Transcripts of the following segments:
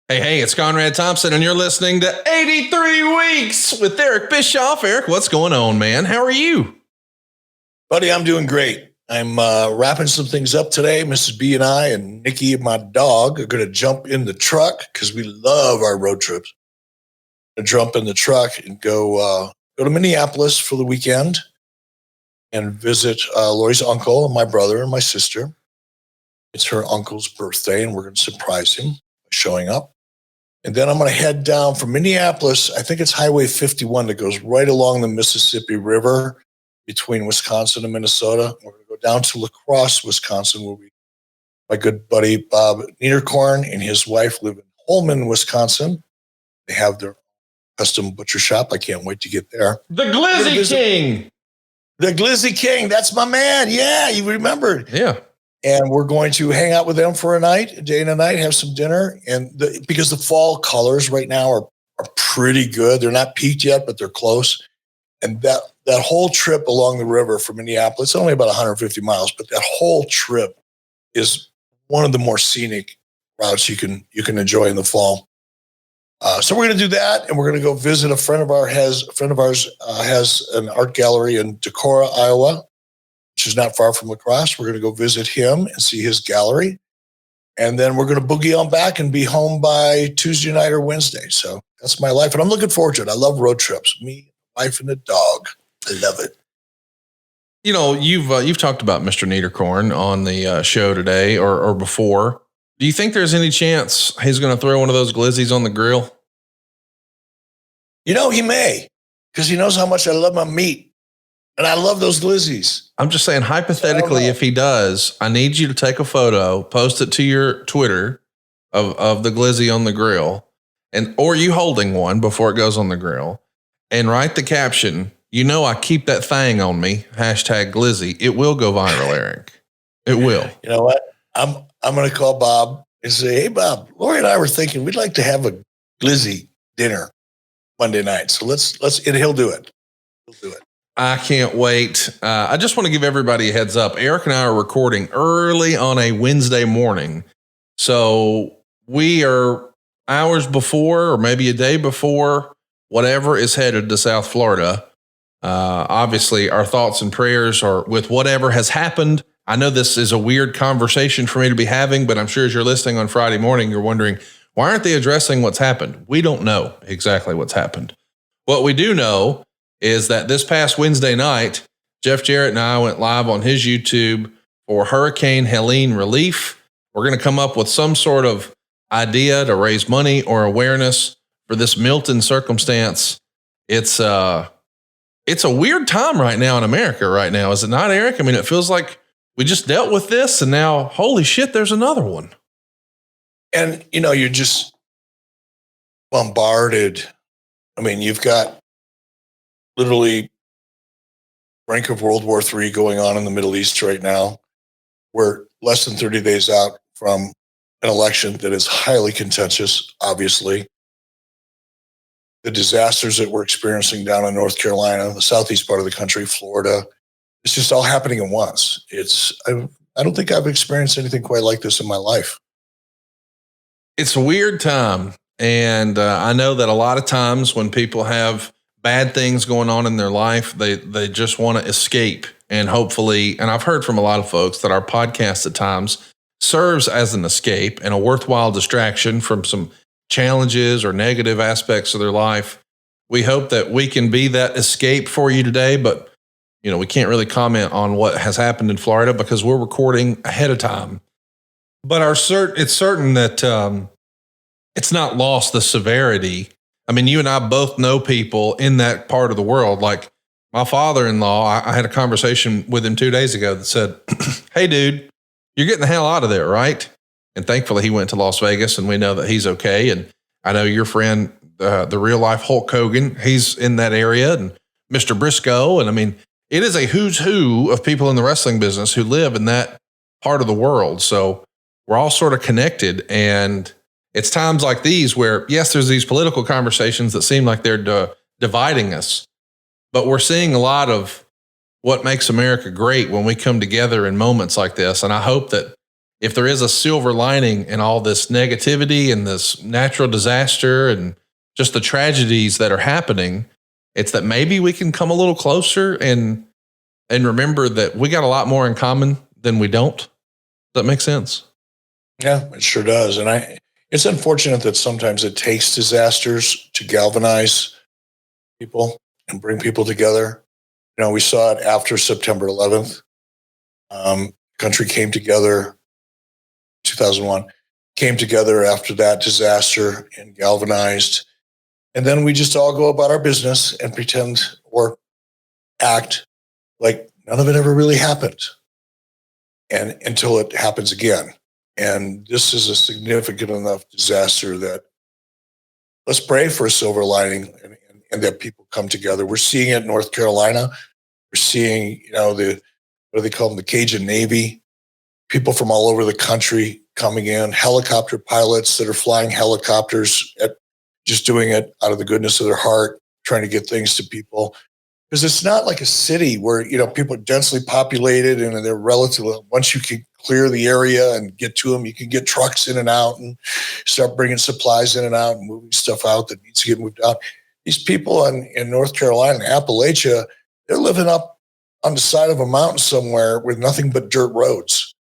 Hey, it's Conrad Thompson, and you're listening to 83 Weeks with Eric Bischoff. Eric, what's going on, man? How are you? Buddy, I'm doing great. I'm wrapping some things up today. Mrs. B and I and Nikki, my dog, are going to jump in the truck because we love our road trips. Jump in the truck and go to Minneapolis for the weekend and visit Lori's uncle and my brother and my sister. It's her uncle's birthday, and we're going to surprise him by showing up. And then I'm going to head down from Minneapolis. I think it's Highway 51 that goes right along the Mississippi River between Wisconsin and Minnesota. We're going to go down to La Crosse, Wisconsin, where my good buddy Bob Niederkorn and his wife live in Holmen, Wisconsin. They have their custom butcher shop. I can't wait to get there. The Glizzy King. The Glizzy King. That's my man. Yeah, you remembered. Yeah. And we're going to hang out with them for a day and a night, have some dinner. And because the fall colors right now are pretty good. They're not peaked yet, but they're close. And that whole trip along the river from Minneapolis, it's only about 150 miles, but that whole trip is one of the more scenic routes you can enjoy in the fall. So we're going to do that, and we're going to go visit a friend of ours has an art gallery in Decorah, Iowa, which is not far from La Crosse. We're going to go visit him and see his gallery. And then we're going to boogie on back and be home by Tuesday night or Wednesday. So that's my life. And I'm looking forward to it. I love road trips. Me, wife, and the dog. I love it. You know, you've talked about Mr. Niederkorn on the show today or before. Do you think there's any chance he's going to throw one of those glizzies on the grill? You know, he may, because he knows how much I love my meat. And I love those glizzies. I'm just saying, hypothetically, if he does, I need you to take a photo, post it to your Twitter of the glizzy on the grill, or you holding one before it goes on the grill, and write the caption, "You know I keep that thing on me, #glizzy." It will go viral, Eric. It will. You know what? I'm going to call Bob and say, "Hey, Bob, Lori and I were thinking we'd like to have a glizzy dinner Monday night. So and he'll do it. He'll do it." I can't wait. I just want to give everybody a heads up. Eric and I are recording early on a Wednesday morning. So we are hours before, or maybe a day before, whatever is headed to South Florida. Obviously, our thoughts and prayers are with whatever has happened. I know this is a weird conversation for me to be having, but I'm sure as you're listening on Friday morning, you're wondering, why aren't they addressing what's happened? We don't know exactly what's happened. What we do know is that this past Wednesday night, Jeff Jarrett and I went live on his YouTube for Hurricane Helene relief. We're going to come up with some sort of idea to raise money or awareness for this Milton circumstance. It's a weird time right now in America right now, is it not, Eric? I mean, it feels like we just dealt with this and now, holy shit, there's another one. And, you know, you're just bombarded. I mean, you've got literally brink of World War III going on in the Middle East right now. We're less than 30 days out from an election that is highly contentious, obviously. The disasters that we're experiencing down in North Carolina, the southeast part of the country, Florida, it's just all happening at once. I don't think I've experienced anything quite like this in my life. It's a weird time. And I know that a lot of times when people have bad things going on in their life, they just want to escape. And hopefully, and I've heard from a lot of folks that our podcast at times serves as an escape and a worthwhile distraction from some challenges or negative aspects of their life. We hope that we can be that escape for you today, but you know, we can't really comment on what has happened in Florida because we're recording ahead of time. But it's certain that it's not lost the severity. I mean, you and I both know people in that part of the world. Like my father-in-law, I had a conversation with him 2 days ago that said, "Hey, dude, you're getting the hell out of there, right?" And thankfully, he went to Las Vegas, and we know that he's okay. And I know your friend, the real life Hulk Hogan, he's in that area, and Mr. Briscoe. And I mean, it is a who's who of people in the wrestling business who live in that part of the world. So we're all sort of connected. And it's times like these where, yes, there's these political conversations that seem like they're dividing us, but we're seeing a lot of what makes America great when we come together in moments like this. And I hope that if there is a silver lining in all this negativity and this natural disaster and just the tragedies that are happening, it's that maybe we can come a little closer and remember that we got a lot more in common than we don't. Does that make sense? Yeah, it sure does. And it's unfortunate that sometimes it takes disasters to galvanize people and bring people together. We saw it after September 11th. Country came together, 2001, came together after that disaster and galvanized. And then we just all go about our business and pretend or act like none of it ever really happened, and until it happens again. And this is a significant enough disaster that let's pray for a silver lining and that people come together. We're seeing it in North Carolina. We're seeing, what do they call them? The Cajun Navy. People from all over the country coming in, helicopter pilots that are flying helicopters, just doing it out of the goodness of their heart, trying to get things to people. Because it's not like a city where, people are densely populated and they're relatively, once you can clear the area and get to them, you can get trucks in and out and start bringing supplies in and out and moving stuff out that needs to get moved out. These people in North Carolina, Appalachia, they're living up on the side of a mountain somewhere with nothing but dirt roads.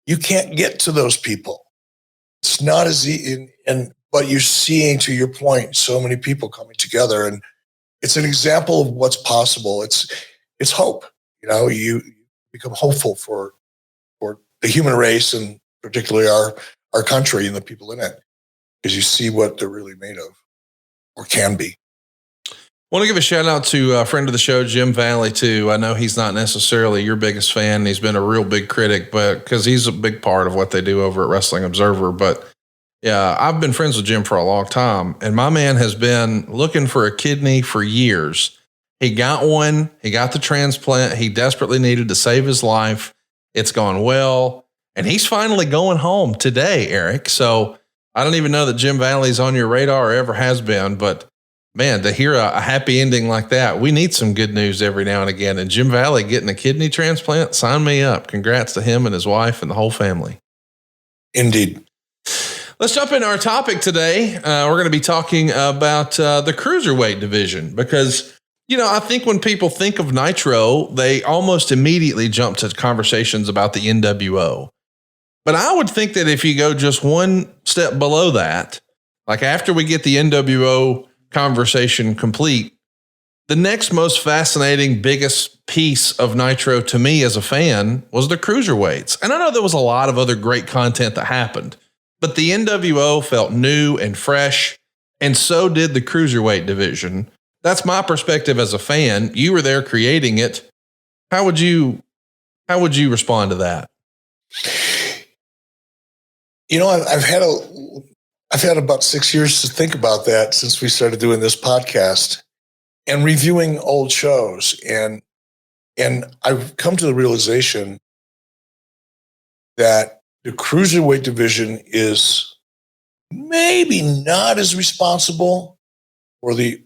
You can't get to those people. It's not as easy, but you're seeing, to your point, so many people coming together, and it's an example of what's possible. It's hope. You become hopeful for the human race, and particularly our country and the people in it, because you see what they're really made of or can be. I want to give a shout out to a friend of the show, Jim Valley, too. I know he's not necessarily your biggest fan. He's been a real big critic, but because he's a big part of what they do over at Wrestling Observer. But yeah, I've been friends with Jim for a long time, and my man has been looking for a kidney for years. He got one. He got the transplant. He desperately needed to save his life. It's gone well, and he's finally going home today, Eric. So I don't even know that Jim Valley's on your radar or ever has been, but man, to hear a happy ending like that, we need some good news every now and again. And Jim Valley getting a kidney transplant, sign me up. Congrats to him and his wife and the whole family. Indeed. Let's jump into our topic today. We're going to be talking about the Cruiserweight division because, I think when people think of Nitro, they almost immediately jump to conversations about the NWO. But I would think that if you go just one step below that, like after we get the NWO conversation complete, the next most fascinating, biggest piece of Nitro to me as a fan was the Cruiserweights. And I know there was a lot of other great content that happened, but the NWO felt new and fresh, and so did the Cruiserweight division. That's my perspective as a fan. You were there creating it. How would you respond to that? I've had about 6 years to think about that since we started doing this podcast and reviewing old shows. And I've come to the realization that the Cruiserweight division is maybe not as responsible for the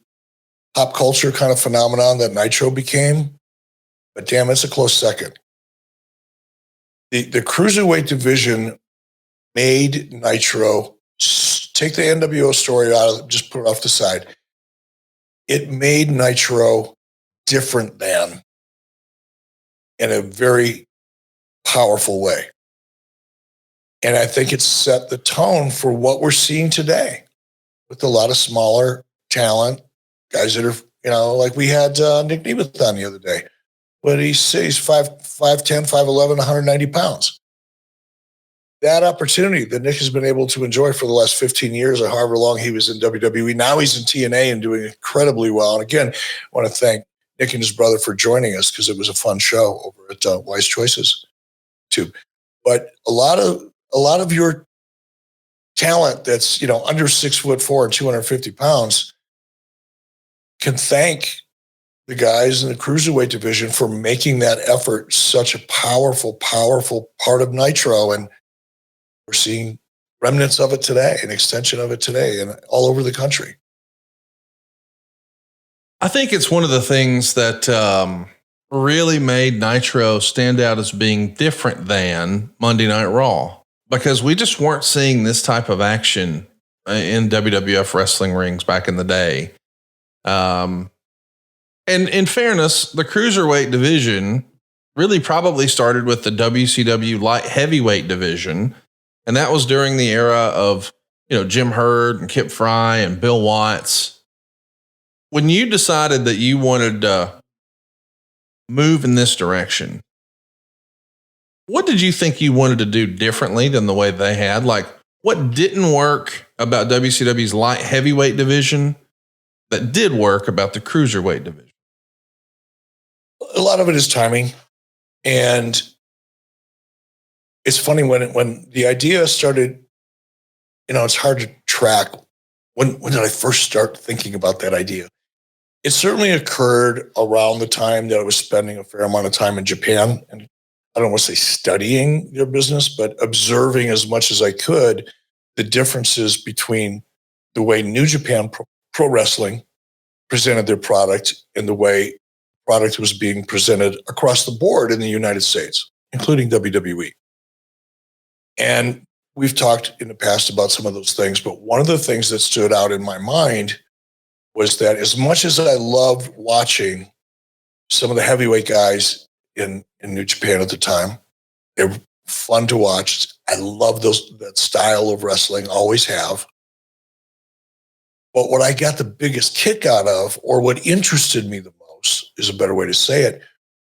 pop culture kind of phenomenon that Nitro became, but damn, it's a close second. The Cruiserweight division made Nitro, take the NWO story out of it, just put it off the side. It made Nitro different than in a very powerful way. And I think it set the tone for what we're seeing today with a lot of smaller talent, guys that are, like we had Nick Nemeth on the other day. What did he say? He's 5'10", 5'11", 190 pounds. That opportunity that Nick has been able to enjoy for the last 15 years or however long he was in WWE. Now he's in TNA and doing incredibly well. And again, I want to thank Nick and his brother for joining us because it was a fun show over at Wise Choices too. But a lot of your talent that's, under 6'4" and 250 pounds can thank the guys in the Cruiserweight division for making that effort such a powerful, powerful part of Nitro. And we're seeing remnants of it today, an extension of it today, and all over the country. I think it's one of the things that really made Nitro stand out as being different than Monday Night Raw. because we just weren't seeing this type of action in WWF wrestling rings back in the day. And in fairness, the cruiserweight division really probably started with the WCW light heavyweight division. And that was during the era of, Jim Herd and Kip Fry and Bill Watts. When you decided that you wanted to move in this direction, what did you think you wanted to do differently than the way they had? Like, what didn't work about WCW's light heavyweight division that did work about the cruiserweight division? A lot of it is timing. And it's funny when the idea started, it's hard to track. When did I first start thinking about that idea? It certainly occurred around the time that I was spending a fair amount of time in Japan. And I don't want to say studying their business, but observing as much as I could the differences between the way New Japan Pro Wrestling presented their product and the way product was being presented across the board in the United States, including WWE. And we've talked in the past about some of those things, but one of the things that stood out in my mind was that as much as I loved watching some of the heavyweight guys in New Japan at the time, they were fun to watch. I love that style of wrestling, always have. But what I got the biggest kick out of, or what interested me the most, is a better way to say it,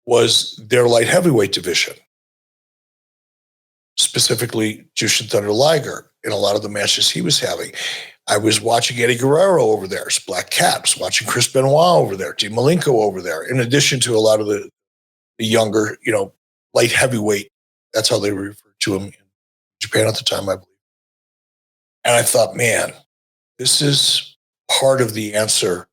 was their light heavyweight division. Specifically, Jushin Thunder Liger in a lot of the matches he was having. I was watching Eddie Guerrero over there, Black Caps, watching Chris Benoit over there, Dean Malinko over there, in addition to a lot of the younger, light heavyweight. That's how they referred to him in Japan at the time, I believe. And I thought, man, this is part of the answer.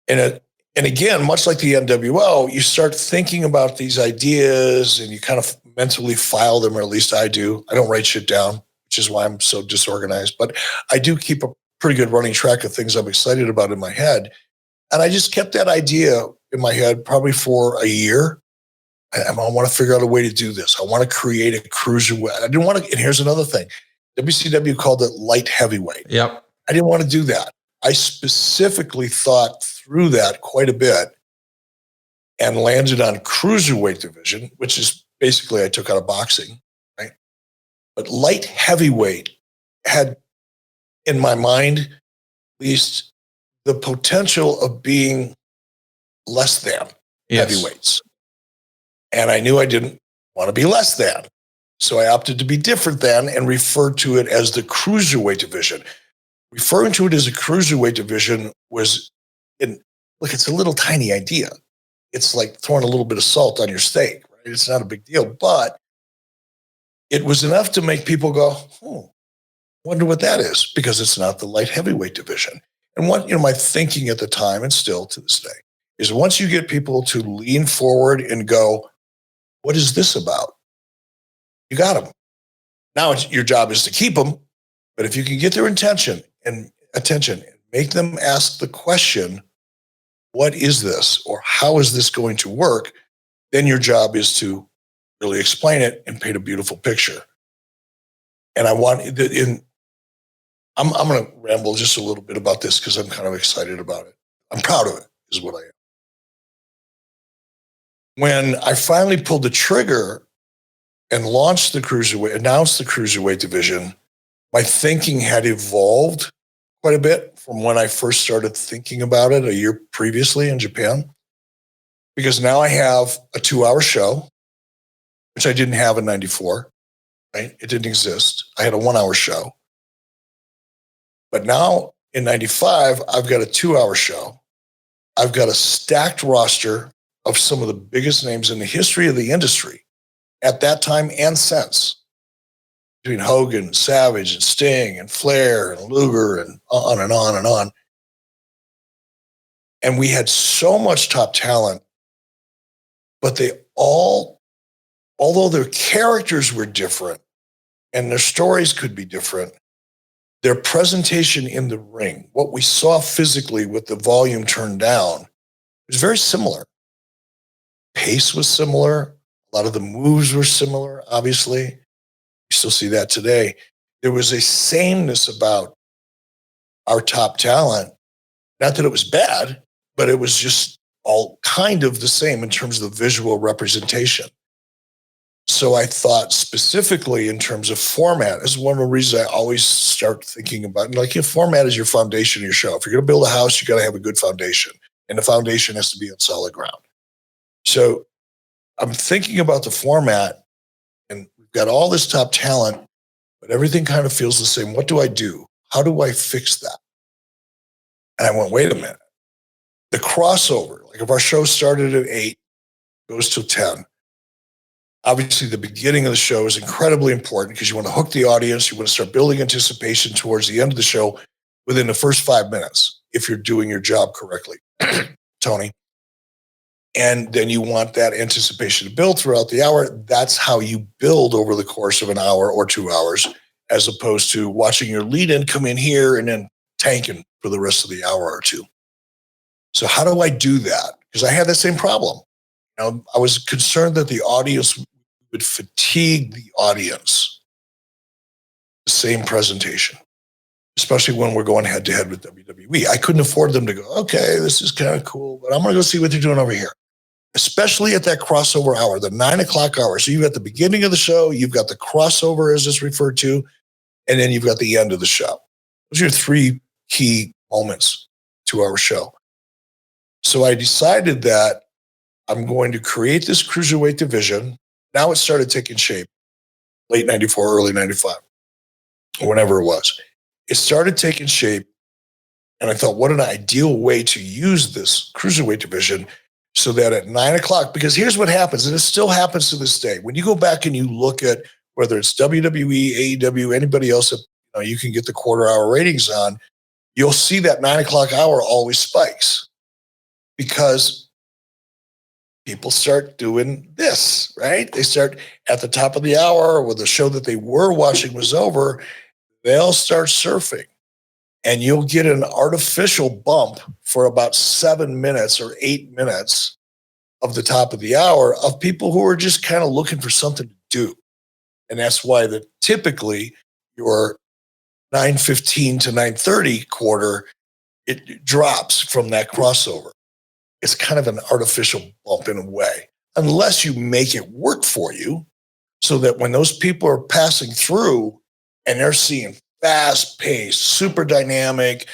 And again, much like the NWO, you start thinking about these ideas and you kind of mentally file them, or at least I do. I don't write shit down, which is why I'm so disorganized. But I do keep a pretty good running track of things I'm excited about in my head. And I just kept that idea in my head probably for a year. I want to figure out a way to do this. I want to create a cruiserweight. I didn't want to, and here's another thing. WCW called it light heavyweight. Yep. I didn't want to do that. I specifically thought through that quite a bit and landed on cruiserweight division, which is basically I took out of boxing, right? But light heavyweight had, in my mind, at least the potential of being less than heavyweights. And I knew I didn't want to be less than. So I opted to be different than and referred to it as the cruiserweight division. Referring to it as a cruiserweight division was, look, it's a little tiny idea. It's like throwing a little bit of salt on your steak, right? It's not a big deal, but it was enough to make people go, wonder what that is, because it's not the light heavyweight division. And what, my thinking at the time, and still to this day, is once you get people to lean forward and go, what is this about? You got them. Now your job is to keep them, but if you can get their attention and make them ask the question, what is this? Or how is this going to work? Then your job is to really explain it and paint a beautiful picture. And I'm going to ramble just a little bit about this because I'm kind of excited about it. I'm proud of it, is what I am. When I finally pulled the trigger and announced the cruiserweight division, my thinking had evolved quite a bit from when I first started thinking about it a year previously in Japan. Because now I have a 2-hour show, which I didn't have in 94, right? It didn't exist. I had a 1-hour show. But now in 95, I've got a 2-hour show. I've got a stacked roster of some of the biggest names in the history of the industry at that time and since, between Hogan, Savage, and Sting, and Flair, and Luger, and on and on and on. And we had so much top talent, but they all, although their characters were different and their stories could be different, their presentation in the ring, what we saw physically with the volume turned down, was very similar. Pace was similar. A lot of the moves were similar, obviously. We still see that today. There was a sameness about our top talent. Not that it was bad, but it was just all kind of the same in terms of the visual representation. So I thought specifically in terms of format, this is one of the reasons I always start thinking about, like, your format is your foundation of your show. If you're going to build a house, you got to have a good foundation, and the foundation has to be on solid ground. So I'm thinking about the format, and we've got all this top talent, but everything kind of feels the same. What do I do? How do I fix that? And I went, wait a minute. The crossover, like if our show started at 8, goes till 10, obviously the beginning of the show is incredibly important because you want to hook the audience. You want to start building anticipation towards the end of the show within the first 5 minutes, if you're doing your job correctly, Tony. And then you want that anticipation to build throughout the hour. That's how you build over the course of an hour or 2 hours, as opposed to watching your lead-in come in here and then tanking for the rest of the hour or two. So how do I do that? Because I had that same problem. I was concerned that the audience would fatigue the audience. The same presentation, especially when we're going head to head with WWE. I couldn't afford them to go, okay, this is kind of cool, but I'm going to go see what they're doing over here. Especially at that crossover hour, the 9 o'clock hour. So you've got the beginning of the show, you've got the crossover as it's referred to, and then you've got the end of the show. Those are your 3 key moments to our show. So I decided that I'm going to create this cruiserweight division. Now it started taking shape, late 94, early 95, or whenever it was. It started taking shape, and I thought, what an ideal way to use this cruiserweight division so that at 9 o'clock, because here's what happens, and it still happens to this day. When you go back and you look at whether it's WWE, AEW, anybody else that you can get the quarter-hour ratings on, you'll see that 9 o'clock hour always spikes because people start doing this, right? They start at the top of the hour when the show that they were watching was over, they'll start surfing. And you'll get an artificial bump for about 7 minutes or 8 minutes of the top of the hour of people who are just kind of looking for something to do. And that's why typically your 9:15 to 9:30 quarter, it drops from that crossover. It's kind of an artificial bump in a way, unless you make it work for you so that when those people are passing through and they're seeing fast-paced, super dynamic,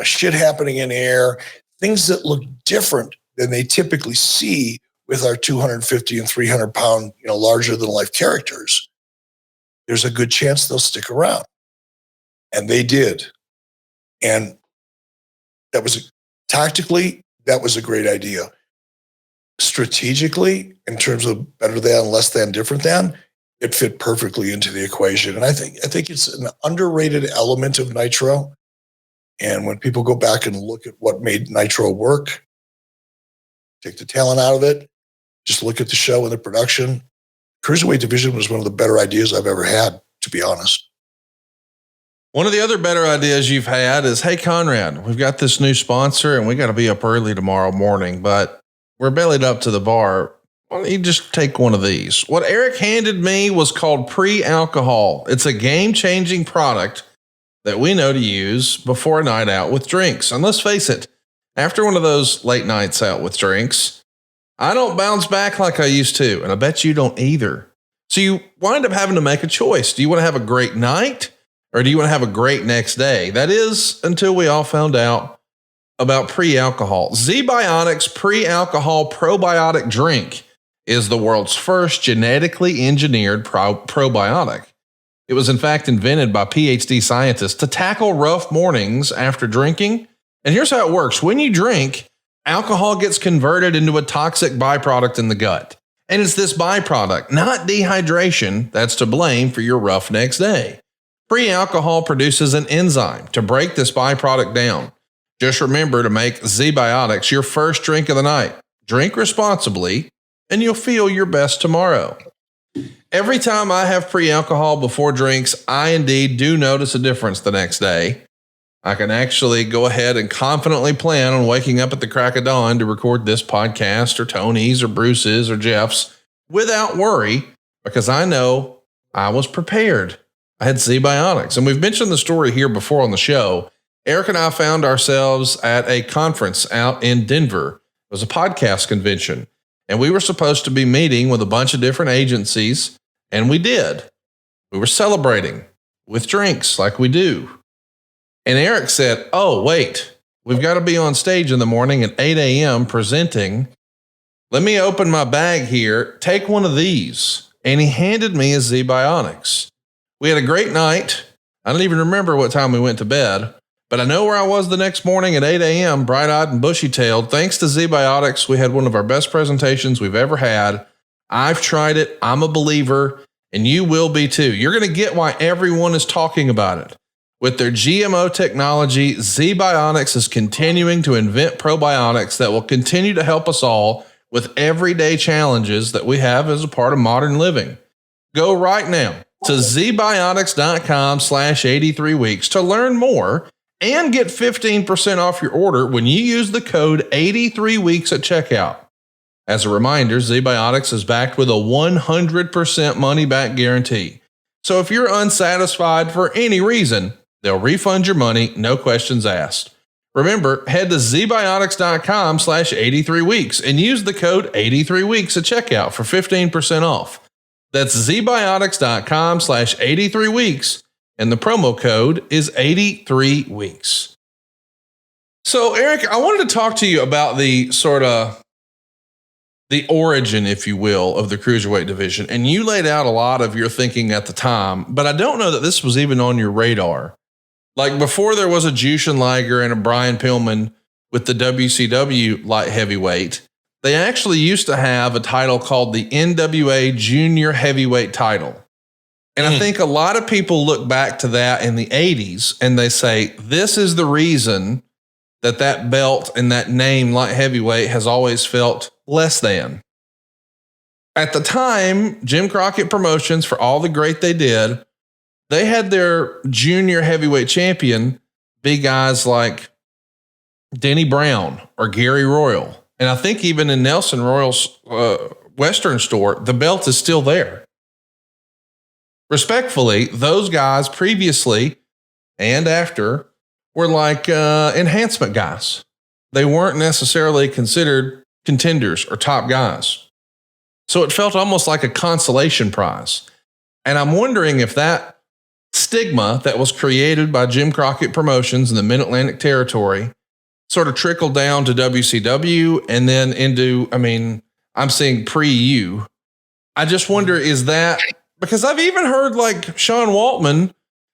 shit happening in air, things that look different than they typically see with our 250 and 300 pound, larger than life characters, there's a good chance they'll stick around. And they did. And tactically, that was a great idea. Strategically, in terms of better than, less than, different than, it fit perfectly into the equation. And I think it's an underrated element of Nitro. And when people go back and look at what made Nitro work, take the talent out of it, just look at the show and the production. Cruiserweight division was one of the better ideas I've ever had, to be honest. One of the other better ideas you've had is, hey, Conrad, we've got this new sponsor and we got to be up early tomorrow morning, but we're bellied up to the bar. Why don't you just take one of these? What Eric handed me was called pre-alcohol. It's a game-changing product that we know to use before a night out with drinks. And let's face it, after one of those late nights out with drinks, I don't bounce back like I used to, and I bet you don't either. So you wind up having to make a choice. Do you want to have a great night, or do you want to have a great next day? That is until we all found out about pre-alcohol. Zbiotics pre-alcohol probiotic drink is the world's first genetically engineered probiotic. It was in fact invented by PhD scientists to tackle rough mornings after drinking. And here's how it works. When you drink, alcohol gets converted into a toxic byproduct in the gut. And it's this byproduct, not dehydration, that's to blame for your rough next day. Pre-alcohol produces an enzyme to break this byproduct down. Just remember to make Zbiotics your first drink of the night. Drink responsibly, and you'll feel your best tomorrow. Every time I have pre-alcohol before drinks, I indeed do notice a difference the next day. I can actually go ahead and confidently plan on waking up at the crack of dawn to record this podcast or Tony's or Bruce's or Jeff's without worry, because I know I was prepared. I had Zbiotics. And we've mentioned the story here before on the show. Eric and I found ourselves at a conference out in Denver. It was a podcast convention. And we were supposed to be meeting with a bunch of different agencies. And we did. We were celebrating with drinks like we do. And Eric said, oh, wait, we've got to be on stage in the morning at 8 a.m. presenting. Let me open my bag here. Take one of these. And he handed me a Zbiotics. We had a great night. I don't even remember what time we went to bed, but I know where I was the next morning at 8 a.m., bright-eyed and bushy-tailed. Thanks to Zbiotics, we had one of our best presentations we've ever had. I've tried it. I'm a believer, and you will be too. You're going to get why everyone is talking about it. With their GMO technology, Zbiotics is continuing to invent probiotics that will continue to help us all with everyday challenges that we have as a part of modern living. Go right now to zbiotics.com/83 weeks to learn more and get 15% off your order when you use the code 83 weeks at checkout. As a reminder, Zbiotics is backed with a 100% money back guarantee. So if you're unsatisfied for any reason, they'll refund your money, no questions asked. Remember, head to zbiotics.com/83 weeks and use the code 83 weeks at checkout for 15% off. That's zbiotics.com/83 weeks. And the promo code is 83 weeks. So Eric, I wanted to talk to you about the sort of the origin, if you will, of the cruiserweight division. And you laid out a lot of your thinking at the time, but I don't know that this was even on your radar. Like before there was a Jushin Liger and a Brian Pillman with the WCW light heavyweight, they actually used to have a title called the NWA Junior Heavyweight title. And I think a lot of people look back to that in the 80s and they say, this is the reason that that belt and that name light heavyweight has always felt less than. At the time, Jim Crockett Promotions, for all the great they did, they had their junior heavyweight champion be guys like Denny Brown or Gary Royal. And I think even in Nelson Royal's Western store, the belt is still there. Respectfully, those guys previously and after were like enhancement guys. They weren't necessarily considered contenders or top guys. So it felt almost like a consolation prize. And I'm wondering if that stigma that was created by Jim Crockett Promotions in the Mid-Atlantic territory sort of trickled down to WCW and then into, I'm seeing pre-U. I just wonder, is that, because I've even heard like Sean Waltman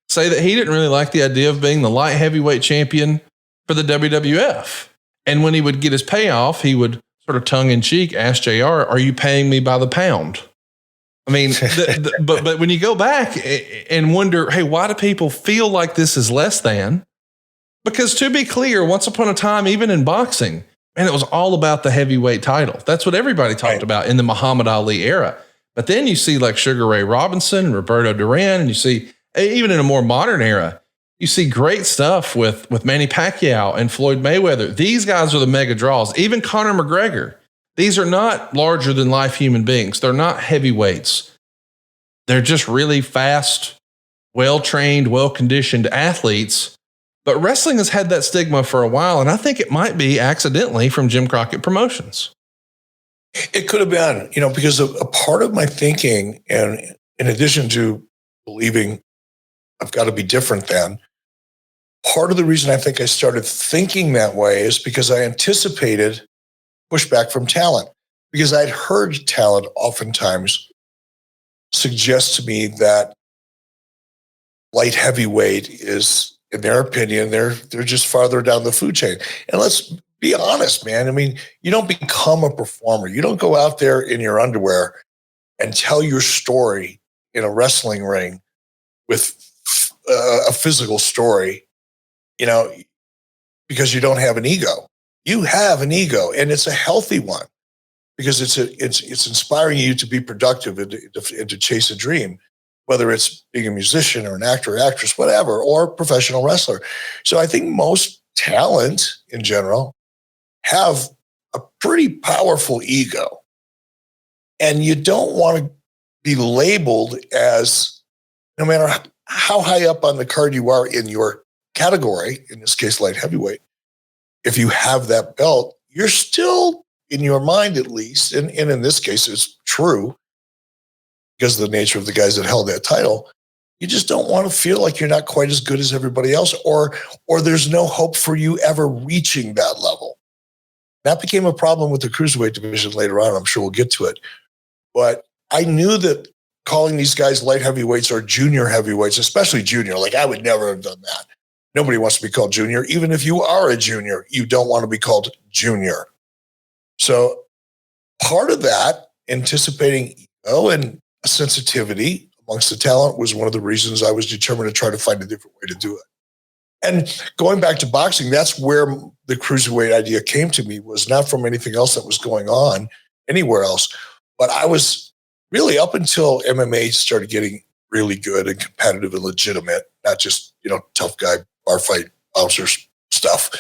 say that he didn't really like the idea of being the light heavyweight champion for the WWF. And when he would get his payoff, he would sort of tongue in cheek ask JR, are you paying me by the pound? But when you go back and wonder, hey, why do people feel like this is less than? Because to be clear, once upon a time, even in boxing, man, it was all about the heavyweight title. That's what everybody talked about in the Muhammad Ali era. But then you see like Sugar Ray Robinson, Roberto Duran, and you see even in a more modern era, you see great stuff with Manny Pacquiao and Floyd Mayweather. These guys are the mega draws. Even Conor McGregor. These are not larger than life human beings. They're not heavyweights. They're just really fast, well-trained, well-conditioned athletes. But wrestling has had that stigma for a while, and I think it might be accidentally from Jim Crockett Promotions. It could have been, because a part of my thinking, and in addition to believing I've got to be different than, part of the reason I think I started thinking that way is because I anticipated pushback from talent, because I'd heard talent oftentimes suggest to me that light heavyweight is, in their opinion, they're just farther down the food chain. And let's be honest, man. You don't become a performer. You don't go out there in your underwear and tell your story in a wrestling ring with a physical story, because you don't have an ego. You have an ego, and it's a healthy one, because it's inspiring you to be productive and to chase a dream, whether it's being a musician or an actor, actress, whatever, or professional wrestler. So I think most talent in general have a pretty powerful ego, and you don't want to be labeled as, no matter how high up on the card you are in your category, in this case, light heavyweight, if you have that belt, you're still, in your mind at least, and in this case, it's true because of the nature of the guys that held that title, you just don't want to feel like you're not quite as good as everybody else, or there's no hope for you ever reaching that level. That became a problem with the cruiserweight division later on. I'm sure we'll get to it. But I knew that calling these guys light heavyweights or junior heavyweights, especially junior, like I would never have done that. Nobody wants to be called junior. Even if you are a junior, you don't want to be called junior. So part of that, anticipating ego and sensitivity amongst the talent, was one of the reasons I was determined to try to find a different way to do it. And going back to boxing, that's where the cruiserweight idea came to me, was not from anything else that was going on anywhere else. But I was really, up until MMA started getting really good and competitive and legitimate, not just, tough guy, bar fight, bouncer stuff.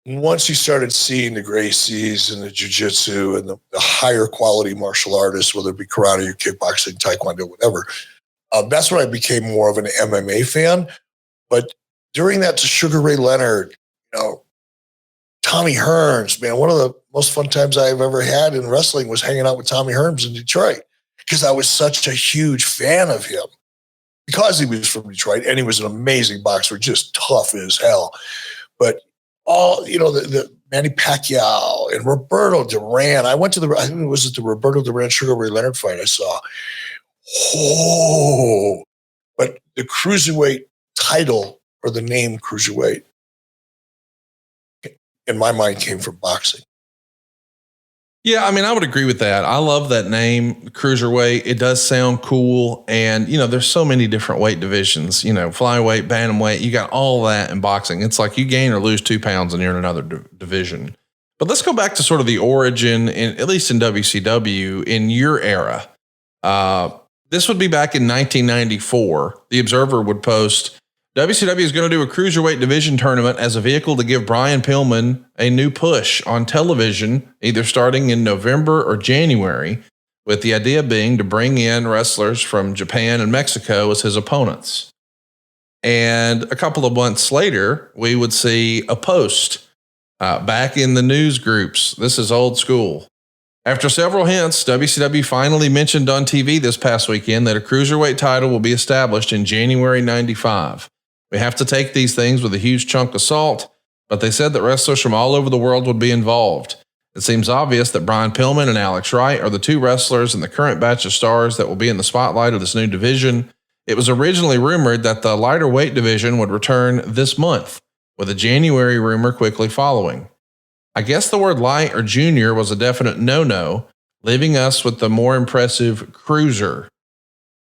Once you started seeing the Gracies and the jiu-jitsu and the higher quality martial artists, whether it be karate or kickboxing, taekwondo, whatever, that's when I became more of an MMA fan. But during that, to Sugar Ray Leonard, Tommy Hearns, man, one of the most fun times I've ever had in wrestling was hanging out with Tommy Hearns in Detroit, because I was such a huge fan of him because he was from Detroit and he was an amazing boxer, just tough as hell. But all, the Manny Pacquiao and Roberto Duran. I went to the Roberto Duran Sugar Ray Leonard fight I saw. Oh, but the cruiserweight title, or the name cruiserweight, in my mind, came from boxing. Yeah, I mean, I would agree with that. I love that name, cruiserweight. It does sound cool. And, there's so many different weight divisions, flyweight, bantamweight. You got all that in boxing. It's like you gain or lose 2 pounds and you're in another division. But let's go back to sort of the origin, at least in WCW, in your era. This would be back in 1994. The Observer would post, WCW is going to do a cruiserweight division tournament as a vehicle to give Brian Pillman a new push on television, either starting in November or January, with the idea being to bring in wrestlers from Japan and Mexico as his opponents. And a couple of months later, we would see a post back in the news groups. This is old school. After several hints, WCW finally mentioned on TV this past weekend that a cruiserweight title will be established in January 95. We have to take these things with a huge chunk of salt, but they said that wrestlers from all over the world would be involved. It seems obvious that Brian Pillman and Alex Wright are the 2 wrestlers in the current batch of stars that will be in the spotlight of this new division. It was originally rumored that the lighter weight division would return this month, with a January rumor quickly following. I guess the word light or junior was a definite no-no, leaving us with the more impressive cruiser.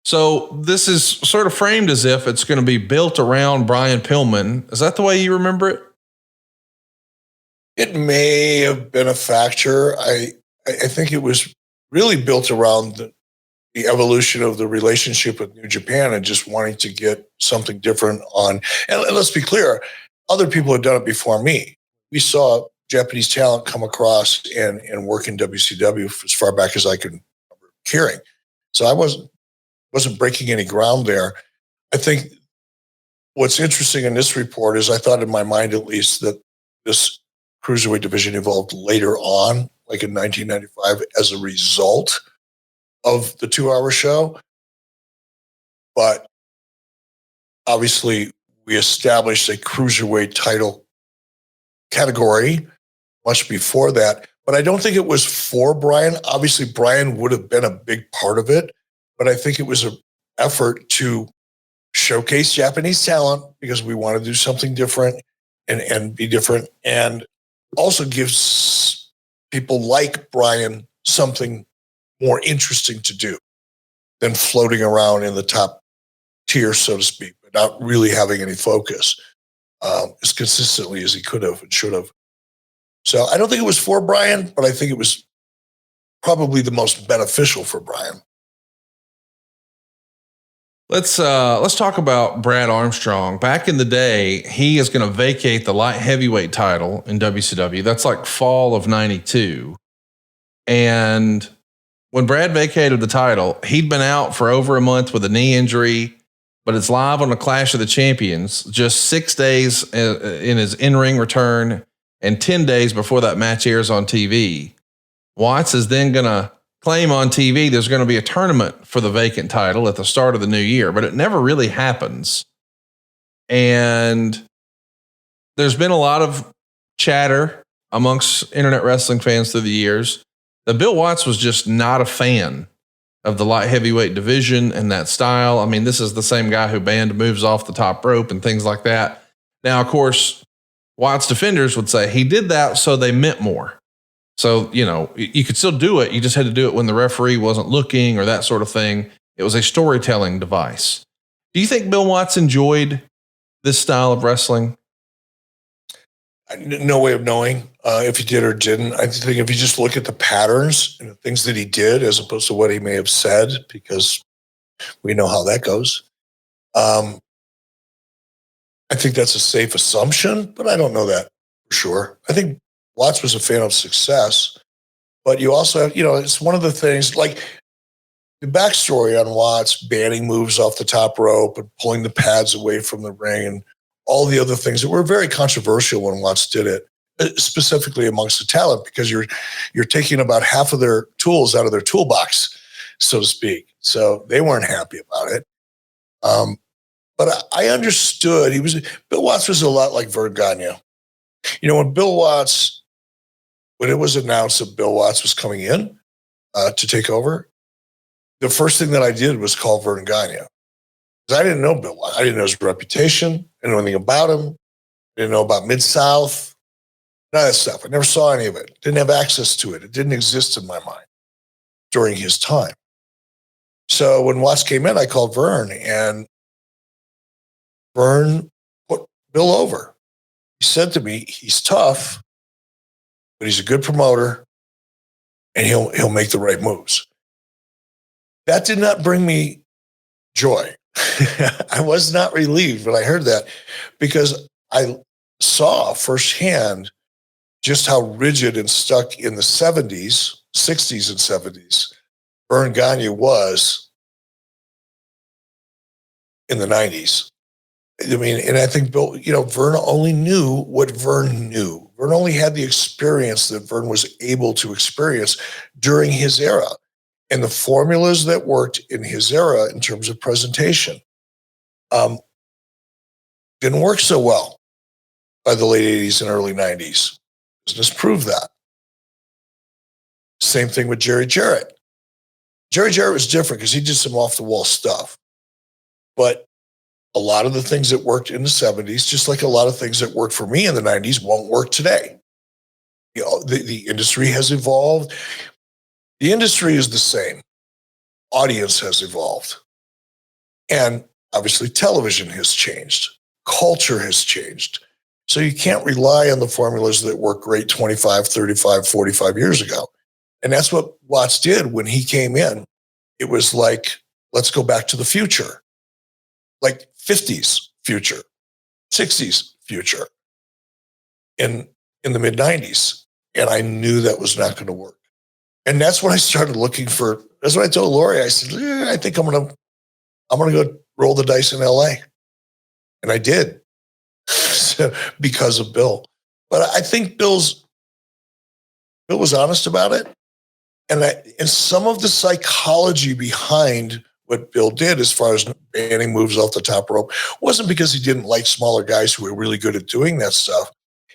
So this is sort of framed as if it's going to be built around Brian Pillman. Is that the way you remember it? It may have been a factor. I think it was really built around the evolution of the relationship with New Japan and just wanting to get something different on. And let's be clear, other people have done it before me. We saw Japanese talent come across and work in WCW as far back as I can remember hearing. So I wasn't breaking any ground there. I think what's interesting in this report is I thought, in my mind at least, that this cruiserweight division evolved later on, like in 1995, as a result of the 2-hour show. But obviously, we established a cruiserweight title category much before that. But I don't think it was for Brian. Obviously, Brian would have been a big part of it. But I think it was an effort to showcase Japanese talent, because we want to do something different and be different, and also gives people like Brian something more interesting to do than floating around in the top tier, so to speak, but not really having any focus as consistently as he could have and should have. So I don't think it was for Brian, but I think it was probably the most beneficial for Brian. Let's talk about Brad Armstrong. Back in the day, he is going to vacate the light heavyweight title in WCW. That's like fall of 92. And when Brad vacated the title, he'd been out for over a month with a knee injury, but it's live on the Clash of the Champions, just 6 days in his in-ring return and 10 days before that match airs on TV. Watts is then going to claim on TV there's going to be a tournament for the vacant title at the start of the new year, but it never really happens. And there's been a lot of chatter amongst internet wrestling fans through the years that Bill Watts was just not a fan of the light heavyweight division and that style. I mean, this is the same guy who banned moves off the top rope and things like that. Now, of course, Watts defenders would say he did that so they meant more. So, you know, you could still do it. You just had to do it when the referee wasn't looking or that sort of thing. It was a storytelling device. Do you think Bill Watts enjoyed this style of wrestling? No way of knowing if he did or didn't. I think if you just look at the patterns and the things that he did as opposed to what he may have said, because we know how that goes. I think that's a safe assumption, but I don't know that for sure. I think Watts was a fan of success, but you also have, you know, it's one of the things like the backstory on Watts banning moves off the top rope and pulling the pads away from the ring and all the other things that were very controversial when Watts did it, specifically amongst the talent, because you're taking about half of their tools out of their toolbox, so to speak. So they weren't happy about it. But I understood Bill Watts was a lot like Vern Gagne. You know, when it was announced that Bill Watts was coming in to take over, the first thing that I did was call Vern Gagne. Because I didn't know Bill Watts. I didn't know his reputation. I didn't know anything about him. I didn't know about Mid-South. None of that stuff. I never saw any of it. Didn't have access to it. It didn't exist in my mind during his time. So when Watts came in, I called Vern, and Vern put Bill over. He said to me, he's tough, but he's a good promoter, and he'll make the right moves. That did not bring me joy. I was not relieved when I heard that, because I saw firsthand just how rigid and stuck in the 70s, 60s and 70s Vern Gagne was in the 90s. I mean, and I think Bill, you know, Vern only knew what Vern knew. Vern only had the experience that Vern was able to experience during his era, and the formulas that worked in his era in terms of presentation didn't work so well by the late 80s and early 90s. Business proved that. Same thing with Jerry Jarrett. Jerry Jarrett was different because he did some off-the-wall stuff. But a lot of the things that worked in the 70s, just like a lot of things that worked for me in the 90s, won't work today. You know, the industry has evolved. The industry is the same. Audience has evolved. And obviously television has changed. Culture has changed. So you can't rely on the formulas that worked great 25, 35, 45 years ago. And that's what Watts did when he came in. It was like, let's go back to the future. Like 50s future, 60s future in the mid 90s. And I knew that was not going to work. And that's when I started looking for, that's what I told Lori. I said, I think I'm going to go roll the dice in LA. And I did because of Bill. But I think Bill was honest about it. And some of the psychology behind what Bill did as far as banning moves off the top rope wasn't because he didn't like smaller guys who were really good at doing that stuff.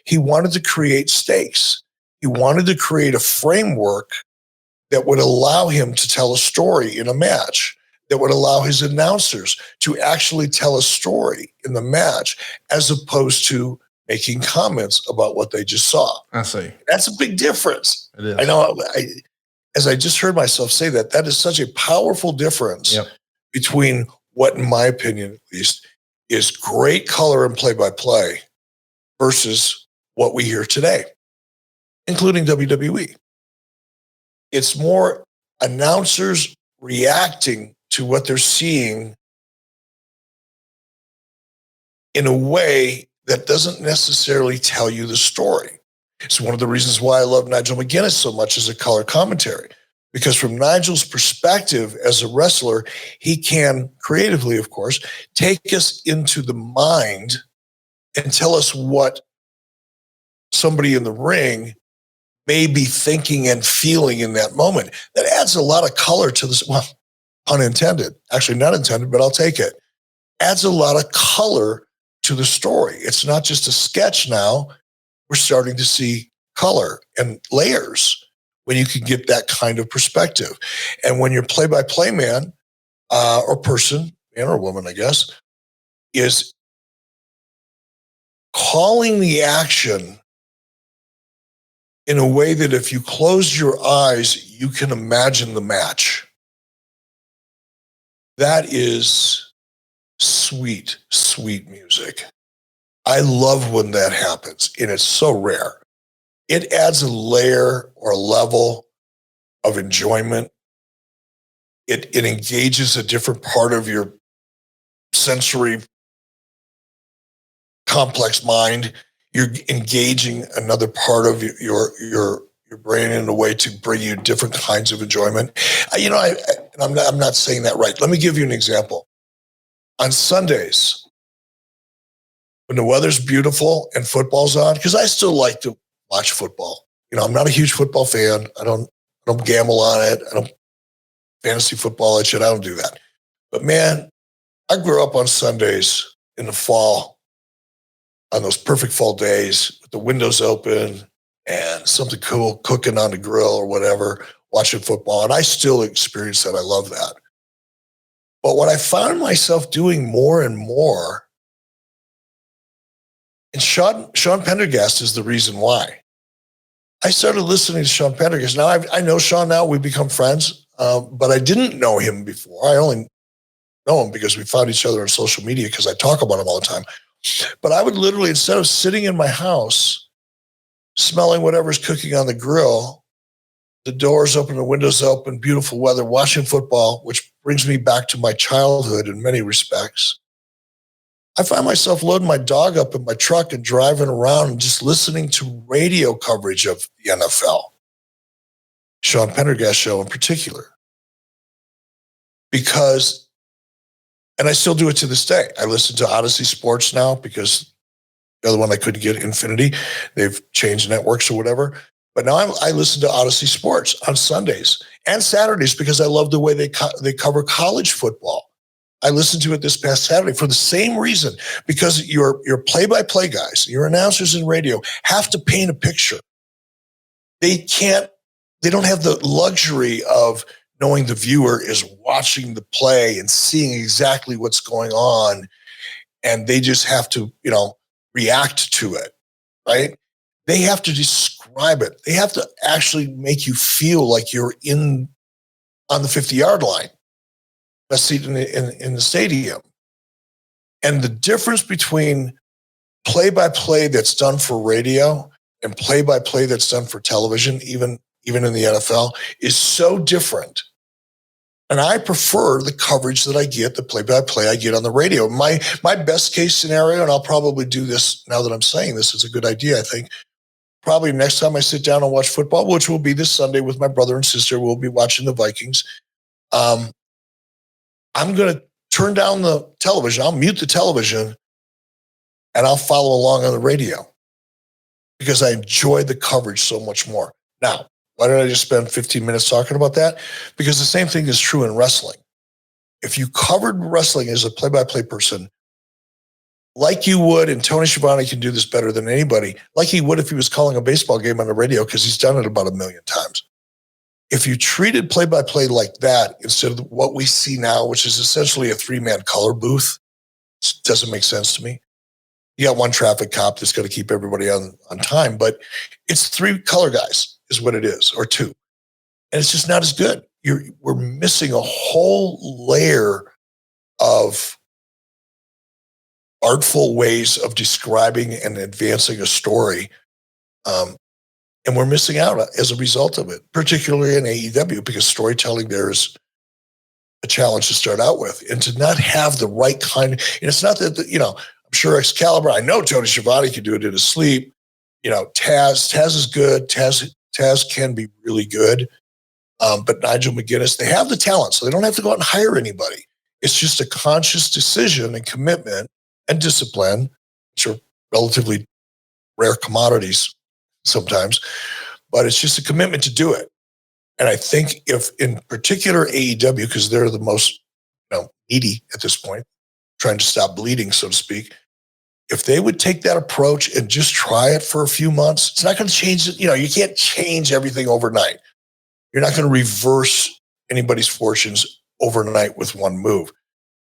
He wanted to create stakes. He wanted to create a framework that would allow him to tell a story in a match, that would allow his announcers to actually tell a story in the match, as opposed to making comments about what they just saw. I see. That's a big difference. It is. I know. As I just heard myself say that is such a powerful difference between what, in my opinion at least, is great color and play-by-play versus what we hear today, including WWE. It's more announcers reacting to what they're seeing in a way that doesn't necessarily tell you the story. It's one of the reasons why I love Nigel McGuinness so much as a color commentary, Because from Nigel's perspective as a wrestler, he can creatively, of course, take us into the mind and tell us what somebody in the ring may be thinking and feeling in that moment. That adds a lot of color to this. Well, pun intended. Actually, not intended, but I'll take it. Adds a lot of color to the story. It's not just a sketch now. We're starting to see color and layers when you can get that kind of perspective. And when your play-by-play man or person, man or woman, I guess, is calling the action in a way that if you close your eyes, you can imagine the match. That is sweet, sweet music. I love when that happens, and it's so rare. It adds a layer or a level of enjoyment. It engages a different part of your sensory complex mind. You're engaging another part of your brain in a way to bring you different kinds of enjoyment. I'm not saying that right. Let me give you an example. On Sundays, when the weather's beautiful and football's on, because I still like to watch football. I'm not a huge football fan. I don't gamble on it. I don't fantasy football and shit. I don't do that. But man, I grew up on Sundays in the fall, on those perfect fall days with the windows open and something cool cooking on the grill or whatever, watching football. And I still experience that. I love that. But what I found myself doing more and more, and Sean Pendergast is the reason why. I started listening to Sean Pendergast. Now, I know Sean now. We've become friends, but I didn't know him before. I only know him because we found each other on social media because I talk about him all the time. But I would literally, instead of sitting in my house, smelling whatever's cooking on the grill, the doors open, the windows open, beautiful weather, watching football, which brings me back to my childhood in many respects. I find myself loading my dog up in my truck and driving around and just listening to radio coverage of the NFL. Sean Pendergast show in particular. Because, and I still do it to this day. I listen to Odyssey Sports now because the other one I couldn't get, Infinity. They've changed networks or whatever. But now I listen to Odyssey Sports on Sundays and Saturdays because I love the way they cover college football. I listened to it this past Saturday for the same reason, because your play-by-play guys, your announcers in radio have to paint a picture. They don't have the luxury of knowing the viewer is watching the play and seeing exactly what's going on. And they just have to, react to it, right? They have to describe it. They have to actually make you feel like you're on the 50-yard line, a seat in the stadium. And the difference between play-by-play that's done for radio and play-by-play that's done for television, even in the NFL, is so different. And I prefer the coverage that I get, the play-by-play I get on the radio. My best case scenario, and I'll probably do this now that I'm saying this, it's a good idea, I think. Probably next time I sit down and watch football, which will be this Sunday with my brother and sister, we'll be watching the Vikings. I'm going to turn down the television. I'll mute the television and I'll follow along on the radio because I enjoy the coverage so much more. Now, why did I just spend 15 minutes talking about that? Because the same thing is true in wrestling. If you covered wrestling as a play-by-play person, like you would, and Tony Schiavone can do this better than anybody, like he would if he was calling a baseball game on the radio, because he's done it about 1 million times. If you treated play-by-play like that instead of what we see now, which is essentially a 3-man color booth, it doesn't make sense to me. You got one traffic cop that's going to keep everybody on time, but it's 3 color guys is what it is, or 2. And it's just not as good. We're missing a whole layer of artful ways of describing and advancing a story. And we're missing out as a result of it, particularly in AEW, because storytelling there is a challenge to start out with. And to not have the right kind of, and it's not that, I'm sure Excalibur, I know Tony Schiavone can do it in his sleep. Taz is good. Taz can be really good. But Nigel McGuinness, they have the talent, so they don't have to go out and hire anybody. It's just a conscious decision and commitment and discipline, which are relatively rare commodities sometimes, but it's just a commitment to do it. And I think if in particular AEW, because they're the most needy at this point, trying to stop bleeding, so to speak, if they would take that approach and just try it for a few months, it's not going to change it. You can't change everything overnight. You're not going to reverse anybody's fortunes overnight with one move.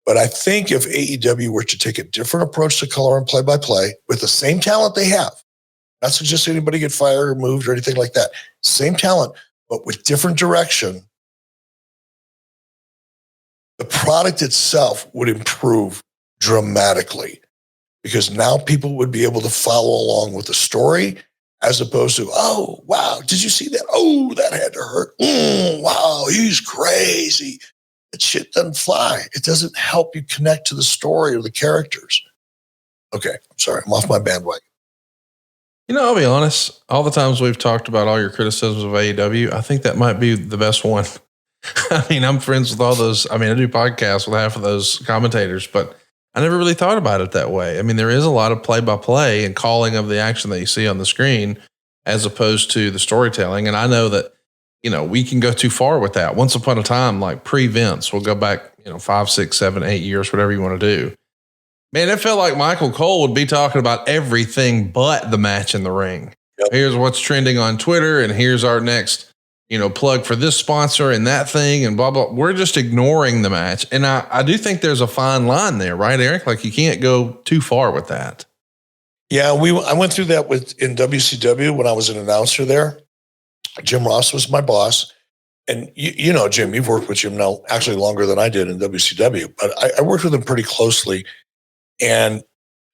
But I think if AEW were to take a different approach to color and play-by-play with the same talent they have, not suggesting anybody get fired or moved or anything like that, same talent, but with different direction, the product itself would improve dramatically because now people would be able to follow along with the story as opposed to, oh, wow, did you see that? Oh, that had to hurt. Wow, he's crazy. That shit doesn't fly. It doesn't help you connect to the story or the characters. Okay, I'm sorry. I'm off my bandwagon. I'll be honest. All the times we've talked about all your criticisms of AEW, I think that might be the best one. I mean, I'm friends with all those. I mean, I do podcasts with half of those commentators, but I never really thought about it that way. I mean, there is a lot of play-by-play and calling of the action that you see on the screen as opposed to the storytelling. And I know that, we can go too far with that. Once upon a time, like pre-Vince, we'll go back, 5, 6, 7, 8 years, whatever you want to do. Man, it felt like Michael Cole would be talking about everything but the match in the ring. Yep. Here's what's trending on Twitter, and here's our next, plug for this sponsor and that thing and blah, blah. We're just ignoring the match. And I do think there's a fine line there, right, Eric? Like you can't go too far with that. Yeah, I went through that in WCW when I was an announcer there. Jim Ross was my boss. And Jim, you've worked with Jim now actually longer than I did in WCW, but I worked with him pretty closely. And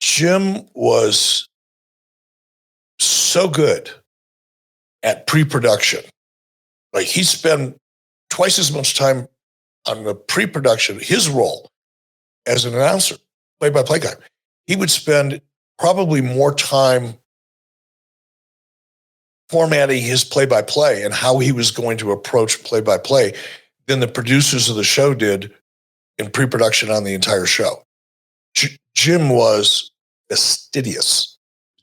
Jim was so good at pre-production. Like he spent twice as much time on the pre-production, his role as an announcer, play-by-play guy. He would spend probably more time formatting his play-by-play and how he was going to approach play-by-play than the producers of the show did in pre-production on the entire show. Jim was fastidious,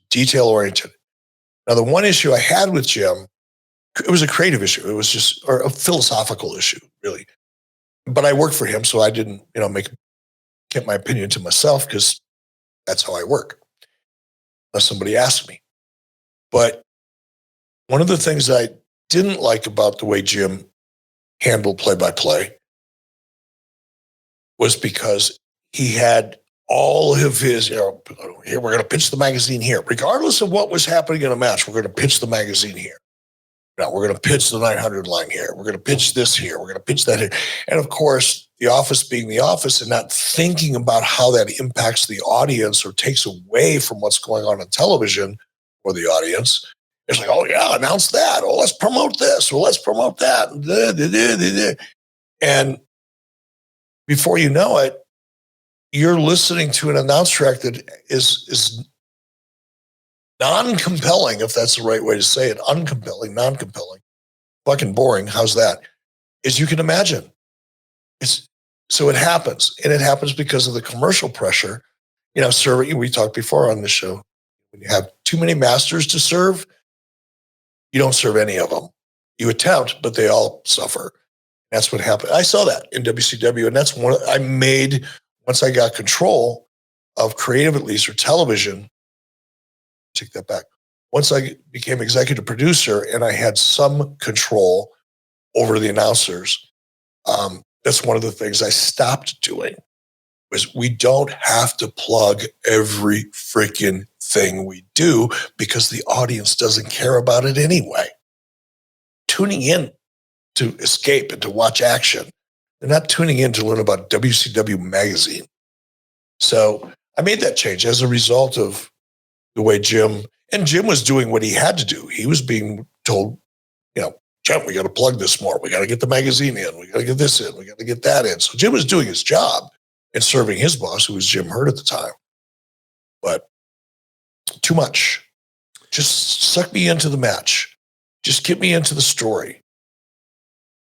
detail-oriented. Now, the one issue I had with Jim, it was a creative issue. It was just or a philosophical issue, really. But I worked for him, so I didn't, kept my opinion to myself because that's how I work, unless somebody asked me. But one of the things I didn't like about the way Jim handled play-by-play was because he had all of his, here, we're going to pitch the magazine here. Regardless of what was happening in a match, we're going to pitch the magazine here. Now, we're going to pitch the 900 line here. We're going to pitch this here. We're going to pitch that here. And of course, the office being the office and not thinking about how that impacts the audience or takes away from what's going on television for the audience. It's like, oh, yeah, announce that. Oh, let's promote this. Well, let's promote that. And before you know it, you're listening to an announce track that is non-compelling, if that's the right way to say it. Uncompelling, non-compelling. Fucking boring. How's that? As you can imagine. So it happens. And it happens because of the commercial pressure. Serving, we talked before on this show. When you have too many masters to serve, you don't serve any of them. You attempt, but they all suffer. That's what happened. I saw that in WCW, and that's one I made once I got control of creative, at least, or television. Take that back. Once I became executive producer and I had some control over the announcers, that's one of the things I stopped doing. Was we don't have to plug every freaking thing we do because the audience doesn't care about it anyway. Tuning in to escape and to watch action. They're not tuning in to learn about WCW magazine. So I made that change as a result of the way Jim was doing what he had to do. He was being told, Jim, we got to plug this more. We got to get the magazine in. We got to get this in. We got to get that in. So Jim was doing his job and serving his boss, who was Jim Hurt at the time. But too much. Just suck me into the match. Just get me into the story.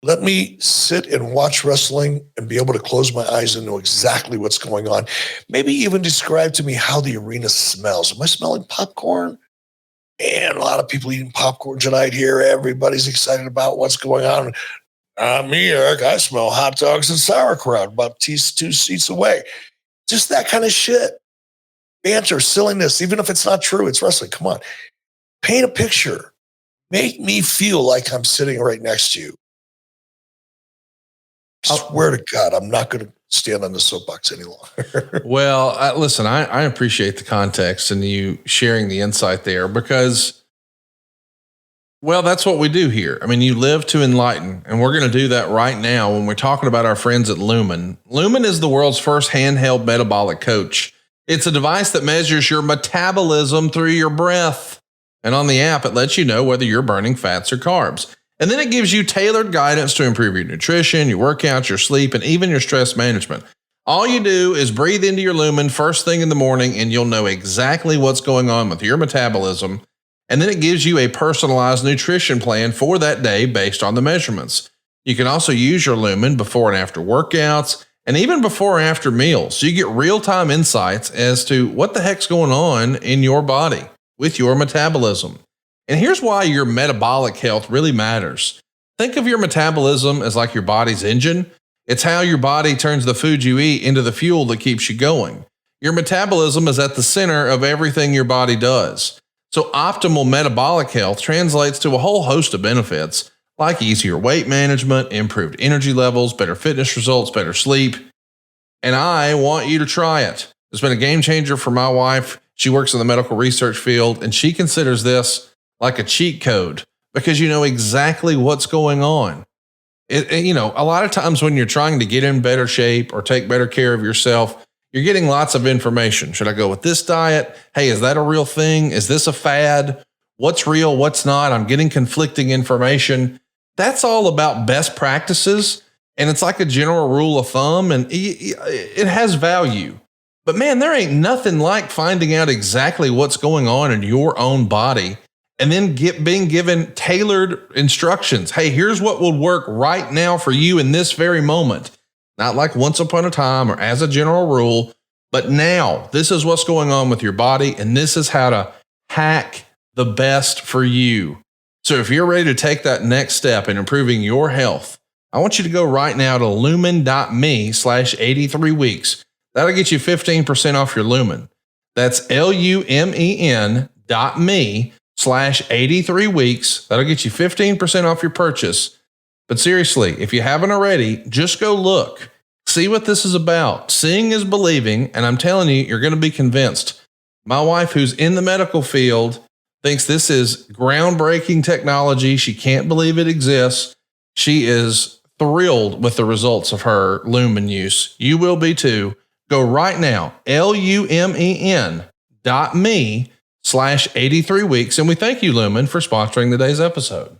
Let me sit and watch wrestling and be able to close my eyes and know exactly what's going on. Maybe even describe to me how the arena smells. Am I smelling popcorn? And a lot of people eating popcorn tonight here. Everybody's excited about what's going on. Me, Eric, I smell hot dogs and sauerkraut about 2 seats away. Just that kind of shit. Banter, silliness, even if it's not true, it's wrestling. Come on. Paint a picture. Make me feel like I'm sitting right next to you. I swear to God, I'm not going to stand on the soapbox any longer. Well, listen, I appreciate the context and you sharing the insight there because, well, that's what we do here. I mean, you live to enlighten, and we're going to do that right now when we're talking about our friends at Lumen. Lumen is the world's first handheld metabolic coach. It's a device that measures your metabolism through your breath. And on the app, it lets you know whether you're burning fats or carbs. And then it gives you tailored guidance to improve your nutrition, your workouts, your sleep, and even your stress management. All you do is breathe into your Lumen first thing in the morning, and you'll know exactly what's going on with your metabolism. And then it gives you a personalized nutrition plan for that day based on the measurements. You can also use your Lumen before and after workouts, and even before and after meals. So you get real-time insights as to what the heck's going on in your body with your metabolism. And here's why your metabolic health really matters. Think of your metabolism as like your body's engine. It's how your body turns the food you eat into the fuel that keeps you going. Your metabolism is at the center of everything your body does. So optimal metabolic health translates to a whole host of benefits like easier weight management, improved energy levels, better fitness results, better sleep. And I want you to try it. It's been a game changer for my wife. She works in the medical research field, and she considers this like a cheat code because you know exactly what's going on. A lot of times when you're trying to get in better shape or take better care of yourself, you're getting lots of information. Should I go with this diet? Hey, is that a real thing? Is this a fad? What's real? What's not? I'm getting conflicting information. That's all about best practices. And it's like a general rule of thumb, and it has value. But man, there ain't nothing like finding out exactly what's going on in your own body and then being given tailored instructions. Hey, here's what will work right now for you in this very moment. Not like once upon a time or as a general rule, but now this is what's going on with your body, and this is how to hack the best for you. So if you're ready to take that next step in improving your health, I want you to go right now to lumen.me/83 weeks. That'll get you 15% off your Lumen. That's lumen.me/83 weeks. That'll get you 15% off your purchase. But seriously, if you haven't already, just go look. See what this is about. Seeing is believing, and I'm telling you, you're going to be convinced. My wife, who's in the medical field, thinks this is groundbreaking technology. She can't believe it exists. She is thrilled with the results of her Lumen use. You will be too. Go right now, lumen.me/83 weeks. And we thank you, Lumen, for sponsoring today's episode.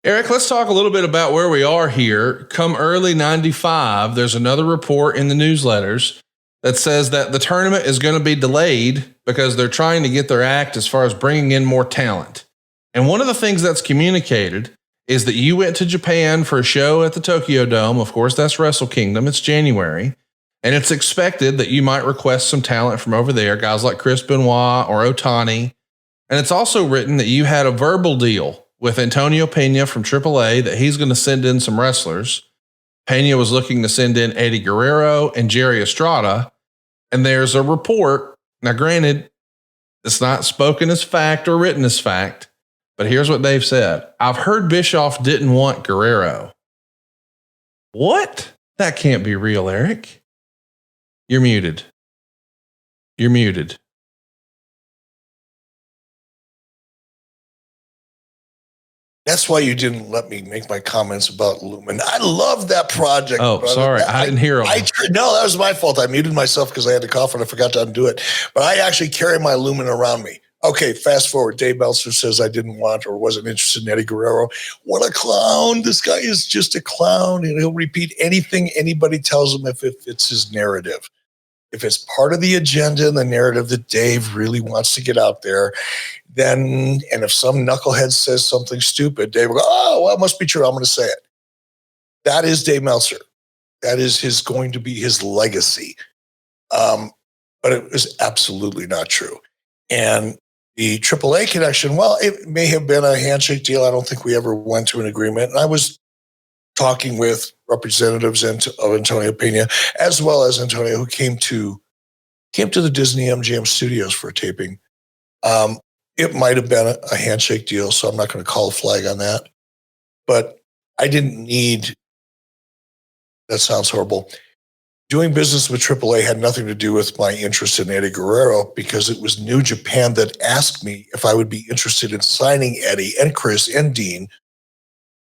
Eric, let's talk a little bit about where we are here. Come early 95, there's another report in the newsletters that says that the tournament is going to be delayed because they're trying to get their act as far as bringing in more talent. And one of the things that's communicated is that you went to Japan for a show at the Tokyo Dome. Of course, that's Wrestle Kingdom. It's January. And it's expected that you might request some talent from over there, guys like Chris Benoit or Otani. And it's also written that you had a verbal deal with Antonio Pena from AAA that he's going to send in some wrestlers. Pena was looking to send in Eddie Guerrero and Jerry Estrada. And there's a report. Now, granted, it's not spoken as fact or written as fact, but here's what they've said. I've heard Bischoff didn't want Guerrero. What? That can't be real, Eric. You're muted. You're muted. That's why you didn't let me make my comments about Lumen. I love that project. Oh, brother. sorry. I didn't hear them. No, that was my fault. I muted myself because I had to cough and I forgot to undo it. But I actually carry my Lumen around me. Okay, fast forward. Dave Meltzer says I didn't want or wasn't interested in Eddie Guerrero. What a clown. This guy is just a clown, and he'll repeat anything anybody tells him if it fits his narrative. if it's part of the agenda and the narrative that Dave really wants to get out there, then, and if some knucklehead says something stupid, Dave will go, oh, well, it must be true. I'm going to say it. That is Dave Meltzer. That is going to be his legacy. But it was absolutely not true. And the AAA connection, well, it may have been a handshake deal. I don't think we ever went to an agreement. And I was talking with representatives of Antonio Pena, as well as Antonio, who came to the Disney MGM studios for a taping. It might have been a handshake deal, so I'm not going to call a flag on that. But I didn't need, that sounds horrible. Doing business with AAA had nothing to do with my interest in Eddie Guerrero, because it was New Japan that asked me if I would be interested in signing Eddie and Chris and Dean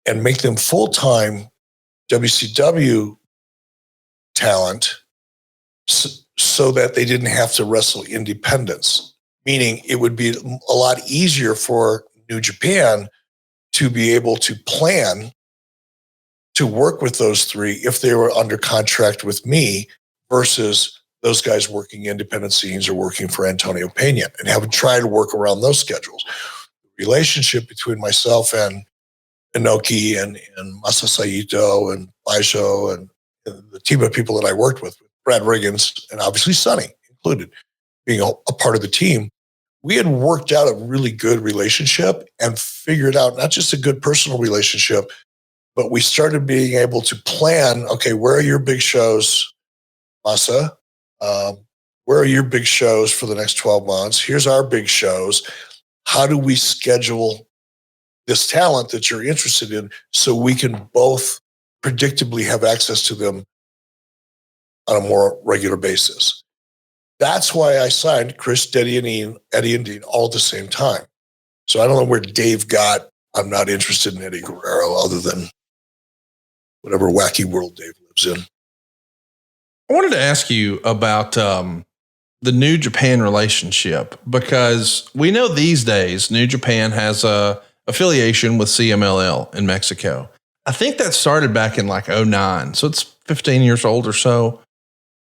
and make them full-time WCW talent so that they didn't have to wrestle independents, meaning it would be a lot easier for New Japan to be able to plan to work with those three if they were under contract with me versus those guys working independent scenes or working for Antonio Pena, and having tried to work around those schedules. The relationship between myself and Inoki and Masa Saito and Baisho and the team of people that I worked with, Brad Riggins and obviously Sonny included, being a part of the team, we had worked out a really good relationship and figured out not just a good personal relationship, but we started being able to plan, okay, where are your big shows, Masa? Where are your big shows for the next 12 months? Here's our big shows. How do we schedule this talent that you're interested in so we can both predictably have access to them on a more regular basis? That's why I signed Chris, Eddie, and Dean all at the same time. So I don't know where Dave got, I'm not interested in Eddie Guerrero, other than whatever wacky world Dave lives in. I wanted to ask you about the New Japan relationship, because we know these days New Japan has a affiliation with CMLL in Mexico. I think that started back in like 2009. So it's 15 years old or so.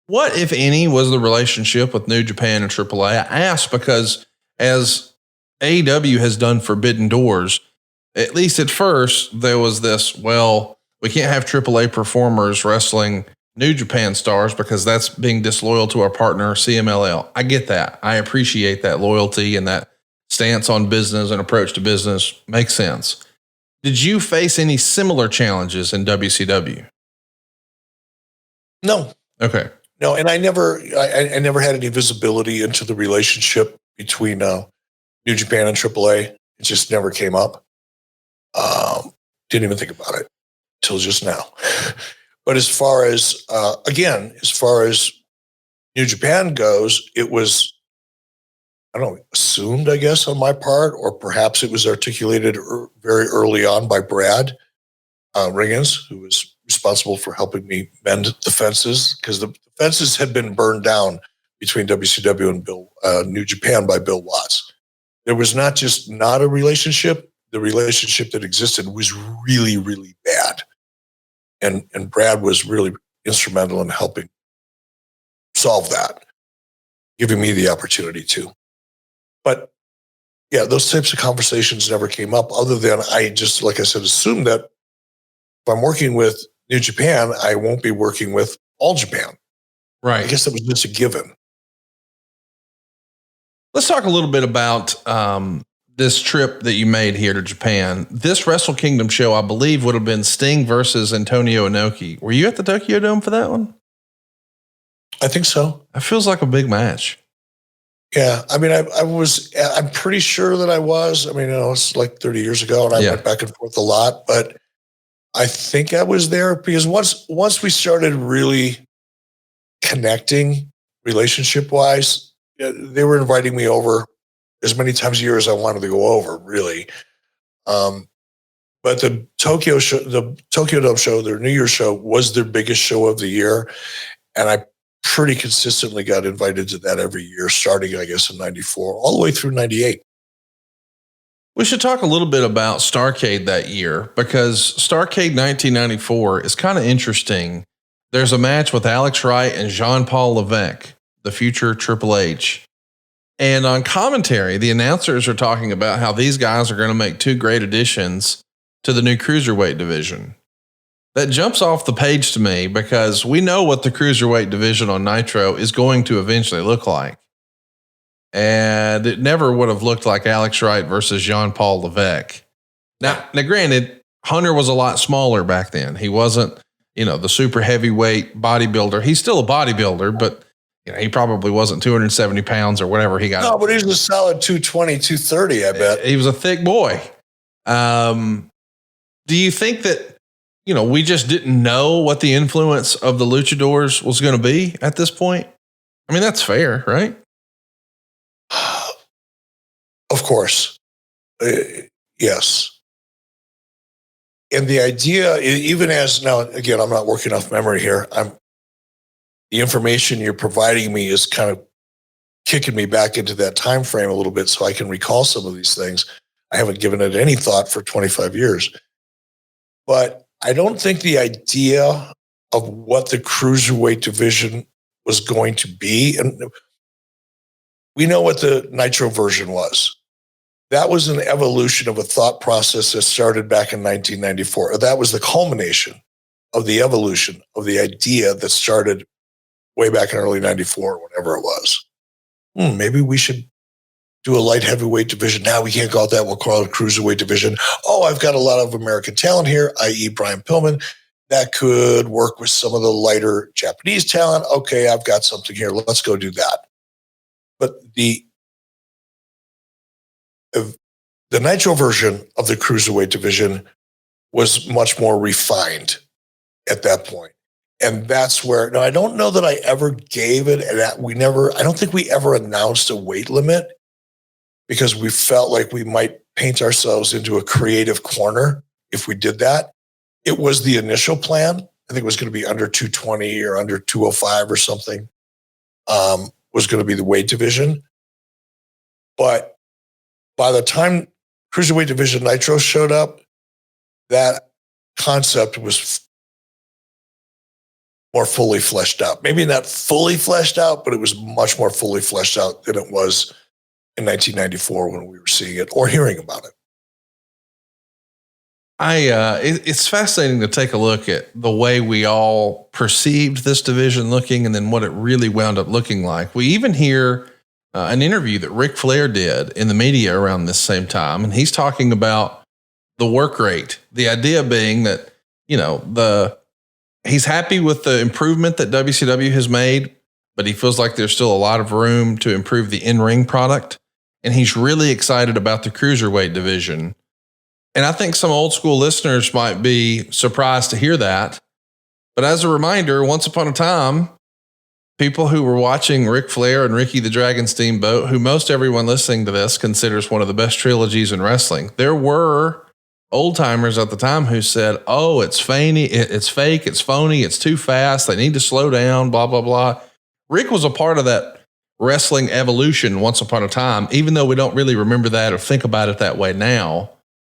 What, if any, was the relationship with New Japan and AAA? I ask because as AEW has done Forbidden Doors, at least at first, there was this, well, we can't have AAA performers wrestling New Japan stars because that's being disloyal to our partner, CMLL. I get that. I appreciate that loyalty and that stance on business and approach to business. Makes sense. Did you face any similar challenges in WCW? No. Okay. No, and I never had any visibility into the relationship between New Japan and AAA. It just never came up. Didn't even think about it till just now. But as far as New Japan goes, it was, I don't know, assumed, I guess, on my part, or perhaps it was articulated very early on by Brad Riggins, who was responsible for helping me mend the fences, because the fences had been burned down between WCW and New Japan by Bill Watts. There was not just not a relationship, the relationship that existed was really, really bad. And Brad was really instrumental in helping solve that, giving me the opportunity to. But yeah, those types of conversations never came up, other than I just, like I said, assumed that if I'm working with New Japan, I won't be working with All Japan. Right. I guess that was just a given. Let's talk a little bit about this trip that you made here to Japan. This Wrestle Kingdom show, I believe, would have been Sting versus Antonio Inoki. Were you at the Tokyo Dome for that one? I think so. It feels like a big match. Yeah. I mean, I'm pretty sure that I was. I mean, it's like 30 years ago, and I went back and forth a lot, but I think I was there because once we started really connecting relationship wise, they were inviting me over as many times a year as I wanted to go over, really. But the Tokyo Dome show, their New Year's show, was their biggest show of the year. And I pretty consistently got invited to that every year, starting, I guess, in 94, all the way through 98. We should talk a little bit about Starrcade that year, because Starrcade 1994 is kind of interesting. There's a match with Alex Wright and Jean-Paul Levesque. the future Triple H. And on commentary, the announcers are talking about how these guys are going to make two great additions to the new Cruiserweight division. That jumps off the page to me because we know what the Cruiserweight division on Nitro is going to eventually look like. And it never would have looked like Alex Wright versus Jean-Paul Levesque. Now, granted, Hunter was a lot smaller back then. He wasn't, the super heavyweight bodybuilder. He's still a bodybuilder, but he probably wasn't 270 pounds or whatever he got. No, but he was a solid 220, 230, I bet. He was a thick boy. Do you think that, we just didn't know what the influence of the luchadors was going to be at this point? I mean, that's fair, right? Of course. Yes. And the idea, even as now, again, I'm not working off memory here. The information you're providing me is kind of kicking me back into that time frame a little bit so I can recall some of these things. I haven't given it any thought for 25 years. But I don't think the idea of what the Cruiserweight division was going to be, and we know what the Nitro version was. That was an evolution of a thought process that started back in 1994. That was the culmination of the evolution of the idea that started way back in early 94, whenever it was. Maybe we should do a light heavyweight division. Now we can't call it that. We'll call it a Cruiserweight division. Oh, I've got a lot of American talent here, i.e. Brian Pillman. That could work with some of the lighter Japanese talent. Okay, I've got something here. Let's go do that. But the Nitro version of the Cruiserweight division was much more refined at that point. And that's where, now I don't know that I ever gave it, and I don't think we ever announced a weight limit because we felt like we might paint ourselves into a creative corner if we did that. It was the initial plan. I think it was going to be under 220 or under 205 or something, was going to be the weight division. But by the time Cruiserweight Division Nitro showed up, that concept was more fully fleshed out. Maybe not fully fleshed out, but it was much more fully fleshed out than it was in 1994 when we were seeing it or hearing about it. It's fascinating to take a look at the way we all perceived this division looking and then what it really wound up looking like. We even hear an interview that Ric Flair did in the media around this same time. And he's talking about the work rate, the idea being that, he's happy with the improvement that WCW has made, but he feels like there's still a lot of room to improve the in-ring product. And he's really excited about the Cruiserweight division. And I think some old school listeners might be surprised to hear that. But as a reminder, once upon a time, people who were watching Ric Flair and Ricky the Dragon Steamboat, who most everyone listening to this considers one of the best trilogies in wrestling, there were old timers at the time who said, oh, it's phony, it's fake, it's phony, it's too fast, they need to slow down, blah, blah, blah. Rick was a part of that wrestling evolution once upon a time, even though we don't really remember that or think about it that way now.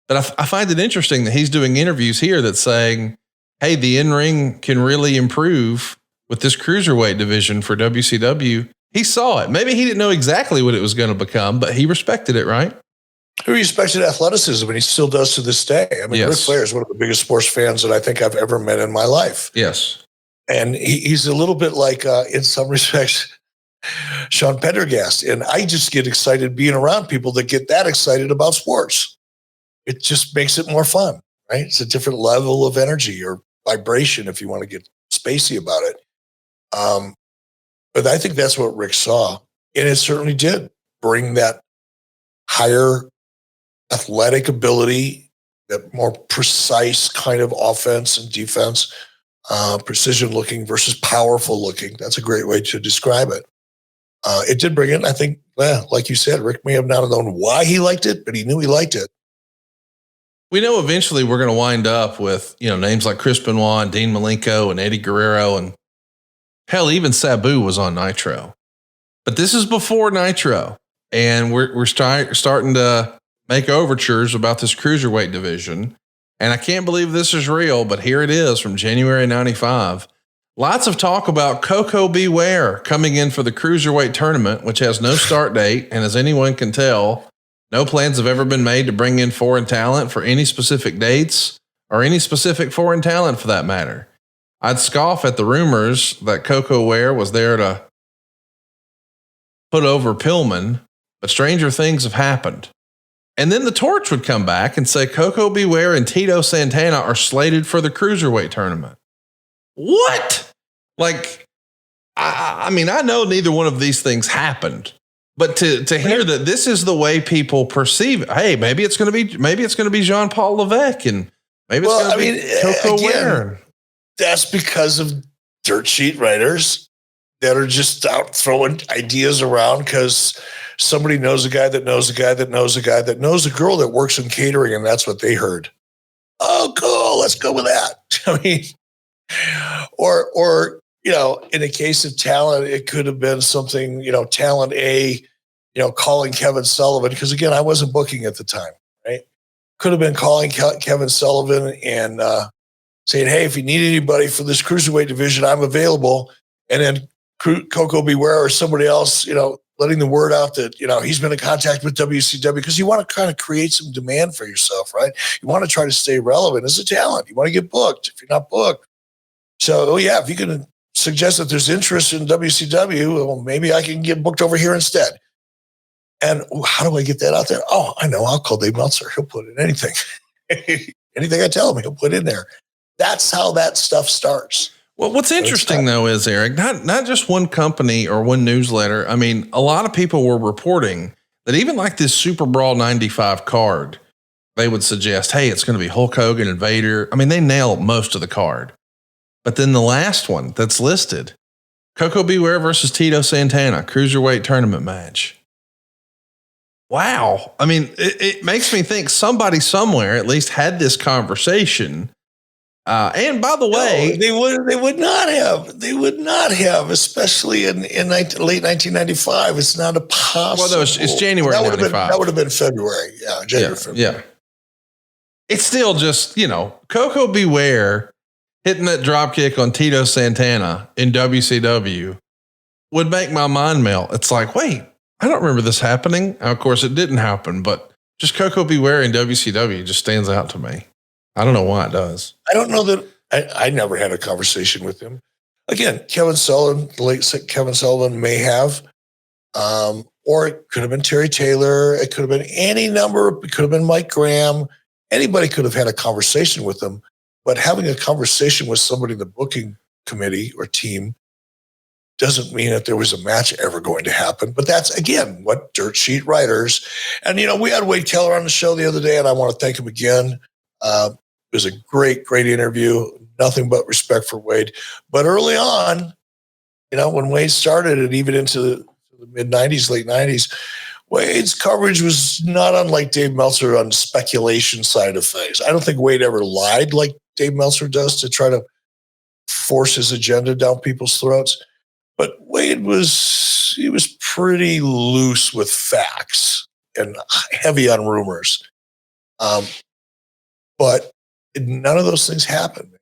But I find it interesting that he's doing interviews here that's saying, hey, the in-ring can really improve with this Cruiserweight division for WCW. He saw it. Maybe he didn't know exactly what it was going to become, but he respected it, right? He respected athleticism, and he still does to this day. I mean, yes. Ric Flair is one of the biggest sports fans that I think I've ever met in my life. Yes. And he's a little bit like, in some respects, Sean Pendergast. And I just get excited being around people that get that excited about sports. It just makes it more fun, right? It's a different level of energy or vibration, if you want to get spacey about it. But I think that's what Rick saw. And it certainly did bring that higher athletic ability, that more precise kind of offense and defense, precision looking versus powerful looking. That's a great way to describe it. It did bring it. I think, like you said, Rick may have not known why he liked it, but he knew he liked it. We know eventually we're going to wind up with, names like Chris Benoit and Dean Malenko and Eddie Guerrero, and hell, even Sabu was on Nitro. But this is before Nitro, and we're starting to make overtures about this Cruiserweight division. And I can't believe this is real, but here it is from January 95. Lots of talk about Coco Beware coming in for the Cruiserweight tournament, which has no start date. And as anyone can tell, no plans have ever been made to bring in foreign talent for any specific dates or any specific foreign talent for that matter. I'd scoff at the rumors that Coco Ware was there to put over Pillman, but stranger things have happened. And then the torch would come back and say Coco Beware and Tito Santana are slated for the Cruiserweight tournament. What? Like, I mean, I know neither one of these things happened, but to hear that this is the way people perceive it, hey, maybe it's going to be Jean-Paul Levesque and maybe it's going to be Coco Ware. That's because of dirt sheet writers that are just out throwing ideas around because somebody knows a guy that knows a guy that knows a guy that knows a girl that works in catering, and that's what they heard. Oh, cool. Let's go with that. I mean, or in the case of talent, it could have been something, talent A, calling Kevin Sullivan, because again, I wasn't booking at the time, right? Could have been calling Kevin Sullivan and saying, hey, if you need anybody for this cruiserweight division, I'm available. And then Coco Beware or somebody else, letting the word out that, he's been in contact with WCW, because you want to kind of create some demand for yourself, right? You want to try to stay relevant as a talent. You want to get booked if you're not booked. So, if you can suggest that there's interest in WCW, well, maybe I can get booked over here instead. And how do I get that out there? Oh, I know. I'll call Dave Meltzer. He'll put in anything. Anything I tell him, he'll put in there. That's how that stuff starts. Well, what's interesting though is, Eric, not just one company or one newsletter. I mean, a lot of people were reporting that even like this Super Brawl 95 card, they would suggest, hey, it's going to be Hulk Hogan and Vader. I mean, they nail most of the card. But then the last one that's listed, Coco Beware versus Tito Santana, Cruiserweight tournament match. Wow. I mean, it makes me think somebody somewhere at least had this conversation. And by the way, they would not have, especially in late 1995. It's not a possible. Well, it's January 95. That would have been February. Yeah, January, February. Yeah. It's still just, Coco Beware hitting that drop kick on Tito Santana in WCW would make my mind melt. It's like, wait, I don't remember this happening. Of course, it didn't happen, but just Coco Beware in WCW just stands out to me. I don't know why it does. I don't know that I never had a conversation with him. Again, Kevin Sullivan, the late Kevin Sullivan may have, or it could have been Terry Taylor. It could have been any number. It could have been Mike Graham. Anybody could have had a conversation with him, but having a conversation with somebody in the booking committee or team doesn't mean that there was a match ever going to happen. But that's, again, what dirt sheet writers. And, we had Wade Keller on the show the other day, and I want to thank him again. It was a great interview. Nothing but respect for Wade. But early on, when Wade started and even into the mid 90s, late 90s, Wade's coverage was not unlike Dave Meltzer on the speculation side of things. I don't think Wade ever lied like Dave Meltzer does to try to force his agenda down people's throats. But Wade was pretty loose with facts and heavy on rumors. But none of those things happened.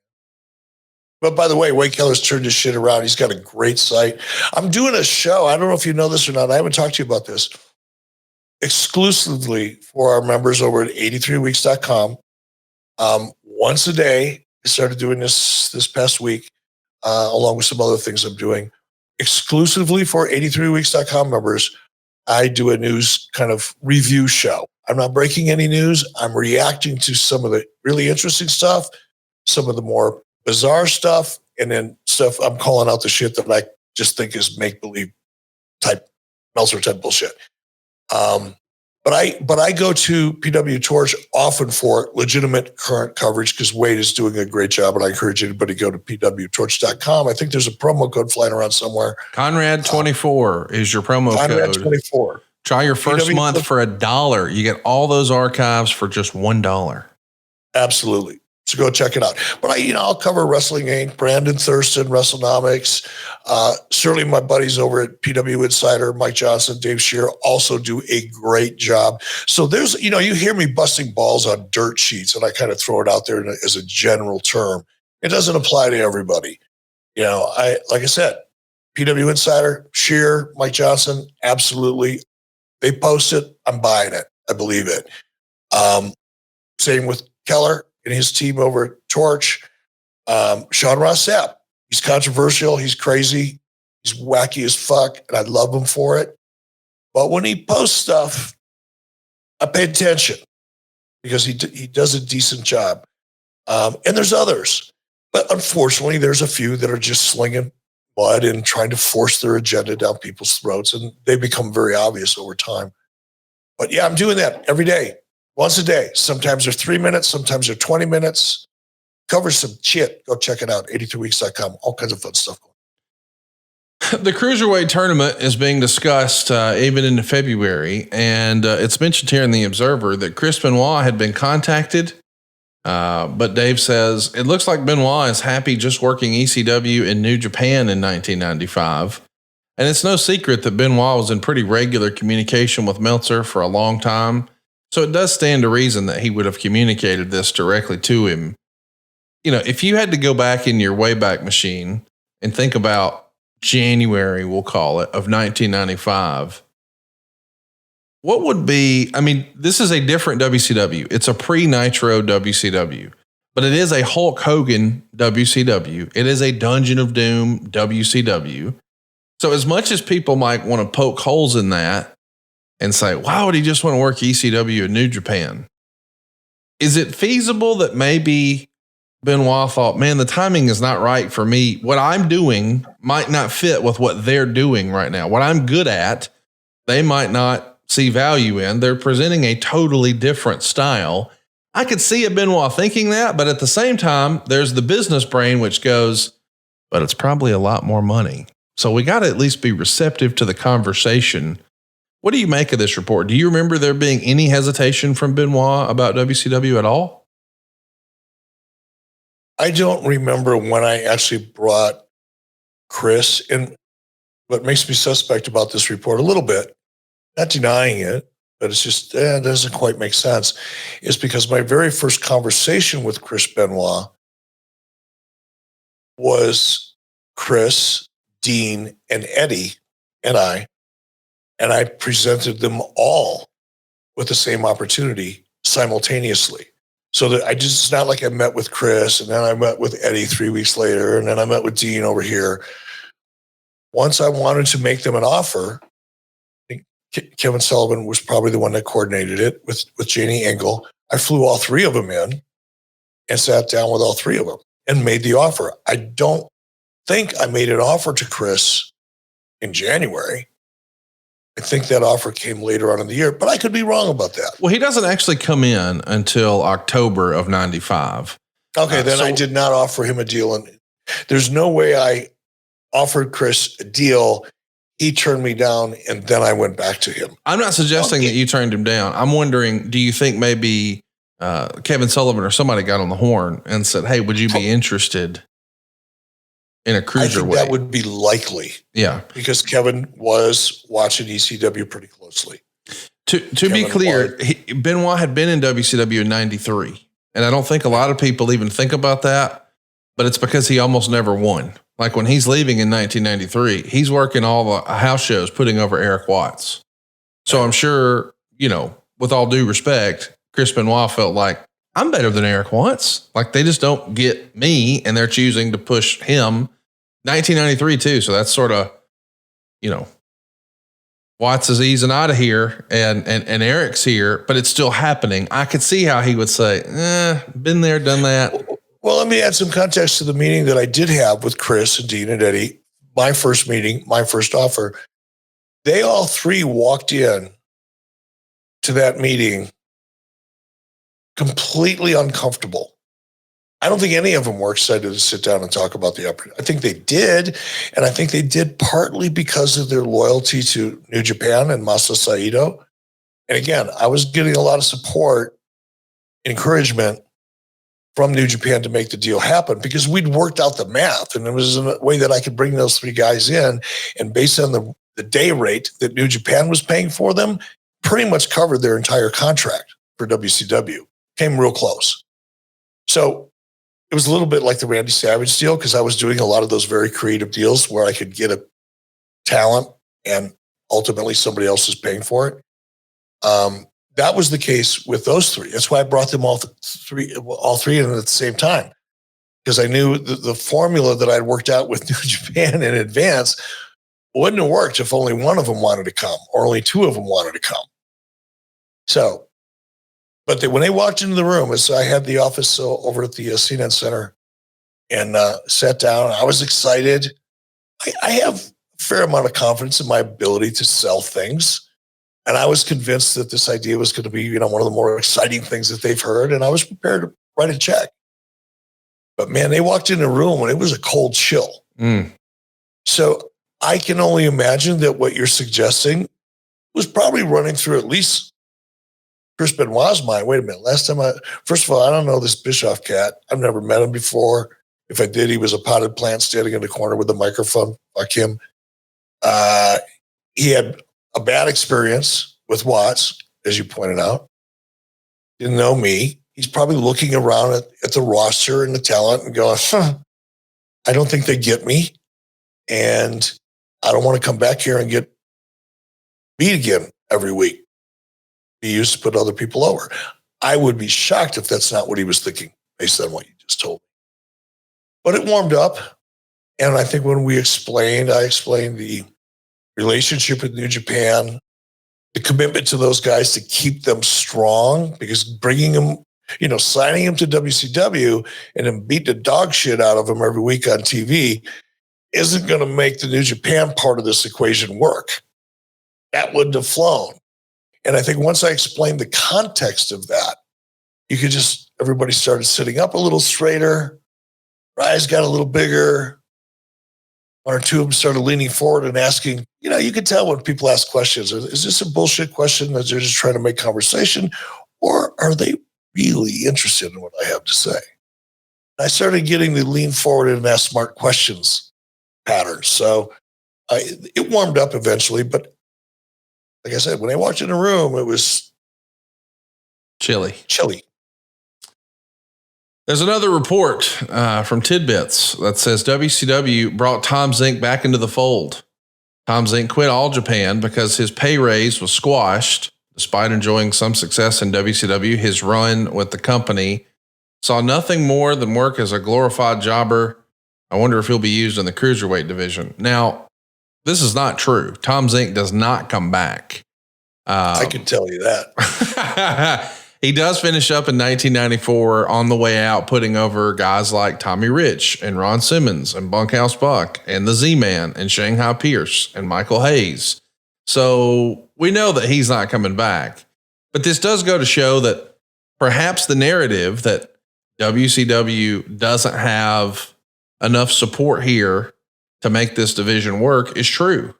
But by the way, Wade Keller's turned his shit around. He's got a great site. I'm doing a show. I don't know if you know this or not. I haven't talked to you about this. Exclusively for our members over at 83weeks.com. Once a day, I started doing this past week, along with some other things I'm doing. Exclusively for 83weeks.com members, I do a news kind of review show. I'm not breaking any news. I'm reacting to some of the really interesting stuff, some of the more bizarre stuff, and then stuff I'm calling out the shit that I just think is make-believe type, Meltzer type bullshit. But I go to PW Torch often for legitimate current coverage because Wade is doing a great job, and I encourage anybody to go to pwtorch.com. I think there's a promo code flying around somewhere. Conrad24 is your promo code. Conrad24. Try your first month for $1. You get all those archives for just $1. Absolutely. So go check it out. But I'll cover Wrestling Inc., Brandon Thurston, WrestleNomics. Certainly my buddies over at PW Insider, Mike Johnson, Dave Shearer, also do a great job. So there's, you hear me busting balls on dirt sheets, and I kind of throw it out there as a general term. It doesn't apply to everybody. Like I said, PW Insider, Shear, Mike Johnson, absolutely. They post it. I'm buying it. I believe it. Same with Keller and his team over at Torch. Sean Ross Sapp. He's controversial. He's crazy. He's wacky as fuck, and I love him for it. But when he posts stuff, I pay attention because he does a decent job. And there's others. But unfortunately, there's a few that are just slinging mud and trying to force their agenda down people's throats, and they become very obvious over time. But yeah, I'm doing that every day, once a day. Sometimes they're 3 minutes, sometimes they're 20 minutes. Covers some shit. Go check it out, 83weeks.com. All kinds of fun stuff. The Cruiserweight tournament is being discussed even into February, and it's mentioned here in the Observer that Chris Benoit had been contacted, but Dave says it looks like Benoit is happy just working ECW in New Japan in 1995. And it's no secret that Benoit was in pretty regular communication with Meltzer for a long time, so it does stand to reason that he would have communicated this directly to him. If you had to go back in your Wayback Machine and think about January, we'll call it, of 1995, what would be, this is a different WCW. It's a pre-Nitro WCW, but it is a Hulk Hogan WCW. It is a Dungeon of Doom WCW. So as much as people might want to poke holes in that and say, why would he just want to work ECW in New Japan? Is it feasible that maybe Benoit thought, man, the timing is not right for me. What I'm doing might not fit with what they're doing right now. What I'm good at, they might not see value in. They're presenting a totally different style. I could see a Benoit thinking that, but at the same time, there's the business brain, which goes, but it's probably a lot more money. So we got to at least be receptive to the conversation. What do you make of this report? Do you remember there being any hesitation from Benoit about WCW at all? I don't remember when I actually brought Chris in. What makes me suspect about this report a little bit, not denying it, but it's just, it doesn't quite make sense, is because my very first conversation with Chris Benoit was Chris, Dean, and Eddie and I presented them all with the same opportunity simultaneously. So that it's not like I met with Chris and then I met with Eddie 3 weeks later and then I met with Dean over here. Once I wanted to make them an offer, I think Kevin Sullivan was probably the one that coordinated it with Janie Engel. I flew all three of them in and sat down with all three of them and made the offer. I don't think I made an offer to Chris in January. I think that offer came later on in the year, but I could be wrong about that. Well, he doesn't actually come in until October of 95. Okay, then I did not offer him a deal. And there's no way I offered Chris a deal. He turned me down, and then I went back to him. I'm not suggesting that you turned him down. I'm wondering, do you think maybe Kevin Sullivan or somebody got on the horn and said, hey, would you be interested in a cruiserweight? I think that would be likely. Yeah. Because Kevin was watching ECW pretty closely. To be clear, Benoit had been in WCW in 93. And I don't think a lot of people even think about that, but it's because he almost never won. Like when he's leaving in 1993, he's working all the house shows, putting over Eric Watts. So I'm sure, with all due respect, Chris Benoit felt like, I'm better than Eric Watts. Like they just don't get me and they're choosing to push him. 1993 too. So that's sort of, Watts is easing out of here and Eric's here, but it's still happening. I could see how he would say, been there, done that. Well, let me add some context to the meeting that I did have with Chris and Dean and Eddie. My first meeting, my first offer. They all three walked in to that meeting completely uncomfortable. I don't think any of them were excited to sit down and talk about the opportunity. I think they did, and I think they did partly because of their loyalty to New Japan and Masa Saito. And again, I was getting a lot of support, encouragement from New Japan to make the deal happen because we'd worked out the math, and it was a way that I could bring those three guys in, and based on the day rate that New Japan was paying for them, pretty much covered their entire contract for WCW. Came real close. So was a little bit like the Randy Savage deal because I was doing a lot of those very creative deals where I could get a talent and ultimately somebody else is paying for it. That was the case with those three. That's why I brought them all three in at the same time, because I knew the formula that I'd worked out with New Japan in advance wouldn't have worked if only one of them wanted to come or only two of them wanted to come. So, but when they walked into the room, as I had the office over at the CNET Center and sat down, I was excited. I have a fair amount of confidence in my ability to sell things. And I was convinced that this idea was going to be, one of the more exciting things that they've heard. And I was prepared to write a check. But man, they walked in the room and it was a cold chill. So I can only imagine that what you're suggesting was probably running through at least Chris Benoit's mind. Wait a minute. First of all, I don't know this Bischoff cat. I've never met him before. If I did, he was a potted plant standing in the corner with a microphone. Fuck him. He had a bad experience with Watts, as you pointed out. Didn't know me. He's probably looking around at the roster and the talent and going, I don't think they get me. And I don't want to come back here and get beat again every week. He used to put other people over. I would be shocked if that's not what he was thinking based on what you just told me. But it warmed up. And I think when I explained the relationship with New Japan, the commitment to those guys to keep them strong, because bringing them, signing them to WCW and then beat the dog shit out of them every week on TV isn't going to make the New Japan part of this equation work. That wouldn't have flown. And I think once I explained the context of that, everybody started sitting up a little straighter, eyes got a little bigger. One or two of them started leaning forward and asking, you could tell when people ask questions, is this a bullshit question that they're just trying to make conversation, or are they really interested in what I have to say? I started getting the lean forward and ask smart questions pattern. So it warmed up eventually, but like I said, when I walked in the room, it was chilly. There's another report from Tidbits that says WCW brought Tom Zink back into the fold. Tom Zink quit All Japan because his pay raise was squashed. Despite enjoying some success in WCW, his run with the company saw nothing more than work as a glorified jobber. I wonder if he'll be used in the Cruiserweight division. Now, this is not true. Tom Zink does not come back. I can tell you that. He does finish up in 1994 on the way out, putting over guys like Tommy Rich and Ron Simmons and Bunkhouse Buck and the Z-Man and Shanghai Pierce and Michael Hayes. So we know that he's not coming back. But this does go to show that perhaps the narrative that WCW doesn't have enough support here to make this division work is true.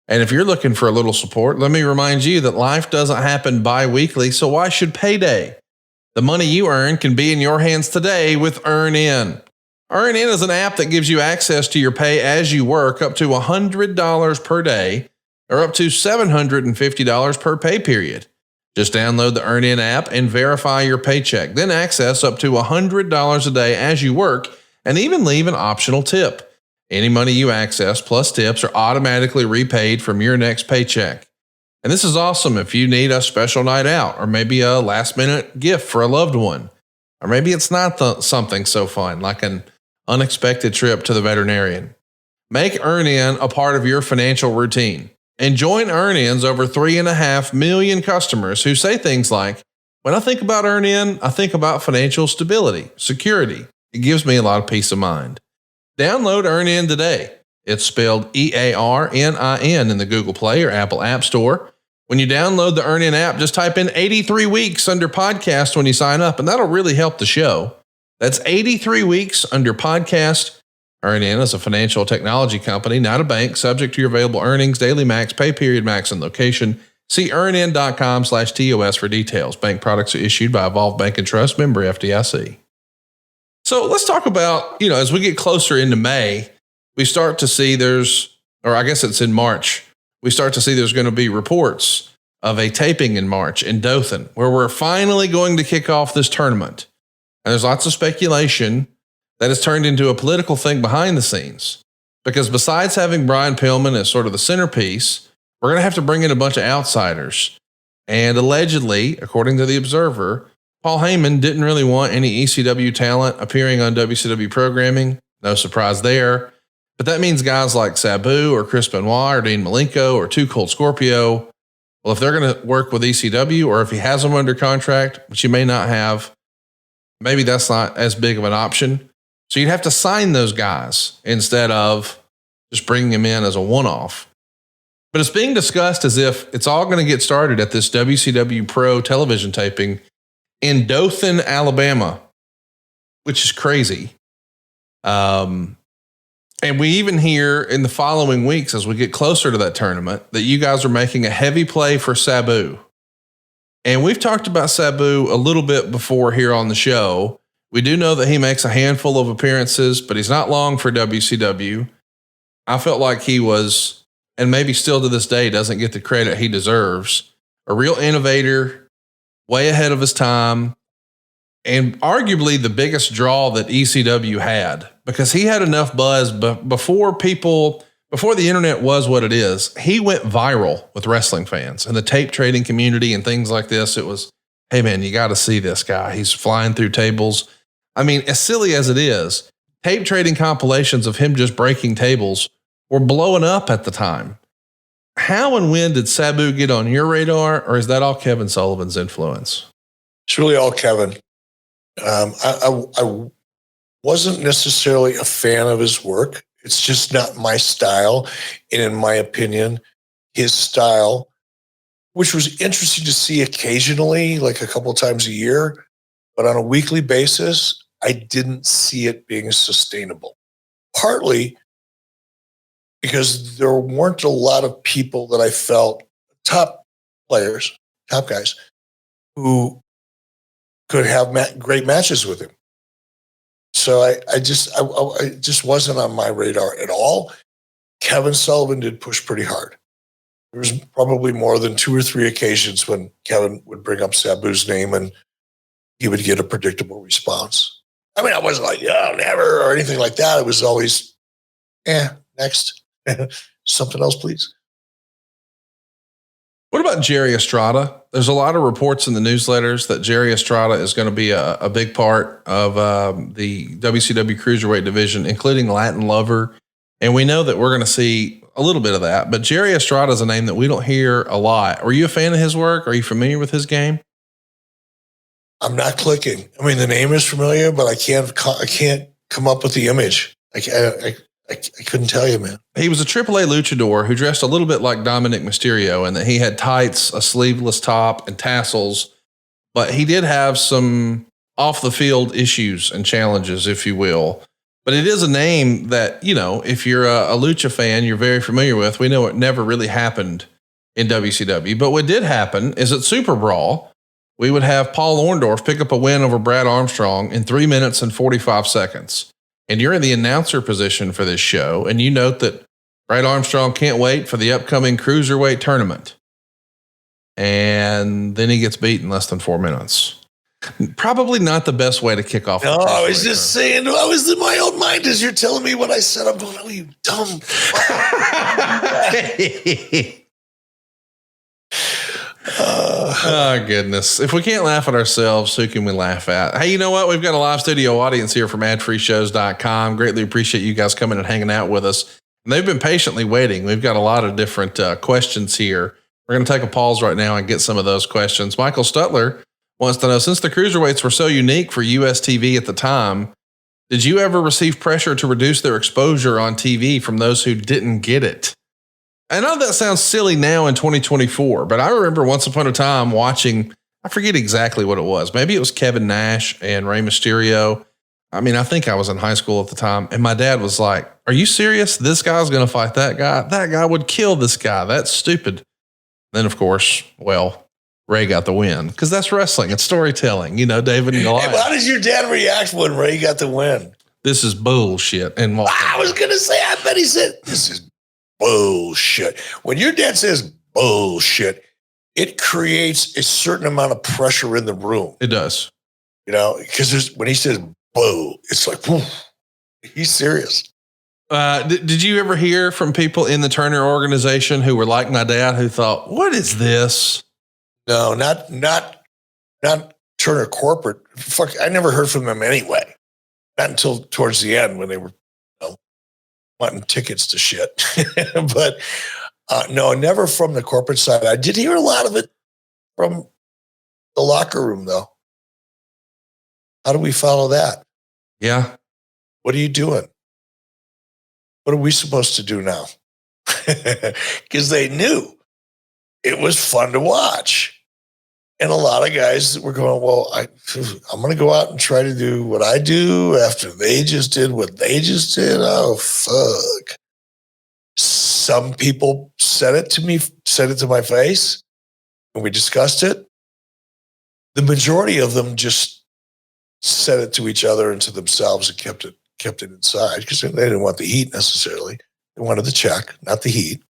And if you're looking for a little support, let me remind you that life doesn't happen bi-weekly, so why should payday? The money you earn can be in your hands today with EarnIn. EarnIn is an app that gives you access to your pay as you work, up to $100 per day or up to $750 per pay period. Just download the EarnIn app and verify your paycheck. Then access up to $100 a day as you work and even leave an optional tip. Any money you access plus tips are automatically repaid from your next paycheck. And this is awesome if you need a special night out or maybe a last minute gift for a loved one. Or maybe it's not something so fun like an unexpected trip to the veterinarian. Make EarnIn a part of your financial routine and join EarnIn's over 3.5 million customers who say things like, when I think about EarnIn, I think about financial stability, security. It gives me a lot of peace of mind. Download EarnIn today. It's spelled EARNIN in the Google Play or Apple App Store. When you download the EarnIn app, just type in 83 weeks under podcast when you sign up, and that'll really help the show. That's 83 weeks under podcast. EarnIn is a financial technology company, not a bank, subject to your available earnings, daily max, pay period max, and location. See earnin.com/TOS for details. Bank products are issued by Evolve Bank and Trust, member FDIC. So let's talk about, as we get closer into May, we start to see it's in March, we start to see there's going to be reports of a taping in March in Dothan, where we're finally going to kick off this tournament. And there's lots of speculation that has turned into a political thing behind the scenes. Because besides having Brian Pillman as sort of the centerpiece, we're going to have to bring in a bunch of outsiders. And allegedly, according to The Observer, Paul Heyman didn't really want any ECW talent appearing on WCW programming. No surprise there. But that means guys like Sabu or Chris Benoit or Dean Malenko or Too Cold Scorpio, well, if they're going to work with ECW or if he has them under contract, which he may not have, maybe that's not as big of an option. So you'd have to sign those guys instead of just bringing them in as a one-off. But it's being discussed as if it's all going to get started at this WCW Pro television taping in Dothan, Alabama, which is crazy. And we even hear in the following weeks, as we get closer to that tournament, that you guys are making a heavy play for Sabu. And we've talked about Sabu a little bit before here on the show. We do know that he makes a handful of appearances, but he's not long for WCW. I felt like he was, and maybe still to this day, doesn't get the credit he deserves. A real innovator, way ahead of his time, and arguably the biggest draw that ECW had, because he had enough buzz before the internet was what it is. He went viral with wrestling fans and the tape trading community and things like this. It was, hey man, you got to see this guy. He's flying through tables. I mean, as silly as it is, tape trading compilations of him just breaking tables were blowing up at the time. How and when did Sabu get on your radar, or is that all Kevin Sullivan's influence? It's really all Kevin. I wasn't necessarily a fan of his work. It's just not my style. And in my opinion, his style, which was interesting to see occasionally, like a couple times a year, but on a weekly basis, I didn't see it being sustainable. Partly because there weren't a lot of people that I felt, top players, top guys, who could have great matches with him. So I just wasn't on my radar at all. Kevin Sullivan did push pretty hard. There was probably more than 2 or 3 occasions when Kevin would bring up Sabu's name and he would get a predictable response. I mean, I wasn't like, yeah, never, or anything like that. It was always, next. Something else, please. What about Jerry Estrada? There's a lot of reports in the newsletters that Jerry Estrada is going to be a big part of the WCW Cruiserweight division, including Latin Lover. And we know that we're going to see a little bit of that. But Jerry Estrada is a name that we don't hear a lot. Are you a fan of his work? Are you familiar with his game? I'm not clicking. I mean, the name is familiar, but I can't come up with the image. I couldn't tell you, man. He was a AAA luchador who dressed a little bit like Dominic Mysterio, and that he had tights, a sleeveless top, and tassels. But he did have some off the field issues and challenges, if you will. But it is a name that, you know, if you're a lucha fan, you're very familiar with. We know it never really happened in WCW. But what did happen is at Super Brawl, we would have Paul Orndorff pick up a win over Brad Armstrong in 3 minutes and 45 seconds. And you're in the announcer position for this show, and you note that Brad Armstrong can't wait for the upcoming Cruiserweight tournament. And then he gets beat in less than 4 minutes. Probably not the best way to kick off. No, I was just saying, I was in my own mind as you're telling me what I said. I'm going, oh, you dumb. Oh, goodness. If we can't laugh at ourselves, who can we laugh at? Hey, you know what? We've got a live studio audience here from adfreeshows.com. Greatly appreciate you guys coming and hanging out with us. And they've been patiently waiting. We've got a lot of different questions here. We're going to take a pause right now and get some of those questions. Michael Stutler wants to know, since the Cruiserweights were so unique for US TV at the time, did you ever receive pressure to reduce their exposure on TV from those who didn't get it? I know that sounds silly now in 2024, but I remember once upon a time watching, I forget exactly what it was. Maybe it was Kevin Nash and Rey Mysterio. I mean, I think I was in high school at the time, and my dad was like, are you serious? This guy's going to fight that guy? That guy would kill this guy. That's stupid. Then, of course, well, Ray got the win because that's wrestling. It's storytelling, you know, David and Goliath. Hey, how does your dad react when Ray got the win? This is bullshit. And I was going to say, I bet he said, this is bullshit. When your dad says bullshit, it creates a certain amount of pressure in the room. It does. You know, because when he says bull, it's like, whew. He's serious. Did you ever hear from people in the Turner organization who were like my dad, who thought, what is this? No, not Turner corporate. Fuck, I never heard from them anyway. Not until towards the end when they were wanting tickets to shit. But no, never from the corporate side. I did hear a lot of it from the locker room, though. How do we follow that? Yeah. What are you doing? What are we supposed to do now? Because they knew it was fun to watch. And a lot of guys were going, well, I'm going to go out and try to do what I do after they just did what they just did. Oh, fuck. Some people said it to me, said it to my face, and we discussed it. The majority of them just said it to each other and to themselves and kept it inside because they didn't want the heat necessarily. They wanted the check, not the heat.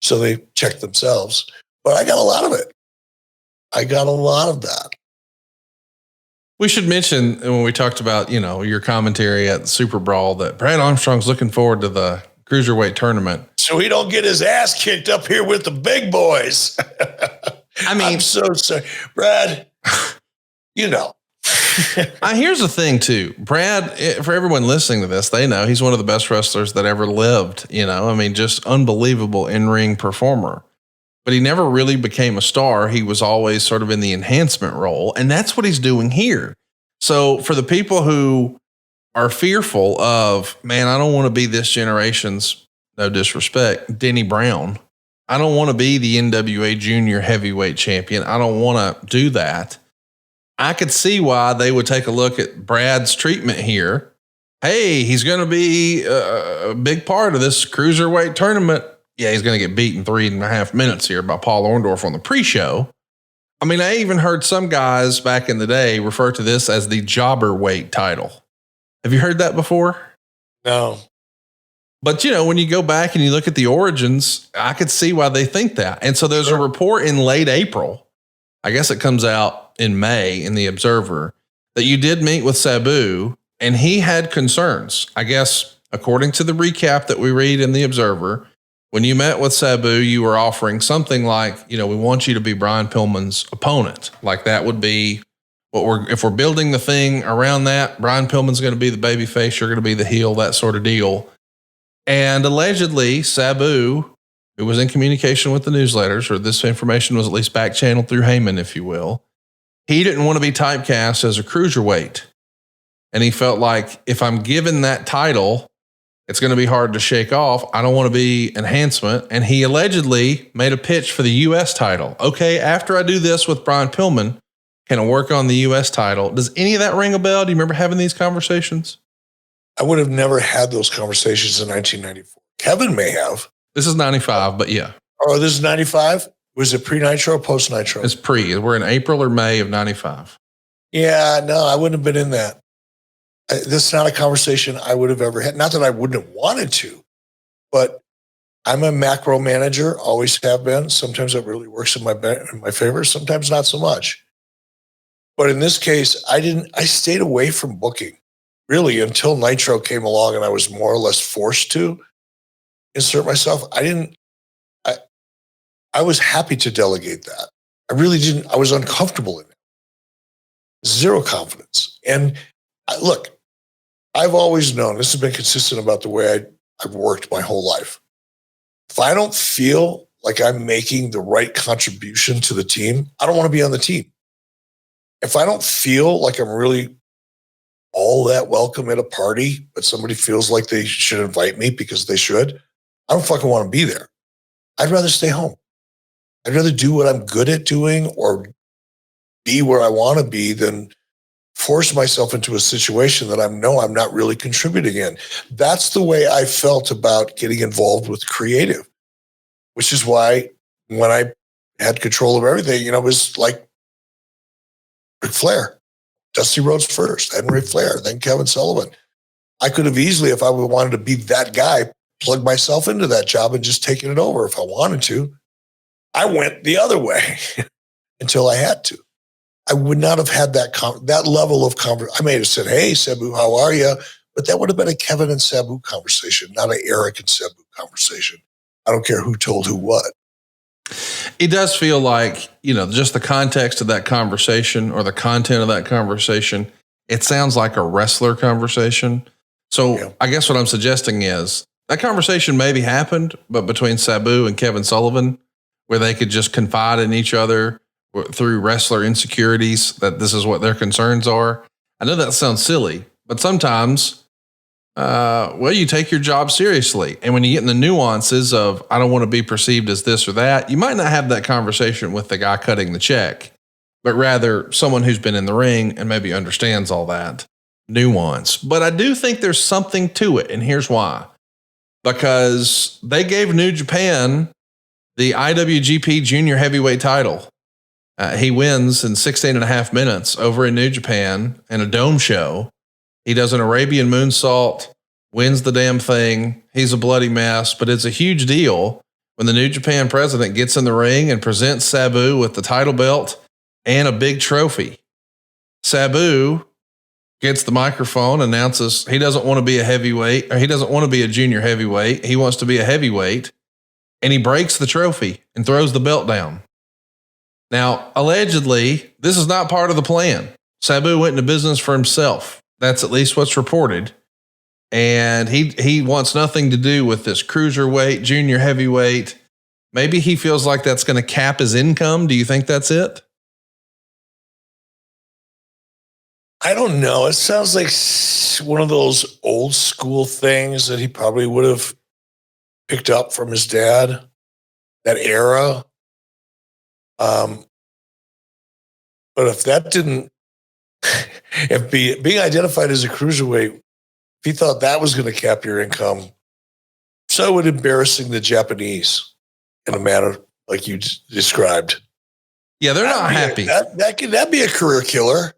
So they checked themselves. But I got a lot of it. I got a lot of that. We should mention when we talked about, your commentary at Super Brawl that Brad Armstrong's looking forward to the Cruiserweight tournament. So he don't get his ass kicked up here with the big boys. I mean, I'm so sorry. Brad, Here's the thing too, Brad, for everyone listening to this, they know he's one of the best wrestlers that ever lived, just unbelievable in-ring performer. But he never really became a star. He was always sort of in the enhancement role. And that's what he's doing here. So for the people who are fearful of, man, I don't want to be this generation's, no disrespect, Denny Brown. I don't want to be the NWA junior heavyweight champion. I don't want to do that. I could see why they would take a look at Brad's treatment here. Hey, he's going to be a big part of this Cruiserweight tournament. Yeah, he's going to get beat in 3.5 minutes here by Paul Orndorff on the pre-show. I mean, I even heard some guys back in the day refer to this as the jobber weight title. Have you heard that before? No. But, when you go back and you look at the origins, I could see why they think that. And so there's a report in late April, I guess it comes out in May in the Observer, that you did meet with Sabu and he had concerns. I guess, according to the recap that we read in the Observer, when you met with Sabu, you were offering something like, we want you to be Brian Pillman's opponent. Like that would be if we're building the thing around that, Brian Pillman's going to be the baby face, you're going to be the heel, that sort of deal. And allegedly Sabu, who was in communication with the newsletters, or this information was at least back channeled through Heyman, if you will, he didn't want to be typecast as a cruiserweight. And he felt like if I'm given that title, it's going to be hard to shake off. I don't want to be enhancement. And he allegedly made a pitch for the U.S. title. Okay, after I do this with Brian Pillman, can I work on the U.S. title? Does any of that ring a bell? Do you remember having these conversations? I would have never had those conversations in 1994. Kevin may have. This is 95, but yeah. Oh, this is 95? Was it pre-Nitro or post-Nitro? It's pre. We're in April or May of 95. Yeah, no, I wouldn't have been in that. This is not a conversation I would have ever had. Not that I wouldn't have wanted to, but I'm a macro manager, always have been. Sometimes it really works in my favor, sometimes not so much. But in this case, I stayed away from booking really until Nitro came along and I was more or less forced to insert myself. I was happy to delegate that. I really didn't. I was uncomfortable in it. Zero confidence. And look, I've always known, this has been consistent about the way I've worked my whole life. If I don't feel like I'm making the right contribution to the team, I don't want to be on the team. If I don't feel like I'm really all that welcome at a party, but somebody feels like they should invite me because they should, I don't fucking want to be there. I'd rather stay home. I'd rather do what I'm good at doing or be where I want to be than force myself into a situation that I'm not really contributing in. That's the way I felt about getting involved with creative, which is why when I had control of everything, it was like Ric Flair, Dusty Rhodes first, then Ric Flair, then Kevin Sullivan. I could have easily, if I wanted to be that guy, plug myself into that job and just taken it over if I wanted to. I went the other way until I had to. I would not have had that level of conversation. I may have said, hey, Sabu, how are you? But that would have been a Kevin and Sabu conversation, not an Eric and Sabu conversation. I don't care who told who what. It does feel like, just the context of that conversation or the content of that conversation, it sounds like a wrestler conversation. So yeah. I guess what I'm suggesting is that conversation maybe happened, but between Sabu and Kevin Sullivan, where they could just confide in each other through wrestler insecurities, that this is what their concerns are. I know that sounds silly, but sometimes, you take your job seriously. And when you get in the nuances of, I don't want to be perceived as this or that, you might not have that conversation with the guy cutting the check, but rather someone who's been in the ring and maybe understands all that nuance. But I do think there's something to it. And here's why. Because they gave New Japan the IWGP Junior Heavyweight title. He wins in 16.5 minutes over in New Japan in a dome show. He does an Arabian moonsault, wins the damn thing. He's a bloody mess, but it's a huge deal when the New Japan president gets in the ring and presents Sabu with the title belt and a big trophy. Sabu gets the microphone, announces he doesn't want to be a heavyweight, or he doesn't want to be a junior heavyweight. He wants to be a heavyweight, and he breaks the trophy and throws the belt down. Now, allegedly, this is not part of the plan. Sabu went into business for himself. That's at least what's reported. And he wants nothing to do with this cruiserweight, junior heavyweight. Maybe he feels like that's going to cap his income. Do you think that's it? I don't know. It sounds like one of those old school things that he probably would have picked up from his dad, that era. But if that didn't, if being identified as a cruiserweight, if he thought that was going to cap your income, so would embarrassing the Japanese in a manner like you described. Yeah, they're not happy. That'd be a career killer.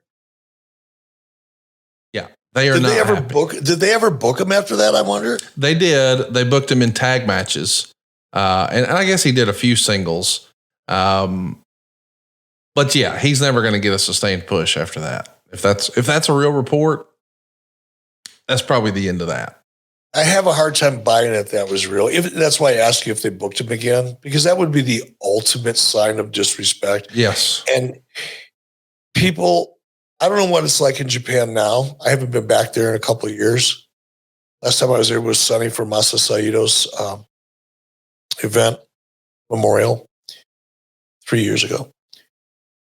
Yeah, they are not happy. Did they ever book him after that, I wonder? They did. They booked him in tag matches. And I guess he did a few singles. But yeah, he's never going to get a sustained push after that. If that's a real report, that's probably the end of that. I have a hard time buying it that was real. That's why I asked you if they booked him again, because that would be the ultimate sign of disrespect. Yes. And people, I don't know what it's like in Japan now. I haven't been back there in a couple of years. Last time I was there was Sunny for Masa Saito's event, memorial, 3 years ago.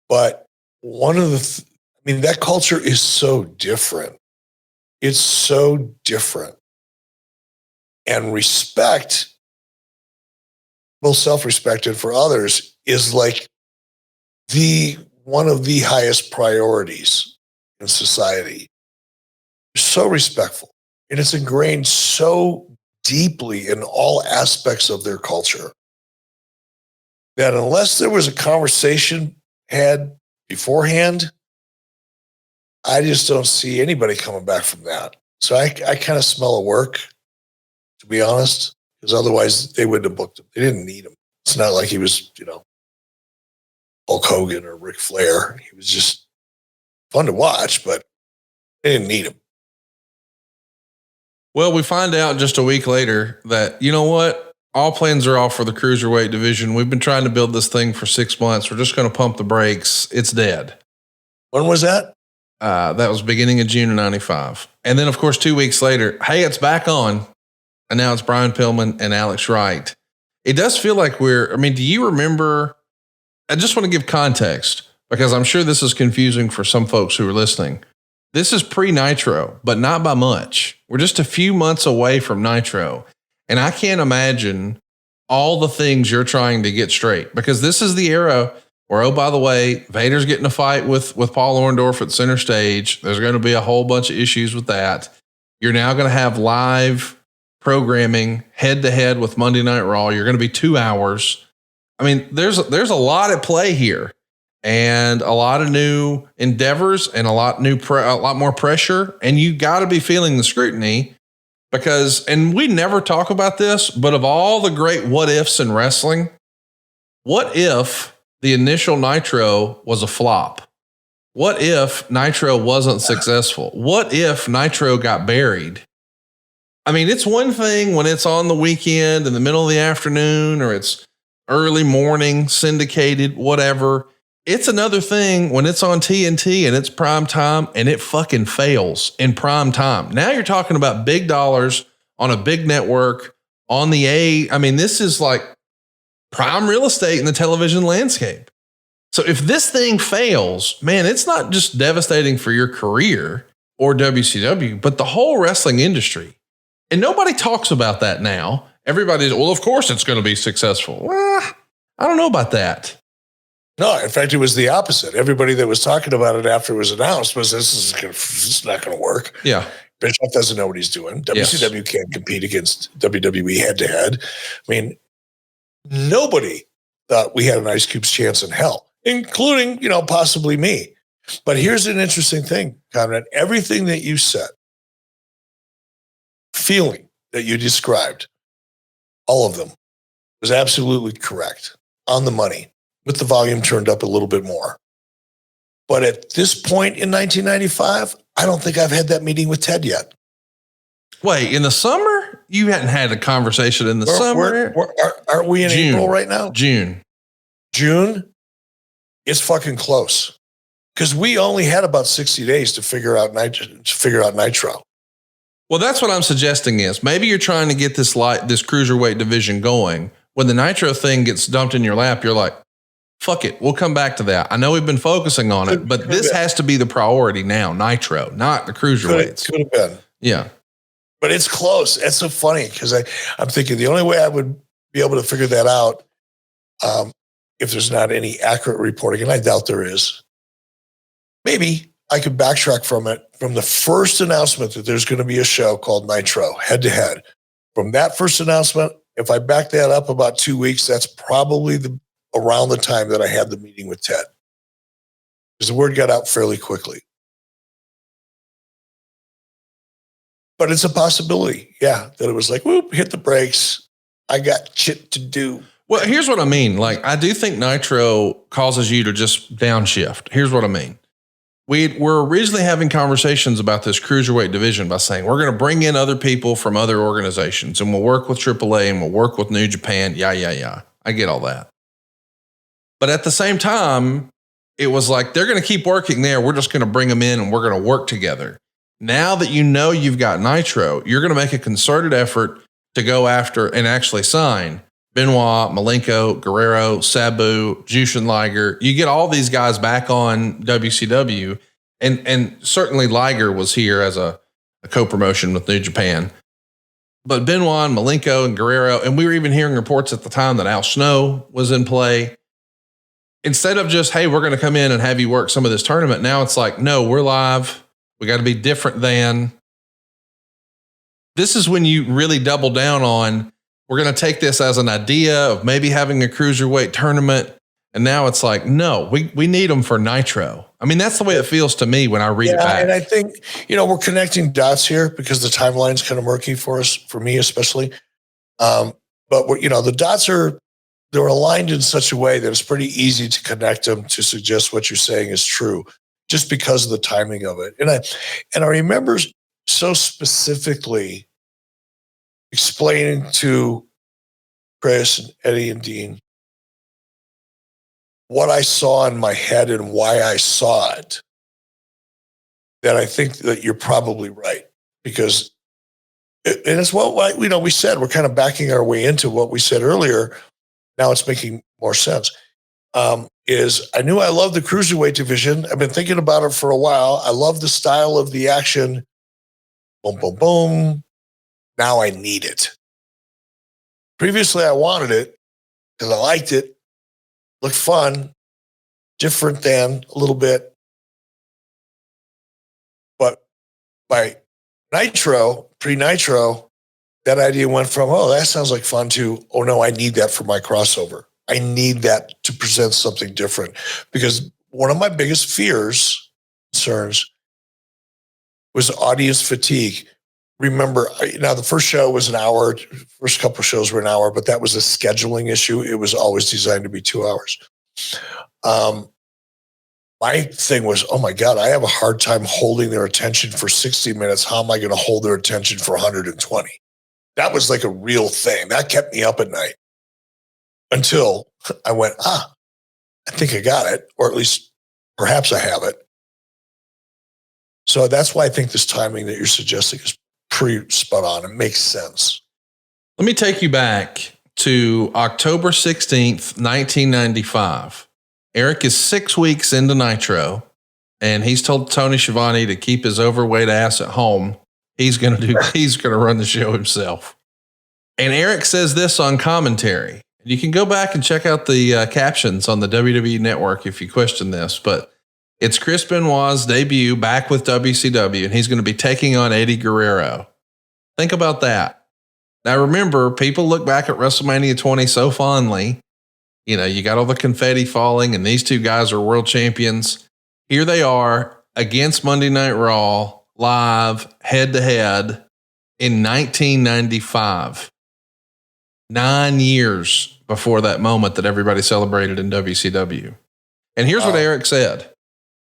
But one of that culture is so different. It's so different. And respect, both self-respect and for others, is like one of the highest priorities in society. They're so respectful. And it's ingrained so deeply in all aspects of their culture that unless there was a conversation had beforehand, I just don't see anybody coming back from that. So I kind of smell a work, to be honest, because otherwise they wouldn't have booked him. They didn't need him. It's not like he was, Hulk Hogan or Ric Flair. He was just fun to watch, but they didn't need him. Well, we find out just a week later that, you know what? All plans are off for the cruiserweight division. We've been trying to build this thing for 6 months. We're just going to pump the brakes. It's dead. When was that? That was beginning of June of 95. And then, of course, 2 weeks later, hey, it's back on. And now it's Brian Pillman and Alex Wright. It does feel like do you remember? I just want to give context because I'm sure this is confusing for some folks who are listening. This is pre-Nitro, but not by much. We're just a few months away from Nitro. And I can't imagine all the things you're trying to get straight, because this is the era where, oh, by the way, Vader's getting a fight with Paul Orndorff at center stage. There's going to be a whole bunch of issues with that. You're now going to have live programming head to head with Monday Night Raw. You're going to be 2 hours. I mean, there's a lot at play here, and a lot of new endeavors and a lot more pressure. And you got to be feeling the scrutiny. Because, and we never talk about this, but of all the great what ifs in wrestling, what if the initial Nitro was a flop? What if Nitro wasn't successful? What if Nitro got buried? I mean, it's one thing when it's on the weekend in the middle of the afternoon or it's early morning, syndicated, whatever. It's another thing when it's on TNT and it's prime time and it fucking fails in prime time. Now you're talking about big dollars on a big network on the A. I mean, this is like prime real estate in the television landscape. So if this thing fails, man, it's not just devastating for your career or WCW, but the whole wrestling industry. And nobody talks about that now. Everybody's, well, of course it's going to be successful. Well, I don't know about that. No, in fact, it was the opposite. Everybody that was talking about it after it was announced was this is not going to work. Yeah. Bischoff doesn't know what he's doing. WCW can't compete against WWE head to head. I mean, nobody thought we had an Ice Cube's chance in hell, including, possibly me. But here's an interesting thing, Conrad. Everything that you said, feeling that you described, all of them, was absolutely correct, on the money, with the volume turned up a little bit more. But at this point in 1995, I don't think I've had that meeting with Ted yet. Wait, in the summer? You hadn't had a conversation in the summer? Aren't we in June. April right now? June? It's fucking close. Because we only had about 60 days to figure out Nitro. Well, that's what I'm suggesting is maybe you're trying to get this cruiserweight division going. When the Nitro thing gets dumped in your lap, you're like, fuck it. We'll come back to that. I know we've been focusing on it, but this has to be the priority now. Nitro, not the cruiserweights. Could have been. Yeah. But it's close. It's so funny because I'm thinking the only way I would be able to figure that out, if there's not any accurate reporting, and I doubt there is, maybe I could backtrack from it from the first announcement that there's going to be a show called Nitro head to head. From that first announcement, if I back that up about 2 weeks, that's probably around the time that I had the meeting with Ted. Because the word got out fairly quickly. But it's a possibility, that it was like, whoop, hit the brakes. I got shit to do. Well, here's what I mean. Like, I do think Nitro causes you to just downshift. Here's what I mean. We're originally having conversations about this cruiserweight division by saying we're going to bring in other people from other organizations and we'll work with AAA and we'll work with New Japan. Yeah. I get all that. But at the same time, it was like, they're going to keep working there. We're just going to bring them in and we're going to work together. Now that you've got Nitro, you're going to make a concerted effort to go after and actually sign Benoit, Malinko, Guerrero, Sabu, Jushin Liger. You get all these guys back on WCW. And certainly Liger was here as a co-promotion with New Japan. But Benoit, Malinko, and Guerrero, and we were even hearing reports at the time that Al Snow was in play. Instead of just, hey, we're going to come in and have you work some of this tournament, now it's like, no, we're live. We got to be different than. This is when you really double down on, we're going to take this as an idea of maybe having a cruiserweight tournament. And now it's like, no, we need them for Nitro. I mean, that's the way it feels to me when I read it back. And I think, we're connecting dots here because the timeline's kind of murky for us, for me especially. But the dots they're aligned in such a way that it's pretty easy to connect them to suggest what you're saying is true, just because of the timing of it. And I remember so specifically explaining to Chris and Eddie and Dean what I saw in my head and why I saw it, that I think that you're probably right. Because, and it's what we said, we're kind of backing our way into what we said earlier. Now it's making more sense. Is I knew I loved the cruiserweight division. I've been thinking about it for a while. I love the style of the action. Boom, boom, boom. Now I need it. Previously, I wanted it because I liked it. Looked fun, different than a little bit. But by Nitro, pre-Nitro, that idea went from, oh, that sounds like fun to, oh no, I need that for my crossover. I need that to present something different. Because one of my biggest concerns was audience fatigue. Remember, now the first show was an hour, first couple of shows were an hour, but that was a scheduling issue. It was always designed to be 2 hours. my thing was, oh my God, I have a hard time holding their attention for 60 minutes. How am I going to hold their attention for 120? That was like a real thing. That kept me up at night until I went, I think I got it, or at least perhaps I have it. So that's why I think this timing that you're suggesting is pretty spot on. It makes sense. Let me take you back to October 16th, 1995. Eric is 6 weeks into Nitro, and he's told Tony Schiavone to keep his overweight ass at home. He's going to run the show himself. And Eric says this on commentary. You can go back and check out the captions on the WWE Network if you question this, but it's Chris Benoit's debut back with WCW, and he's going to be taking on Eddie Guerrero. Think about that. Now, remember, people look back at WrestleMania 20 so fondly. You know, you got all the confetti falling, and these two guys are world champions. Here they are against Monday Night Raw, live, head-to-head in 1995. 9 years before that moment that everybody celebrated in WCW. And here's what Eric said.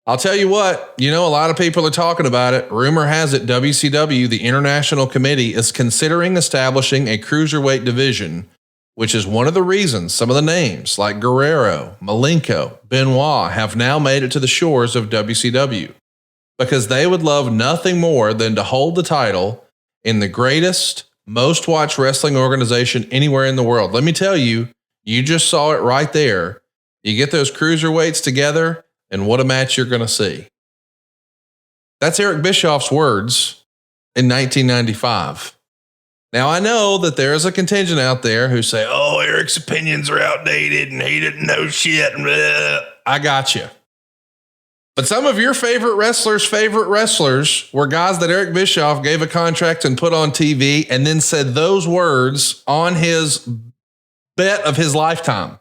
I'll tell you what, a lot of people are talking about it. Rumor has it WCW, the International Committee, is considering establishing a cruiserweight division, which is one of the reasons some of the names like Guerrero, Malinko, Benoit have now made it to the shores of WCW, because they would love nothing more than to hold the title in the greatest, most watched wrestling organization anywhere in the world. Let me tell you, you just saw it right there. You get those cruiserweights together, and what a match you're going to see. That's Eric Bischoff's words in 1995. Now, I know that there is a contingent out there who say, oh, Eric's opinions are outdated and he didn't know shit. I got you. But some of your favorite wrestlers were guys that Eric Bischoff gave a contract and put on TV and then said those words on his bet of his lifetime.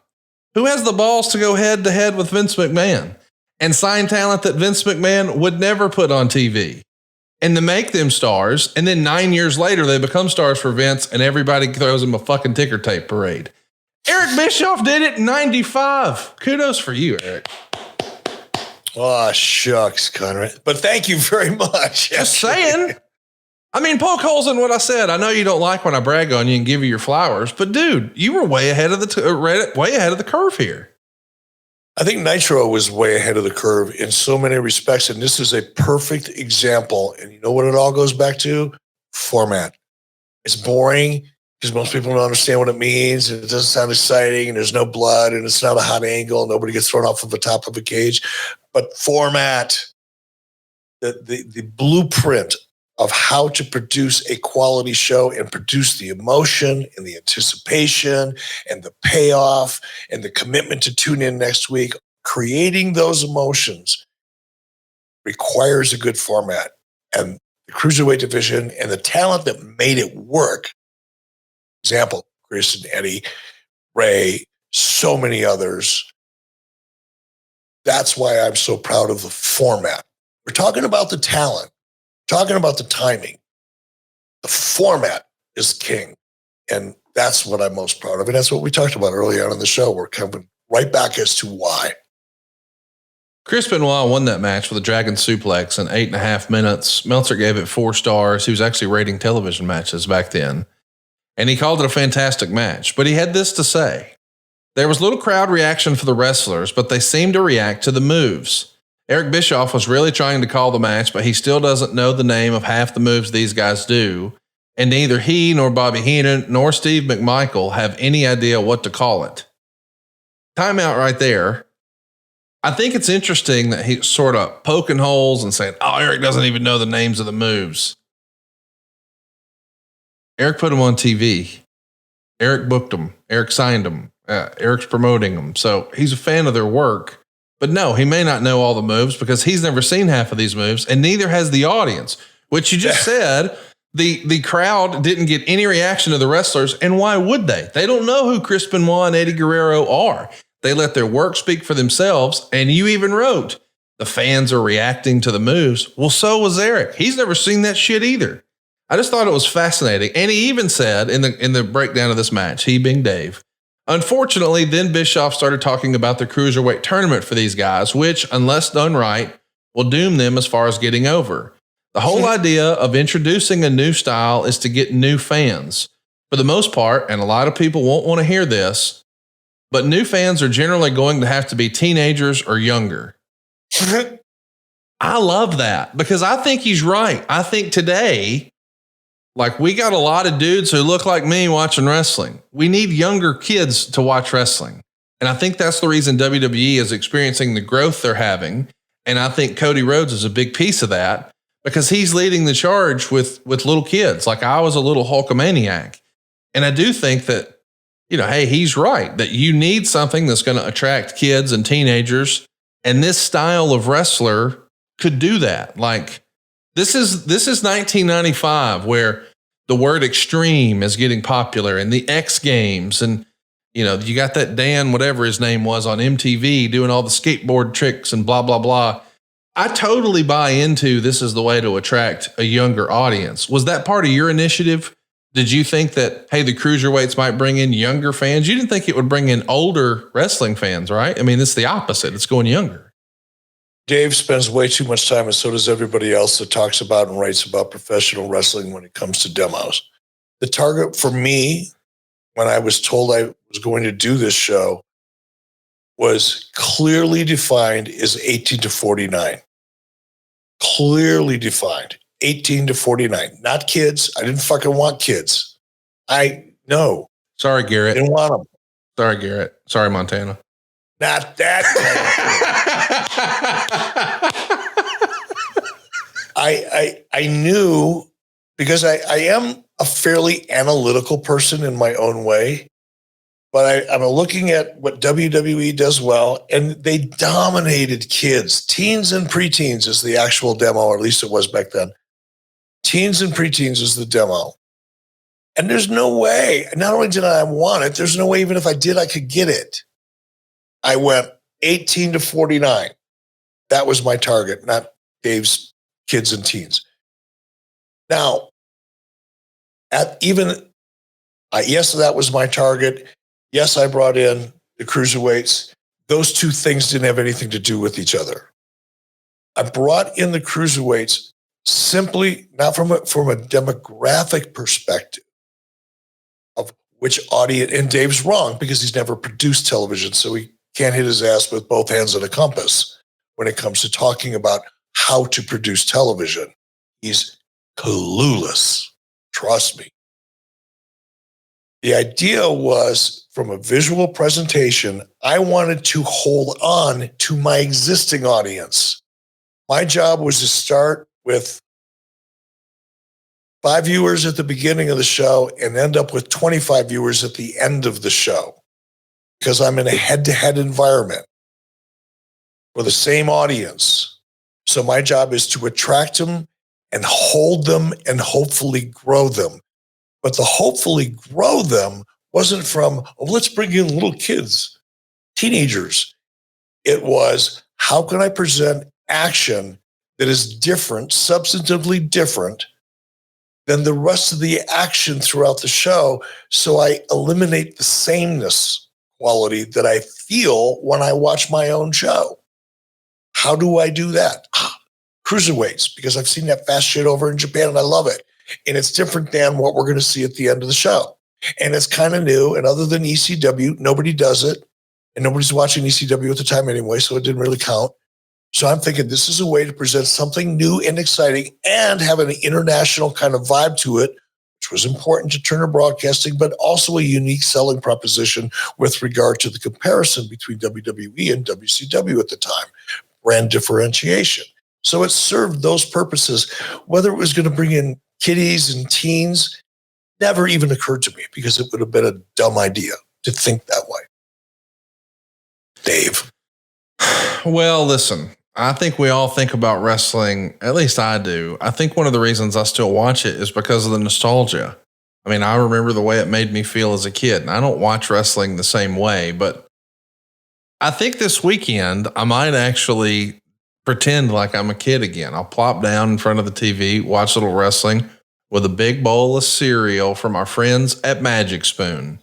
Who has the balls to go head to head with Vince McMahon and sign talent that Vince McMahon would never put on TV and to make them stars? And then 9 years later, they become stars for Vince and everybody throws them a fucking ticker tape parade. Eric Bischoff did it in 95. Kudos for you, Eric. Oh, shucks, Conrad. But thank you very much. Just saying. I mean, poke holes in what I said. I know you don't like when I brag on you and give you your flowers, but dude, you were way ahead of the curve here. I think Nitro was way ahead of the curve in so many respects, and this is a perfect example. And you know what it all goes back to? Format. It's boring because most people don't understand what it means, and it doesn't sound exciting, and there's no blood, and it's not a hot angle, and nobody gets thrown off of the top of a cage. But format, the blueprint of how to produce a quality show and produce the emotion and the anticipation and the payoff and the commitment to tune in next week, creating those emotions requires a good format. And the cruiserweight division and the talent that made it work, example, Chris and Eddie, Ray, so many others. That's why I'm so proud of the format. We're talking about the talent, talking about the timing. The format is king. And that's what I'm most proud of. And that's what we talked about earlier on in the show. We're coming right back as to why. Chris Benoit won that match with a dragon suplex in 8.5 minutes. Meltzer gave it 4 stars. He was actually rating television matches back then. And he called it a fantastic match. But he had this to say. There was little crowd reaction for the wrestlers, but they seemed to react to the moves. Eric Bischoff was really trying to call the match, but he still doesn't know the name of half the moves these guys do. And neither he nor Bobby Heenan nor Steve McMichael have any idea what to call it. Timeout right there. I think it's interesting that he's sort of poking holes and saying, oh, Eric doesn't even know the names of the moves. Eric put them on TV. Eric booked them. Eric signed them. Eric's promoting them. So he's a fan of their work. But no, he may not know all the moves because he's never seen half of these moves, and neither has the audience, which you just said. The crowd didn't get any reaction to the wrestlers, and why would they? They don't know who Chris Benoit and Eddie Guerrero are. They let their work speak for themselves, and you even wrote, the fans are reacting to the moves. Well, so was Eric. He's never seen that shit either. I just thought it was fascinating. And he even said in the breakdown of this match, he being Dave, Unfortunately, then Bischoff started talking about the Cruiserweight tournament for these guys, which, unless done right, will doom them as far as getting over. The whole idea of introducing a new style is to get new fans. For the most part, and a lot of people won't want to hear this, but new fans are generally going to have to be teenagers or younger. I love that because I think he's right. I think today, like, we got a lot of dudes who look like me watching wrestling. We need younger kids to watch wrestling. And I think that's the reason WWE is experiencing the growth they're having. And I think Cody Rhodes is a big piece of that because he's leading the charge with little kids. Like, I was a little Hulkamaniac. And I do think that, you know, hey, he's right, that you need something that's going to attract kids and teenagers. And this style of wrestler could do that. Like, this is 1995 where the word extreme is getting popular and the X Games. And, you know, you got that Dan, whatever his name was, on MTV doing all the skateboard tricks and blah, blah, blah. I totally buy into this is the way to attract a younger audience. Was that part of your initiative? Did you think that, hey, the Cruiserweights might bring in younger fans? You didn't think it would bring in older wrestling fans, right? I mean, it's the opposite. It's going younger. Dave spends way too much time, and so does everybody else that talks about and writes about professional wrestling when it comes to demos. The target for me, when I was told I was going to do this show, was clearly defined as 18 to 49. Clearly defined. 18 to 49. Not kids. I didn't fucking want kids. No. Sorry, Garrett. Didn't want them. Sorry, Garrett. Sorry, Montana. Not that. I knew, because I am a fairly analytical person in my own way, but I'm looking at what WWE does well, and they dominated kids. Teens and preteens is the actual demo, or at least it was back then. Teens and preteens is the demo. And there's no way, not only did I want it, there's no way even if I did, I could get it. I went 18 to 49. That was my target, not Dave's kids and teens. Now, yes, that was my target. Yes, I brought in the Cruiserweights. Those two things didn't have anything to do with each other. I brought in the Cruiserweights simply, not from a demographic perspective of which audience, and Dave's wrong because he's never produced television, so he can't hit his ass with both hands on a compass when it comes to talking about how to produce television. He's clueless. Trust me. The idea was, from a visual presentation, I wanted to hold on to my existing audience. My job was to start with 5 viewers at the beginning of the show and end up with 25 viewers at the end of the show, because I'm in a head-to-head environment for the same audience. So my job is to attract them and hold them and hopefully grow them. But the hopefully grow them wasn't from, oh, let's bring in little kids, teenagers. It was, how can I present action that is different, substantively different than the rest of the action throughout the show, so I eliminate the sameness quality that I feel when I watch my own show. How do I do that? Cruiserweights, because I've seen that fast shit over in Japan and I love it. And it's different than what we're going to see at the end of the show. And it's kind of new. And other than ECW, nobody does it. And nobody's watching ECW at the time anyway, so it didn't really count. So I'm thinking this is a way to present something new and exciting and have an international kind of vibe to it, which was important to Turner Broadcasting, but also a unique selling proposition with regard to the comparison between WWE and WCW at the time, brand differentiation. So it served those purposes. Whether it was going to bring in kiddies and teens never even occurred to me, because it would have been a dumb idea to think that way. Dave. Well, listen, I think we all think about wrestling, at least I do. I think one of the reasons I still watch it is because of the nostalgia. I mean, I remember the way it made me feel as a kid, and I don't watch wrestling the same way, but I think this weekend I might actually pretend like I'm a kid again. I'll plop down in front of the TV, watch a little wrestling with a big bowl of cereal from our friends at Magic Spoon.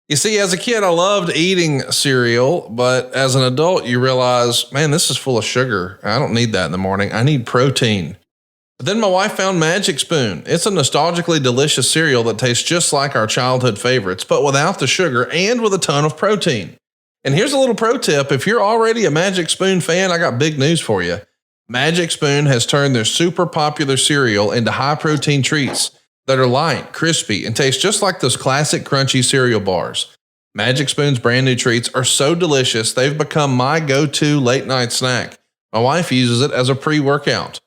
You see, as a kid, I loved eating cereal, but as an adult, you realize, man, this is full of sugar. I don't need that in the morning. I need protein. But then my wife found Magic Spoon. It's a nostalgically delicious cereal that tastes just like our childhood favorites, but without the sugar and with a ton of protein. And here's a little pro tip. If you're already a Magic Spoon fan, I got big news for you. Magic Spoon has turned their super popular cereal into high protein treats that are light, crispy, and taste just like those classic crunchy cereal bars. Magic Spoon's brand new treats are so delicious, they've become my go-to late night snack. My wife uses it as a pre-workout.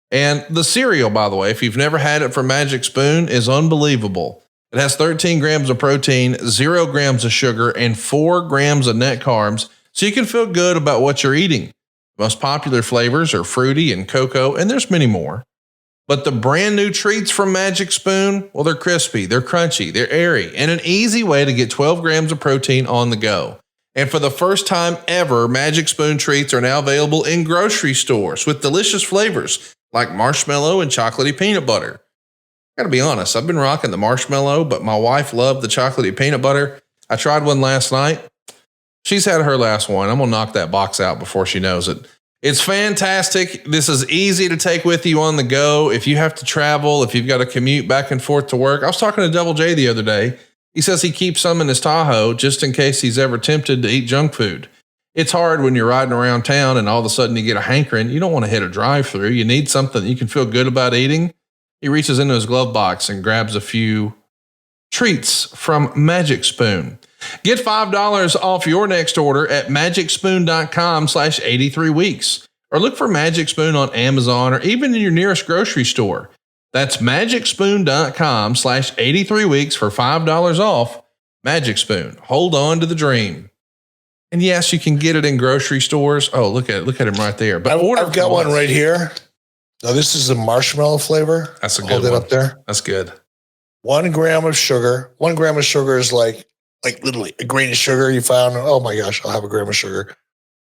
And the cereal, by the way, if you've never had it from Magic Spoon, is unbelievable. It has 13 grams of protein, 0 grams of sugar, and 4 grams of net carbs, so you can feel good about what you're eating. The most popular flavors are fruity and cocoa, and there's many more. But the brand new treats from Magic Spoon, well, they're crispy, they're crunchy, they're airy, and an easy way to get 12 grams of protein on the go. And for the first time ever, Magic Spoon treats are now available in grocery stores with delicious flavors like marshmallow and chocolatey peanut butter. Gotta be honest, I've been rocking the marshmallow, but my wife loved the chocolatey peanut butter. I tried one last night. She's had her last one. I'm gonna knock that box out before she knows it. It's fantastic. This is easy to take with you on the go. If you have to travel, if you've got to commute back and forth to work. I was talking to Double J the other day. He says he keeps some in his Tahoe just in case he's ever tempted to eat junk food. It's hard when you're riding around town and all of a sudden you get a hankering. You don't want to hit a drive-through. You need something that you can feel good about eating. He reaches into his glove box and grabs a few treats from Magic Spoon. Get $5 off your next order at magicspoon.com/83weeks or look for Magic Spoon on Amazon or even in your nearest grocery store. That's magicspoon.com/83weeks for $5 off. Magic Spoon. Hold on to the dream. And yes, you can get it in grocery stores. Oh, look at him right there. But I've got one right here. Now this is the marshmallow flavor. That's a good one. Hold it up there. That's good. 1 gram of sugar. 1 gram of sugar is like literally a grain of sugar you found. Oh my gosh, I'll have a gram of sugar.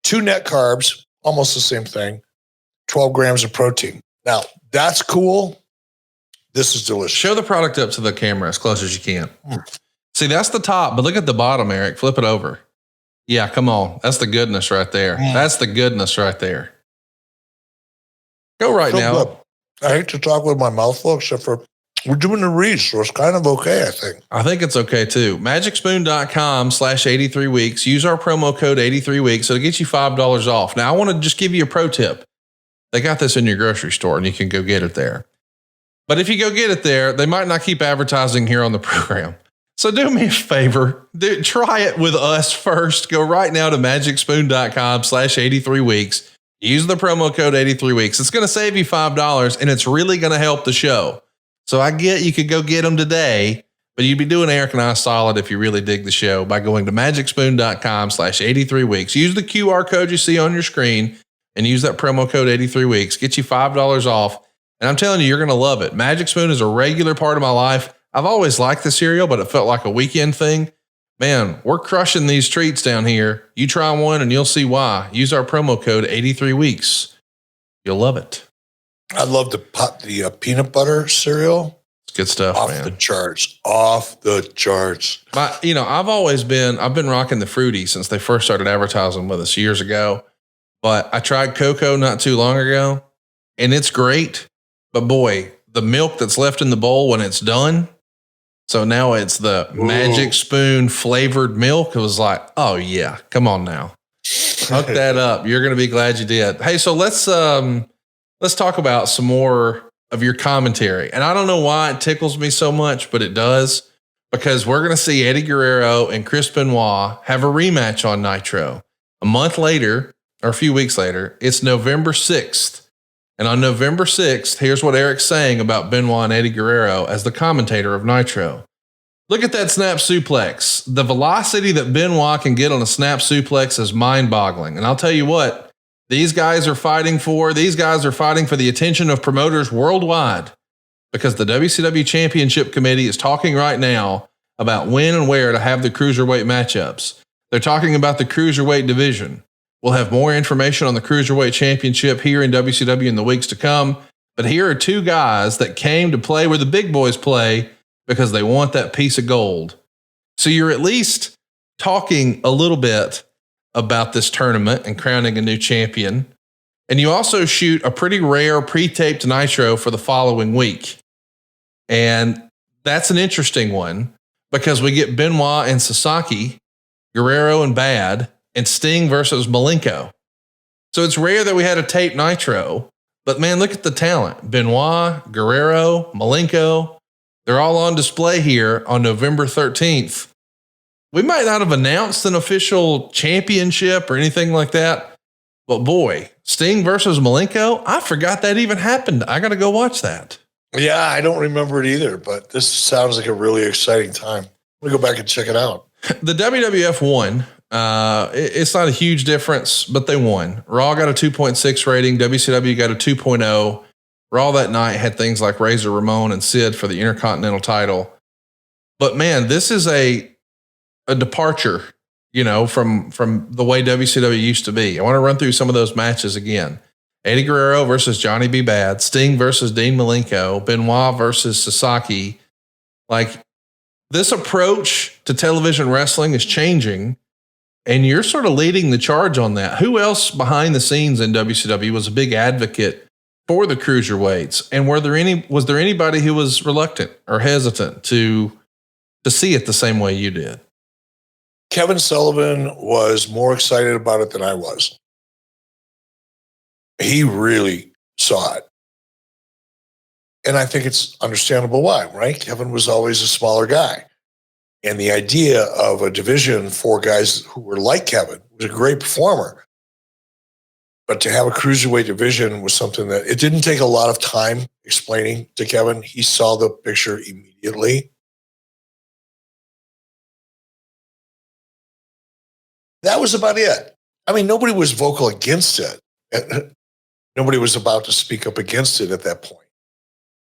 2 net carbs, almost the same thing. 12 grams of protein. Now that's cool. This is delicious. Show the product up to the camera as close as you can. See, that's the top, but look at the bottom, Eric. Flip it over. Yeah, come on. That's the goodness right there. That's the goodness right there. Go right now. Good. I hate to talk with my mouth full, except for we're doing the reach, so it's kind of okay, I think. I think it's okay too. Magicspoon.com/83weeks. Use our promo code 83weeks. It'll get you $5 off. Now, I want to just give you a pro tip. They got this in your grocery store and you can go get it there. But if you go get it there, they might not keep advertising here on the program. So do me a favor. Try it with us first. Go right now to magicspoon.com/83weeks. Use the promo code 83weeks. It's going to save you $5 and it's really going to help the show. So I get you could go get them today, but you'd be doing Eric and I solid if you really dig the show by going to magicspoon.com/83weeks. Use the QR code you see on your screen and use that promo code 83weeks. Get you $5 off. And I'm telling you, you're going to love it. Magic Spoon is a regular part of my life. I've always liked the cereal, but it felt like a weekend thing. Man, we're crushing these treats down here. You try one and you'll see why. Use our promo code 83weeks. You'll love it. I love the peanut butter cereal. It's good stuff, off man. The charts. Off the charts. I've been rocking the Fruity since they first started advertising with us years ago. But I tried cocoa not too long ago, and it's great. But boy, the milk that's left in the bowl when it's done. So now it's the Magic Spoon flavored milk. It was like, oh yeah, come on now. Hook that up. You're going to be glad you did. Hey, so let's talk about some more of your commentary. And I don't know why it tickles me so much, but it does, because we're going to see Eddie Guerrero and Chris Benoit have a rematch on Nitro. A month later, or a few weeks later, it's November 6th. And on November 6th, here's what Eric's saying about Benoit and Eddie Guerrero as the commentator of Nitro. Look at that snap suplex. The velocity that Benoit can get on a snap suplex is mind-boggling. And I'll tell you what, these guys are fighting for the attention of promoters worldwide, because the WCW Championship Committee is talking right now about when and where to have the Cruiserweight matchups. They're talking about the Cruiserweight division. We'll have more information on the Cruiserweight Championship here in WCW in the weeks to come. But here are 2 guys that came to play where the big boys play because they want that piece of gold. So you're at least talking a little bit about this tournament and crowning a new champion. And you also shoot a pretty rare pre-taped Nitro for the following week. And that's an interesting one because we get Benoit and Sasaki, Guerrero and Bad, and Sting versus Malinko. So it's rare that we had a taped Nitro, but man, look at the talent. Benoit, Guerrero, Malinko, they're all on display here on November 13th. We might not have announced an official championship or anything like that, but boy, Sting versus Malinko, I forgot that even happened. I got to go watch that. Yeah, I don't remember it either, but this sounds like a really exciting time. I'm going to go back and check it out. The WWF won. It's not a huge difference, but they won. Raw got a 2.6 rating. WCW got a 2.0. Raw that night had things like Razor Ramon and Sid for the Intercontinental title. But man, this is a departure, from the way WCW used to be. I want to run through some of those matches again. Eddie Guerrero versus Johnny B. Bad, Sting versus Dean Malenko, Benoit versus Sasaki. Like, this approach to television wrestling is changing, and you're sort of leading the charge on that. Who else behind the scenes in WCW was a big advocate for the cruiserweights? And was there anybody who was reluctant or hesitant to see it the same way you did? Kevin Sullivan was more excited about it than I was. He really saw it. And I think it's understandable why, right? Kevin was always a smaller guy. And the idea of a division for guys who were like Kevin was a great performer. But to have a cruiserweight division was something that it didn't take a lot of time explaining to Kevin. He saw the picture immediately. That was about it. I mean, nobody was vocal against it. Nobody was about to speak up against it at that point.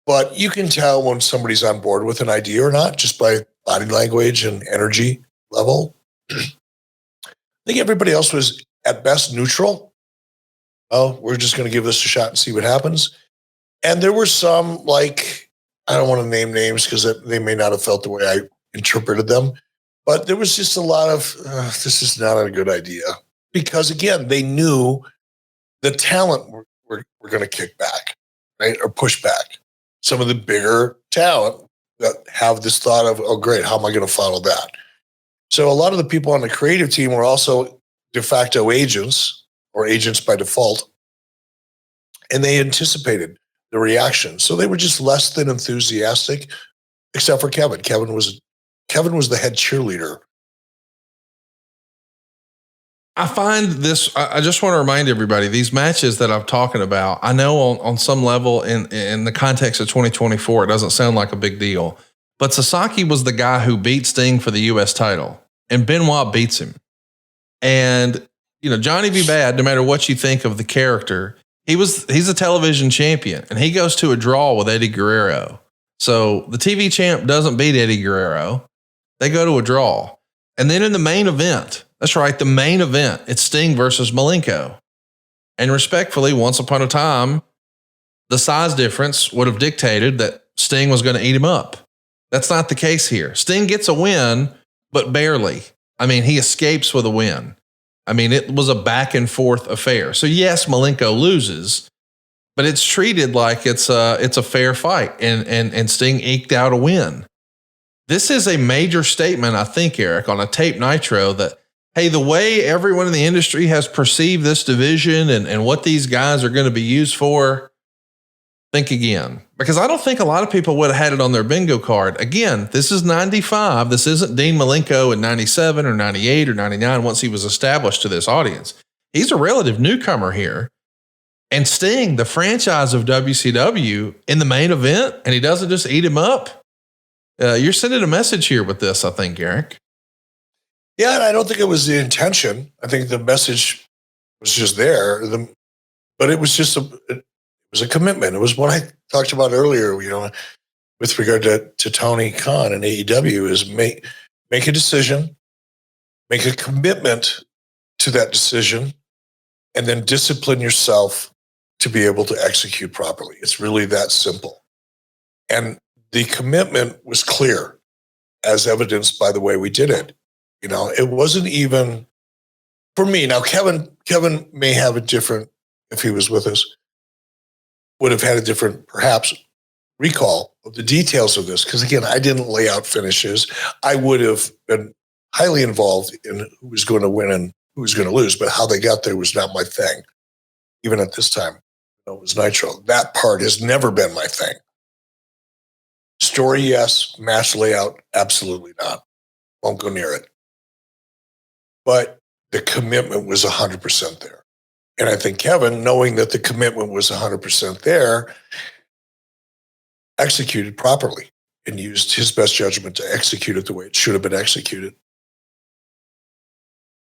But you can tell when somebody's on board with an idea or not, just by body language and energy level. I think everybody else was at best neutral. Oh, we're just going to give this a shot and see what happens. And there were some, like, I don't want to name names because they may not have felt the way I interpreted them. But there was just a lot of, this is not a good idea. Because, again, they knew the talent were going to kick back, right, or push back. Some of the bigger talent that have this thought of, oh, great, how am I going to follow that? So a lot of the people on the creative team were also de facto agents or agents by default, and they anticipated the reaction. So they were just less than enthusiastic, except for Kevin. Kevin was the head cheerleader. I find this, I just want to remind everybody, these matches that I'm talking about, I know on some level in the context of 2024, it doesn't sound like a big deal, but Sasaki was the guy who beat Sting for the US title, and Benoit beats him. And, Johnny B. Bad, no matter what you think of the character, he's a television champion, and he goes to a draw with Eddie Guerrero. So the TV champ doesn't beat Eddie Guerrero. They go to a draw. And then in the main event, that's right, the main event, it's Sting versus Malinko. And respectfully, once upon a time, the size difference would have dictated that Sting was going to eat him up. That's not the case here. Sting gets a win, but barely. I mean, he escapes with a win. I mean, it was a back and forth affair. So yes, Malinko loses, but it's treated like it's a fair fight, and Sting eked out a win. This is a major statement, I think, Eric, on a tape Nitro that, hey, the way everyone in the industry has perceived this division and what these guys are going to be used for, think again. Because I don't think a lot of people would have had it on their bingo card. Again, this is 95. This isn't Dean Malenko in 97 or 98 or 99 once he was established to this audience. He's a relative newcomer here. And Sting, the franchise of WCW, in the main event, and he doesn't just eat him up. You're sending a message here with this, I think, Eric. Yeah, and I don't think it was the intention. I think the message was just there. But it was just it was a commitment. It was what I talked about earlier, with regard to Tony Khan and AEW, is make a decision, make a commitment to that decision, and then discipline yourself to be able to execute properly. It's really that simple. And the commitment was clear. as evidenced by the way we did it. You know, it wasn't even for me. Now, Kevin may have a different, if he was with us, would have had a different, perhaps, recall of the details of this. Because again, I didn't lay out finishes. I would have been highly involved in who was going to win and who was going to lose, but how they got there was not my thing. Even at this time, it was Nitro. That part has never been my thing. Story, yes. Match layout, absolutely not. Won't go near it. But the commitment was 100% there. And I think Kevin, knowing that the commitment was 100% there, executed properly and used his best judgment to execute it the way it should have been executed.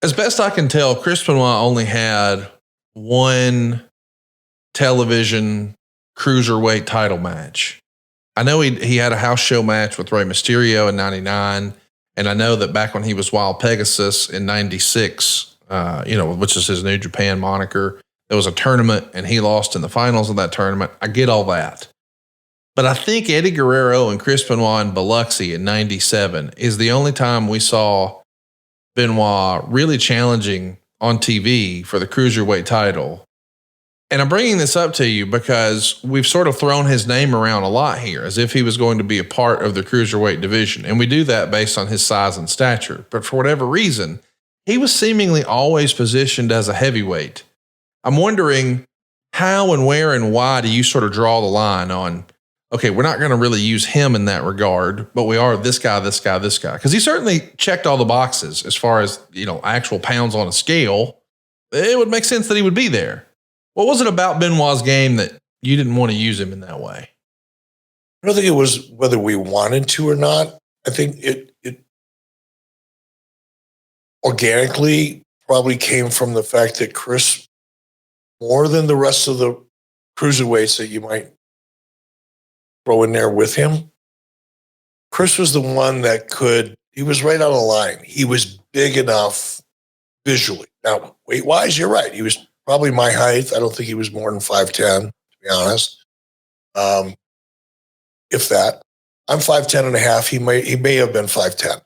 As best I can tell, Chris Benoit only had one television cruiserweight title match. I know he had a house show match with Rey Mysterio in 99. And I know that back when he was Wild Pegasus in 96, which is his New Japan moniker, there was a tournament and he lost in the finals of that tournament. I get all that. But I think Eddie Guerrero and Chris Benoit in Biloxi in 97 is the only time we saw Benoit really challenging on TV for the cruiserweight title. And I'm bringing this up to you because we've sort of thrown his name around a lot here as if he was going to be a part of the cruiserweight division. And we do that based on his size and stature. But for whatever reason, he was seemingly always positioned as a heavyweight. I'm wondering how and where and why do you sort of draw the line on, okay, we're not going to really use him in that regard, but we are this guy, this guy, this guy. Because he certainly checked all the boxes as far as, actual pounds on a scale. It would make sense that he would be there. What was it about Benoit's game that you didn't want to use him in that way? I don't think it was whether we wanted to or not. I think it organically probably came from the fact that Chris, more than the rest of the cruiserweights that you might throw in there with him, Chris was the one that he was right on the line. He was big enough visually. Now, weight-wise, you're right. He was probably my height. I don't think he was more than 5'10", to be honest. If that. I'm 5'10" and a half. He may have been 5'10".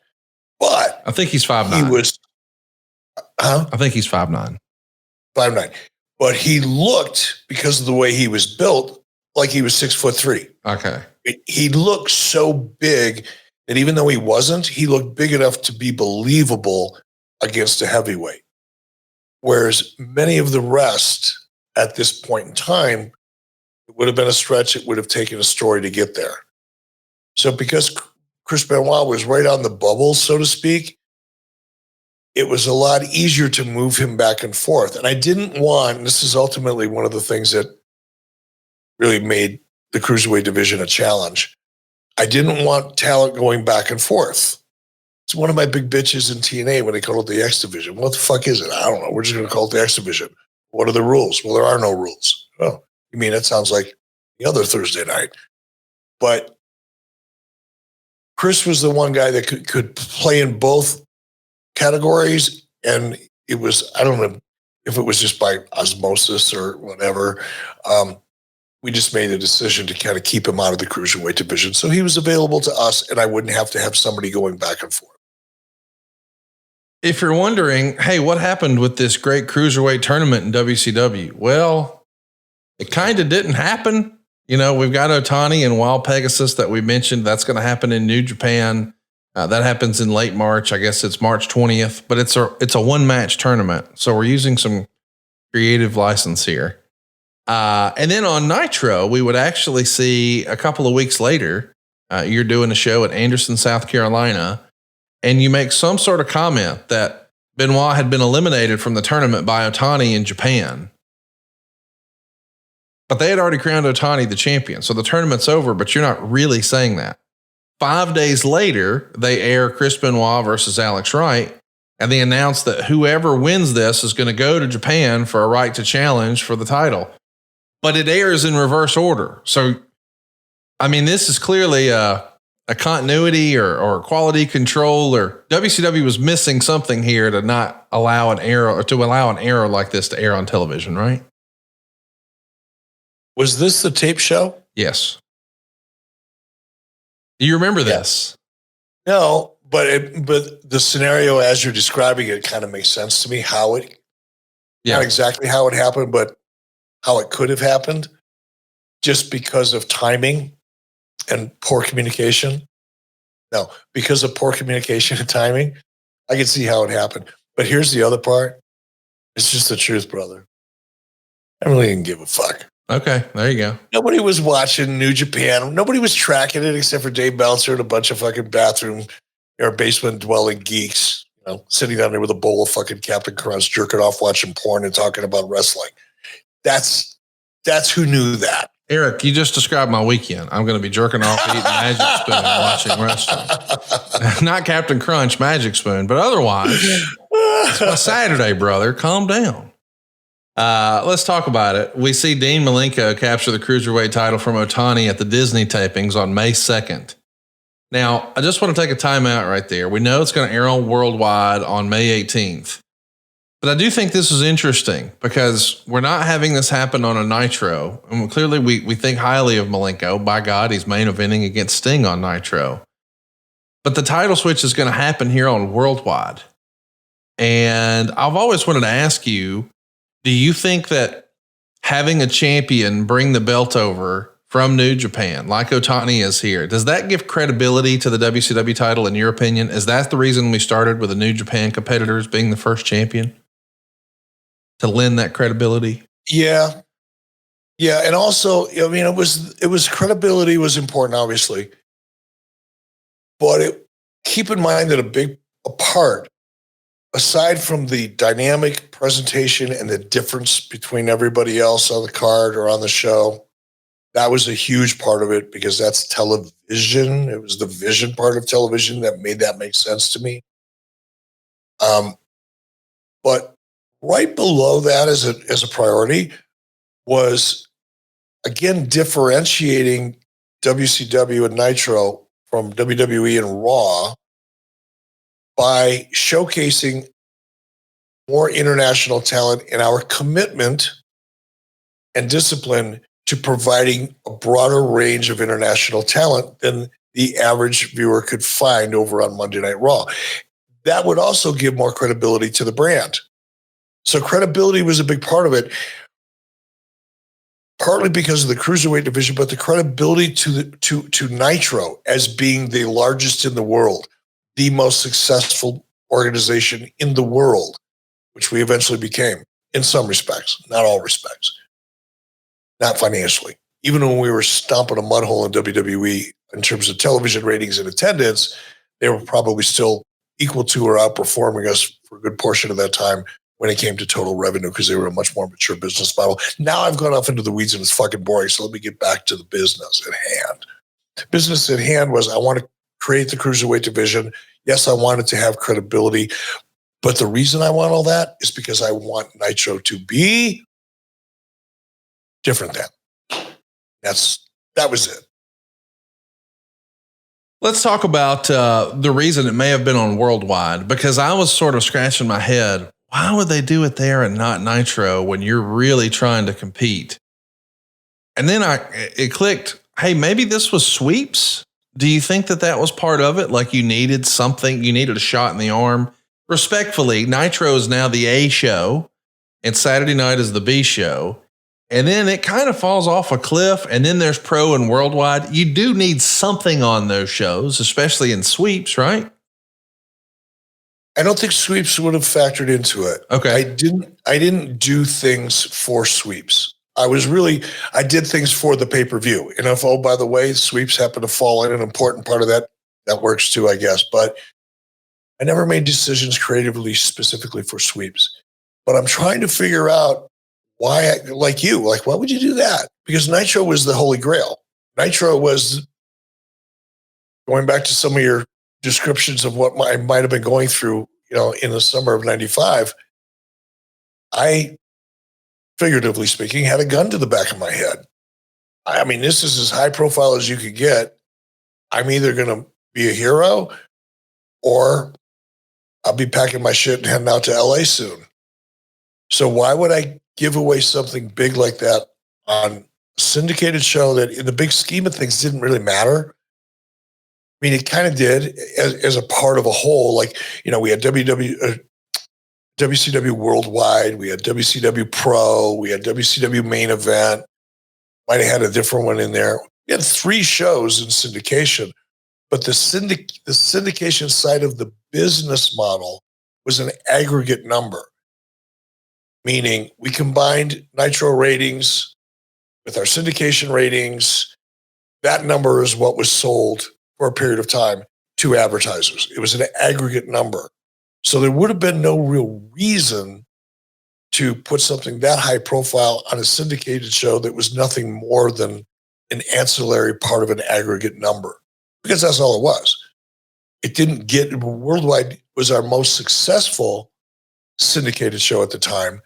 But I think he's 5'9". He was I think he's 5'9". 5'9". But he looked, because of the way he was built, like he was 6'3". Okay. He looked so big that even though he wasn't, he looked big enough to be believable against a heavyweight. Whereas many of the rest at this point in time, it would have been a stretch. It would have taken a story to get there. So because Chris Benoit was right on the bubble, so to speak, it was a lot easier to move him back and forth. And I didn't want, and this is ultimately one of the things that really made the cruiserweight division a challenge. I didn't want talent going back and forth. It's one of my big bitches in TNA when they call it the X division. What the fuck is it? I don't know. We're just going to call it the X division. What are the rules? Well, there are no rules. Oh, you mean that sounds like the other Thursday night. But Chris was the one guy that could play in both categories. And it was, I don't know if it was just by osmosis or whatever. We just made a decision to kind of keep him out of the cruiserweight division. So he was available to us and I wouldn't have to have somebody going back and forth. If you're wondering, hey, what happened with this great cruiserweight tournament in WCW? Well, it kind of didn't happen. We've got Otani and Wild Pegasus that we mentioned. That's going to happen in New Japan. That happens in late March. I guess it's March 20th, but it's a one-match tournament. So we're using some creative license here. And then on Nitro, we would actually see a couple of weeks later, you're doing a show at Anderson, South Carolina, and you make some sort of comment that Benoit had been eliminated from the tournament by Otani in Japan. But they had already crowned Otani the champion. So the tournament's over, but you're not really saying that. 5 days later, they air Chris Benoit versus Alex Wright, and they announce that whoever wins this is going to go to Japan for a right to challenge for the title. But it airs in reverse order. So, this is clearly a continuity or quality control, or WCW was missing something here to not allow an error, or to allow an error like this to air on television, right? Was this the tape show? Yes. Do you remember this? No, but the scenario as you're describing it kind of makes sense to me. Not exactly how it happened, but how it could have happened, just because of timing and poor communication. No, because of poor communication and timing, I can see how it happened. But here's the other part. It's just the truth, brother. I really didn't give a fuck. Okay, there you go. Nobody was watching New Japan. Nobody was tracking it except for Dave Meltzer and a bunch of fucking basement dwelling geeks, sitting down there with a bowl of fucking Captain Crunch, jerking off, watching porn, and talking about wrestling. That's who knew that. Eric, you just described my weekend. I'm going to be jerking off, eating Magic Spoon, and watching wrestling. Not Captain Crunch, Magic Spoon, but otherwise, it's my Saturday, brother. Calm down. Let's talk about it. We see Dean Malinko capture the Cruiserweight title from Otani at the Disney tapings on May 2nd. Now, I just want to take a timeout right there. We know it's going to air on Worldwide on May 18th. But I do think this is interesting because we're not having this happen on a Nitro. And clearly we think highly of Malenko. By God, he's main eventing against Sting on Nitro. But the title switch is going to happen here on Worldwide. And I've always wanted to ask you, do you think that having a champion bring the belt over from New Japan, like Otani is here, does that give credibility to the WCW title in your opinion? Is that the reason we started with the New Japan competitors being the first champion? To lend that credibility? Yeah. Yeah. And also, I mean, it was credibility was important, obviously. But keep in mind that a big part, aside from the dynamic presentation and the difference between everybody else on the card or on the show, that was a huge part of it because that's television. It was the vision part of television that made that make sense to me. But right below that as a priority was, again, differentiating WCW and Nitro from WWE and Raw by showcasing more international talent and our commitment and discipline to providing a broader range of international talent than the average viewer could find over on Monday Night Raw. That would also give more credibility to the brand. So credibility was a big part of it, partly because of the Cruiserweight division, but the credibility to Nitro as being the largest in the world, the most successful organization in the world, which we eventually became in some respects, not all respects, not financially. Even when we were stomping a mud hole in WWE in terms of television ratings and attendance, they were probably still equal to or outperforming us for a good portion of that time when it came to total revenue because they were a much more mature business model. Now I've gone off into the weeds and it's fucking boring, so let me get back to the business at hand. Business at hand was I want to create the Cruiserweight division. Yes, I wanted to have credibility, but the reason I want all that is because I want Nitro to be different than. That was it. Let's talk about the reason it may have been on Worldwide, because I was sort of scratching my head. Why would they do it there and not Nitro when you're really trying to compete? And then it clicked, hey, maybe this was sweeps. Do you think that was part of it? Like you needed something, you needed a shot in the arm? Respectfully, Nitro is now the A show and Saturday night is the B show. And then it kind of falls off a cliff. And then there's Pro and Worldwide. You do need something on those shows, especially in sweeps, right? I don't think sweeps would have factored into it. Okay. I didn't do things for sweeps. I did things for the pay-per-view. And if, oh, by the way, sweeps happen to fall in an important part of that works too, I guess. But I never made decisions creatively specifically for sweeps. But I'm trying to figure out why, why would you do that? Because Nitro was the holy grail. Nitro was, going back to some of your descriptions of what I might have been going through, in the summer of 95, I, figuratively speaking, had a gun to the back of my head. I mean, this is as high profile as you could get. I'm either going to be a hero or I'll be packing my shit and heading out to LA soon. So why would I give away something big like that on a syndicated show that in the big scheme of things didn't really matter? I mean, it kind of did as a part of a whole. Like, we had WCW Worldwide, we had WCW Pro, we had WCW Main Event. Might have had a different one in there. We had 3 shows in syndication, but the syndication side of the business model was an aggregate number, meaning we combined Nitro ratings with our syndication ratings. That number is what was sold for a period of time to advertisers. It was an aggregate number. So there would have been no real reason to put something that high profile on a syndicated show that was nothing more than an ancillary part of an aggregate number, because that's all it was. It didn't get, Worldwide was our most successful syndicated show at the time,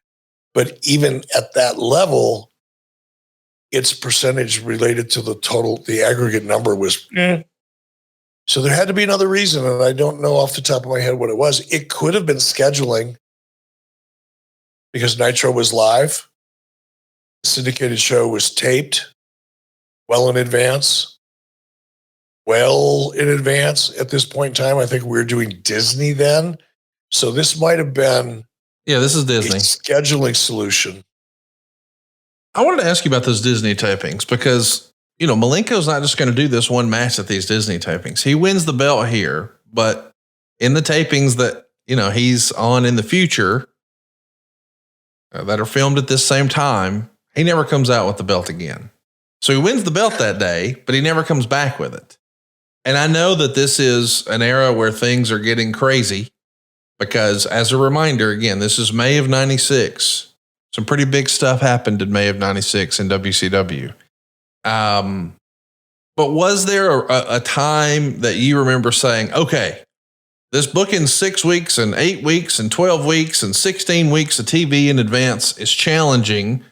but even at that level, its percentage related to the aggregate number was, So there had to be another reason, and I don't know off the top of my head what it was. It could have been scheduling, because Nitro was live. The syndicated show was taped well in advance. At this point in time. I think we were doing Disney then. So this might have been this is Disney. A scheduling solution. I wanted to ask you about those Disney tapings because, Malinko's not just going to do this one match at these Disney tapings. He wins the belt here, but in the tapings that, he's on in the future, that are filmed at this same time, he never comes out with the belt again. So he wins the belt that day, but he never comes back with it. And I know that this is an era where things are getting crazy because, as a reminder, again, this is May of 96. Some pretty big stuff happened in May of 96 in WCW. But was there a time that you remember saying, okay, this booking 6 weeks and 8 weeks and 12 weeks and 16 weeks of TV in advance is challenging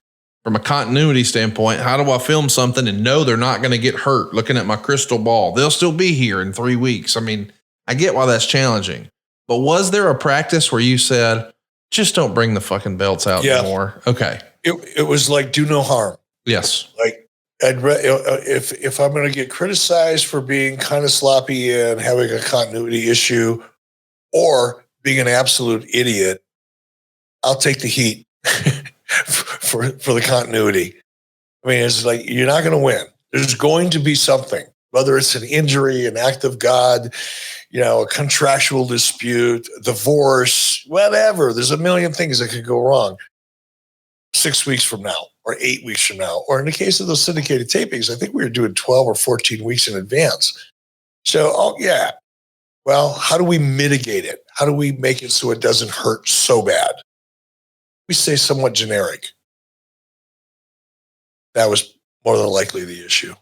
from a continuity standpoint? How do I film something and know they're not going to get hurt looking at my crystal ball? They'll still be here in 3 weeks. I mean, I get why that's challenging, but was there a practice where you said, just don't bring the fucking belts out anymore? Okay. It was like, do no harm. Yes. Like, if I'm going to get criticized for being kind of sloppy and having a continuity issue or being an absolute idiot, I'll take the heat for the continuity. I mean, it's like, you're not going to win. There's going to be something, whether it's an injury, an act of God, a contractual dispute, divorce, whatever. There's a million things that could go wrong 6 weeks from now or 8 weeks from now. Or in the case of those syndicated tapings, I think we were doing 12 or 14 weeks in advance. So, well, how do we mitigate it? How do we make it so it doesn't hurt so bad? We say somewhat generic. That was more than likely the issue.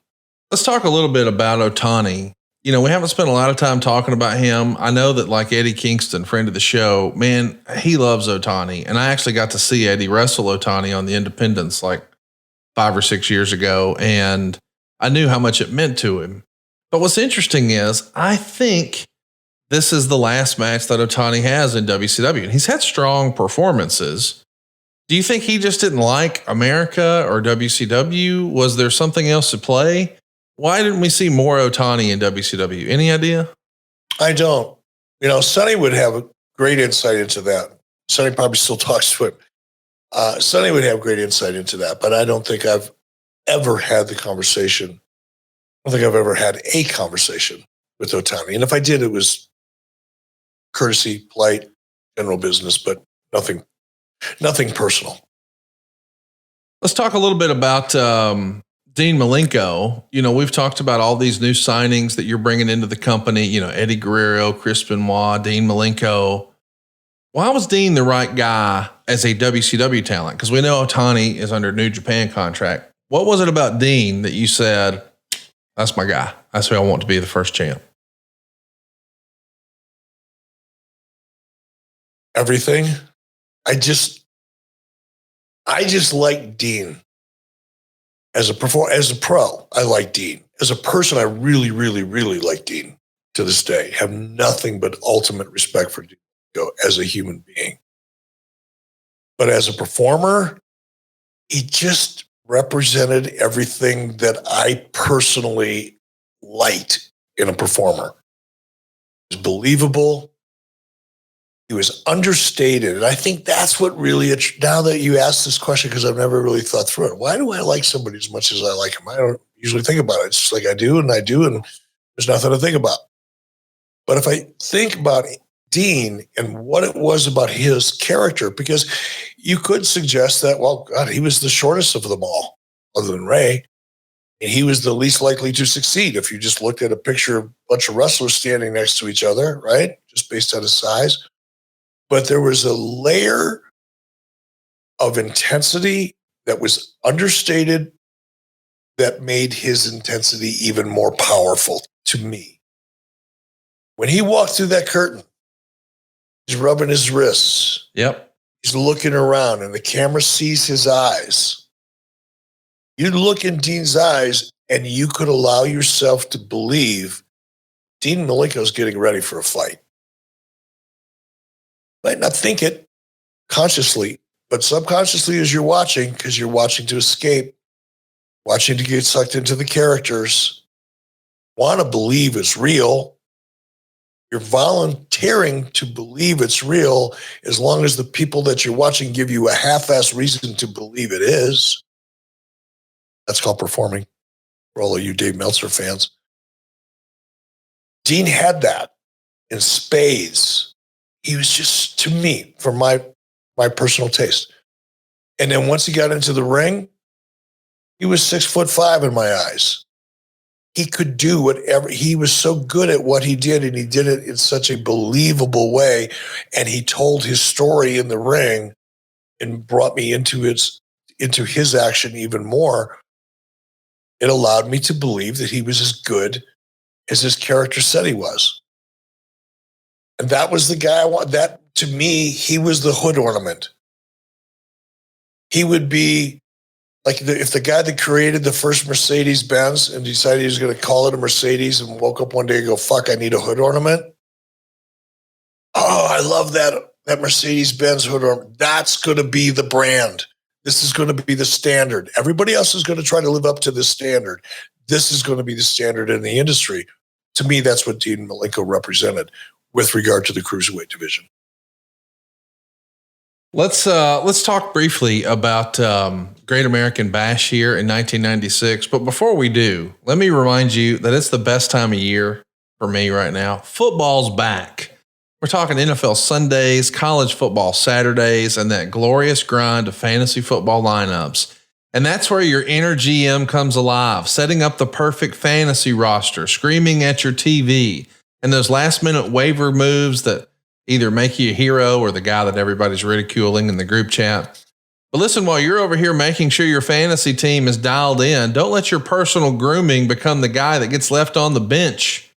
Let's talk a little bit about Otani. We haven't spent a lot of time talking about him. I know that, like Eddie Kingston, friend of the show, man, he loves Otani. And I actually got to see Eddie wrestle Otani on the Independence like 5 or 6 years ago. And I knew how much it meant to him. But what's interesting is I think this is the last match that Otani has in WCW. And he's had strong performances. Do you think he just didn't like America or WCW? Was there something else at play? Why didn't we see more Otani in WCW? Any idea? I don't. Sonny would have a great insight into that. Sonny probably still talks to him. Sonny would have great insight into that, but I don't think I've ever had the conversation. I don't think I've ever had a conversation with Otani. And if I did, it was courtesy, polite, general business, but nothing personal. Let's talk a little bit about Dean Malinko. We've talked about all these new signings that you're bringing into the company, Eddie Guerrero, Chris Benoit, Dean Malinko. Why was Dean the right guy as a WCW talent? Because we know Otani is under New Japan contract. What was it about Dean that you said, that's my guy? That's who I want to be the first champ. Everything. I just like Dean. As a pro, I like Dean. As a person, I really, really, really like Dean to this day. Have nothing but ultimate respect for Dean as a human being. But as a performer, he just represented everything that I personally liked in a performer. He was believable. He was understated. And I think that's what really, now that you ask this question, because I've never really thought through it, why do I like somebody as much as I like him? I don't usually think about it. It's just like I do, and there's nothing to think about. But if I think about Dean and what it was about his character, because you could suggest that, well, God, he was the shortest of them all, other than Ray. And he was the least likely to succeed if you just looked at a picture of a bunch of wrestlers standing next to each other, right? Just based on his size. But there was a layer of intensity that was understated that made his intensity even more powerful to me. When he walked through that curtain, he's rubbing his wrists. Yep. He's looking around and the camera sees his eyes. You look in Dean's eyes and you could allow yourself to believe Dean Malinko is getting ready for a fight. Might not think it consciously, but subconsciously as you're watching, because you're watching to escape, watching to get sucked into the characters, want to believe it's real. You're volunteering to believe it's real as long as the people that you're watching give you a half-ass reason to believe it is. That's called performing for all of you Dave Meltzer fans. Dean had that in spades. He was just, to me, for my personal taste. And then once he got into the ring, he was 6'5" in my eyes. He could do whatever. He was so good at what he did, and he did it in such a believable way. And he told his story in the ring and brought me into his action even more. It allowed me to believe that he was as good as his character said he was. And that was the guy I want. That, to me, he was the hood ornament. He would be like if the guy that created the first Mercedes-Benz and decided he was going to call it a Mercedes and woke up one day and go, fuck, I need a hood ornament. Oh, I love that Mercedes-Benz hood ornament. That's going to be the brand. This is going to be the standard. Everybody else is going to try to live up to this standard. This is going to be the standard in the industry. To me, that's what Dean Malinko represented with regard to the cruiserweight division. Let's talk briefly about Great American Bash here in 1996. But before we do, let me remind you that it's the best time of year for me right now. Football's back. We're talking NFL Sundays, college football Saturdays, and that glorious grind of fantasy football lineups. And that's where your inner GM comes alive, setting up the perfect fantasy roster, screaming at your TV, and those last-minute waiver moves that either make you a hero or the guy that everybody's ridiculing in the group chat. But listen, while you're over here making sure your fantasy team is dialed in, don't let your personal grooming become the guy that gets left on the bench.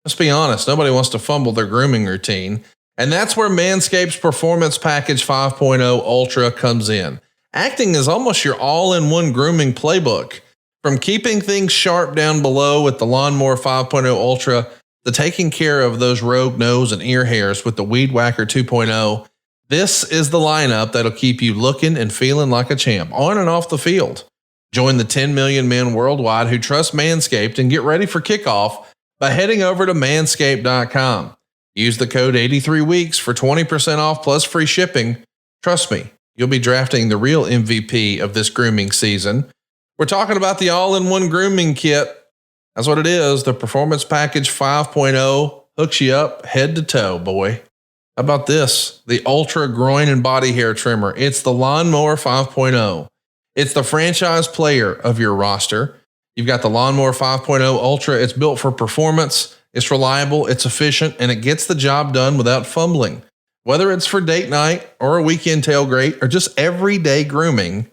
Let's be honest, nobody wants to fumble their grooming routine. And that's where Manscaped's Performance Package 5.0 Ultra comes in. Acting as almost your all-in-one grooming playbook. From keeping things sharp down below with the Lawnmower 5.0 Ultra, to taking care of those rogue nose and ear hairs with the Weed Whacker 2.0, this is the lineup that'll keep you looking and feeling like a champ on and off the field. Join the 10 million men worldwide who trust Manscaped and get ready for kickoff by heading over to manscaped.com. Use the code 83weeks for 20% off plus free shipping. Trust me, you'll be drafting the real MVP of this grooming season. We're talking about the all-in-one grooming kit. That's what it is. The Performance Package 5.0 hooks you up head to toe, boy. How about this? The Ultra Groin and Body Hair Trimmer. It's the Lawnmower 5.0. It's the franchise player of your roster. You've got the Lawnmower 5.0 Ultra. It's built for performance. It's reliable. It's efficient, and it gets the job done without fumbling. Whether it's for date night or a weekend tailgate or just everyday grooming,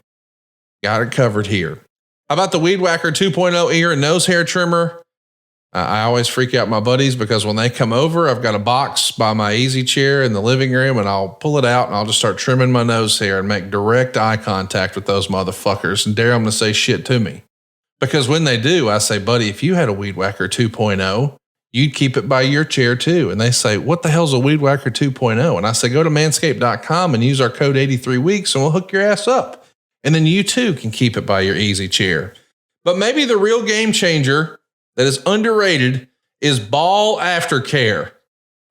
got it covered here. How about the Weed Whacker 2.0 ear and nose hair trimmer? I always freak out my buddies because when they come over, I've got a box by my easy chair in the living room, and I'll pull it out and I'll just start trimming my nose hair and make direct eye contact with those motherfuckers and dare them to say shit to me. Because when they do, I say, buddy, if you had a Weed Whacker 2.0, you'd keep it by your chair too. And they say, what the hell's a Weed Whacker 2.0? And I say, go to manscaped.com and use our code 83weeks and we'll hook your ass up. And then you too can keep it by your easy chair. But maybe the real game changer that is underrated is ball aftercare.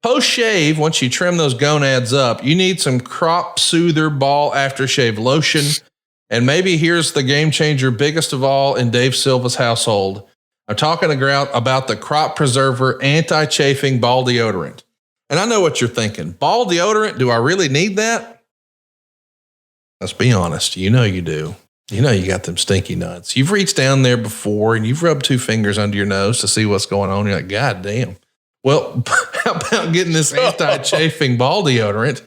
Post-shave, once you trim those gonads up, you need some crop soother ball aftershave lotion. And maybe here's the game changer, biggest of all in Dave Silva's household. I'm talking about the Crop Preserver Anti-Chafing Ball Deodorant. And I know what you're thinking. Ball deodorant, do I really need that? Let's be honest. You know you do. You know you got them stinky nuts. You've reached down there before and you've rubbed 2 fingers under your nose to see what's going on. You're like, God damn. Well, how about getting this anti-chafing ball deodorant?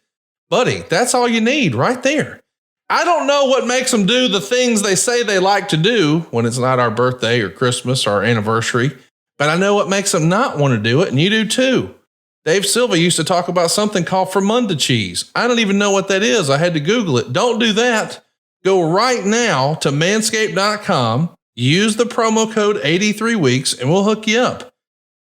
Buddy, that's all you need right there. I don't know what makes them do the things they say they like to do when it's not our birthday or Christmas or our anniversary, but I know what makes them not want to do it, and you do too. Dave Silva used to talk about something called Fermunda cheese. I don't even know what that is. I had to Google it. Don't do that. Go right now to manscaped.com, use the promo code 83weeks, and we'll hook you up.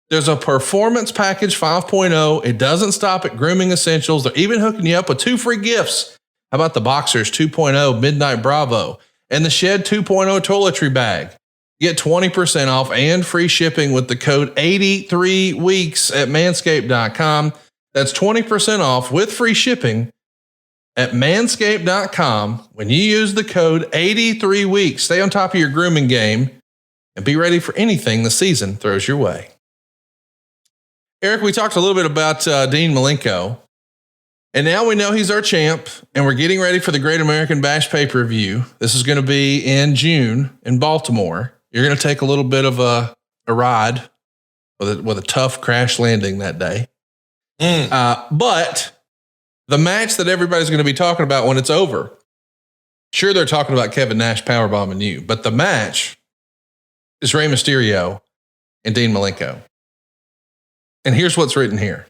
There's a Performance Package 5.0. It doesn't stop at grooming essentials. They're even hooking you up with 2 free gifts. How about the Boxers 2.0 Midnight Bravo and the Shed 2.0 toiletry bag? Get 20% off and free shipping with the code 83weeks at manscaped.com. That's 20% off with free shipping at manscaped.com when you use the code 83weeks. Stay on top of your grooming game and be ready for anything the season throws your way. Eric, we talked a little bit about Dean Malinko. And now we know he's our champ, and we're getting ready for the Great American Bash pay-per-view. This is going to be in June in Baltimore. You're going to take a little bit of a ride with a tough crash landing that day. But the match that everybody's going to be talking about when it's over, sure, they're talking about Kevin Nash powerbombing you, but the match is Rey Mysterio and Dean Malenko. And here's what's written here.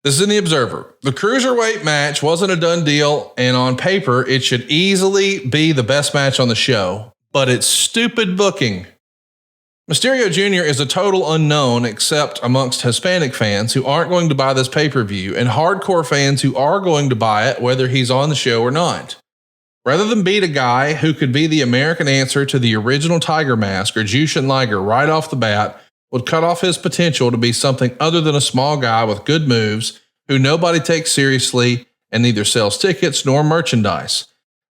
This is in the Observer. The Cruiserweight match wasn't a done deal, and on paper, it should easily be the best match on the show, but it's stupid booking. Mysterio Jr. is a total unknown except amongst Hispanic fans who aren't going to buy this pay-per-view and hardcore fans who are going to buy it whether he's on the show or not. Rather than beat a guy who could be the American answer to the original Tiger Mask or Jushin Liger right off the bat, would cut off his potential to be something other than a small guy with good moves who nobody takes seriously and neither sells tickets nor merchandise.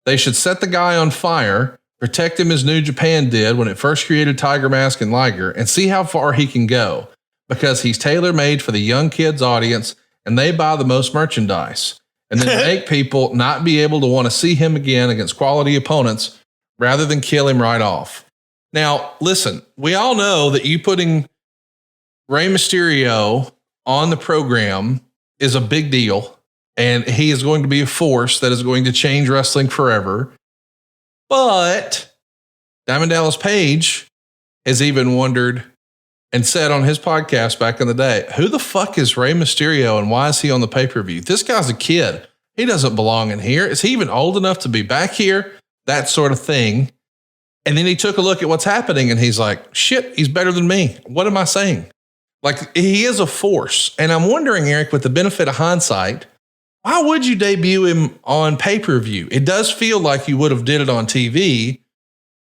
They should set the guy on fire, protect him as New Japan did when it first created Tiger Mask and Liger, and see how far he can go, because he's tailor-made for the young kids audience and they buy the most merchandise, and then make people not be able to want to see him again against quality opponents rather than kill him right off. Now, listen, we all know that you putting Rey Mysterio on the program is a big deal, and he is going to be a force that is going to change wrestling forever. But Diamond Dallas Page has even wondered and said on his podcast back in the day, who the fuck is Rey Mysterio and why is he on the pay-per-view? This guy's a kid. He doesn't belong in here. Is he even old enough to be back here? That sort of thing. And then he took a look at what's happening and he's like, shit, he's better than me. What am I saying? Like, he is a force. And I'm wondering, Eric, with the benefit of hindsight, why would you debut him on pay-per-view? It does feel like you would have did it on TV.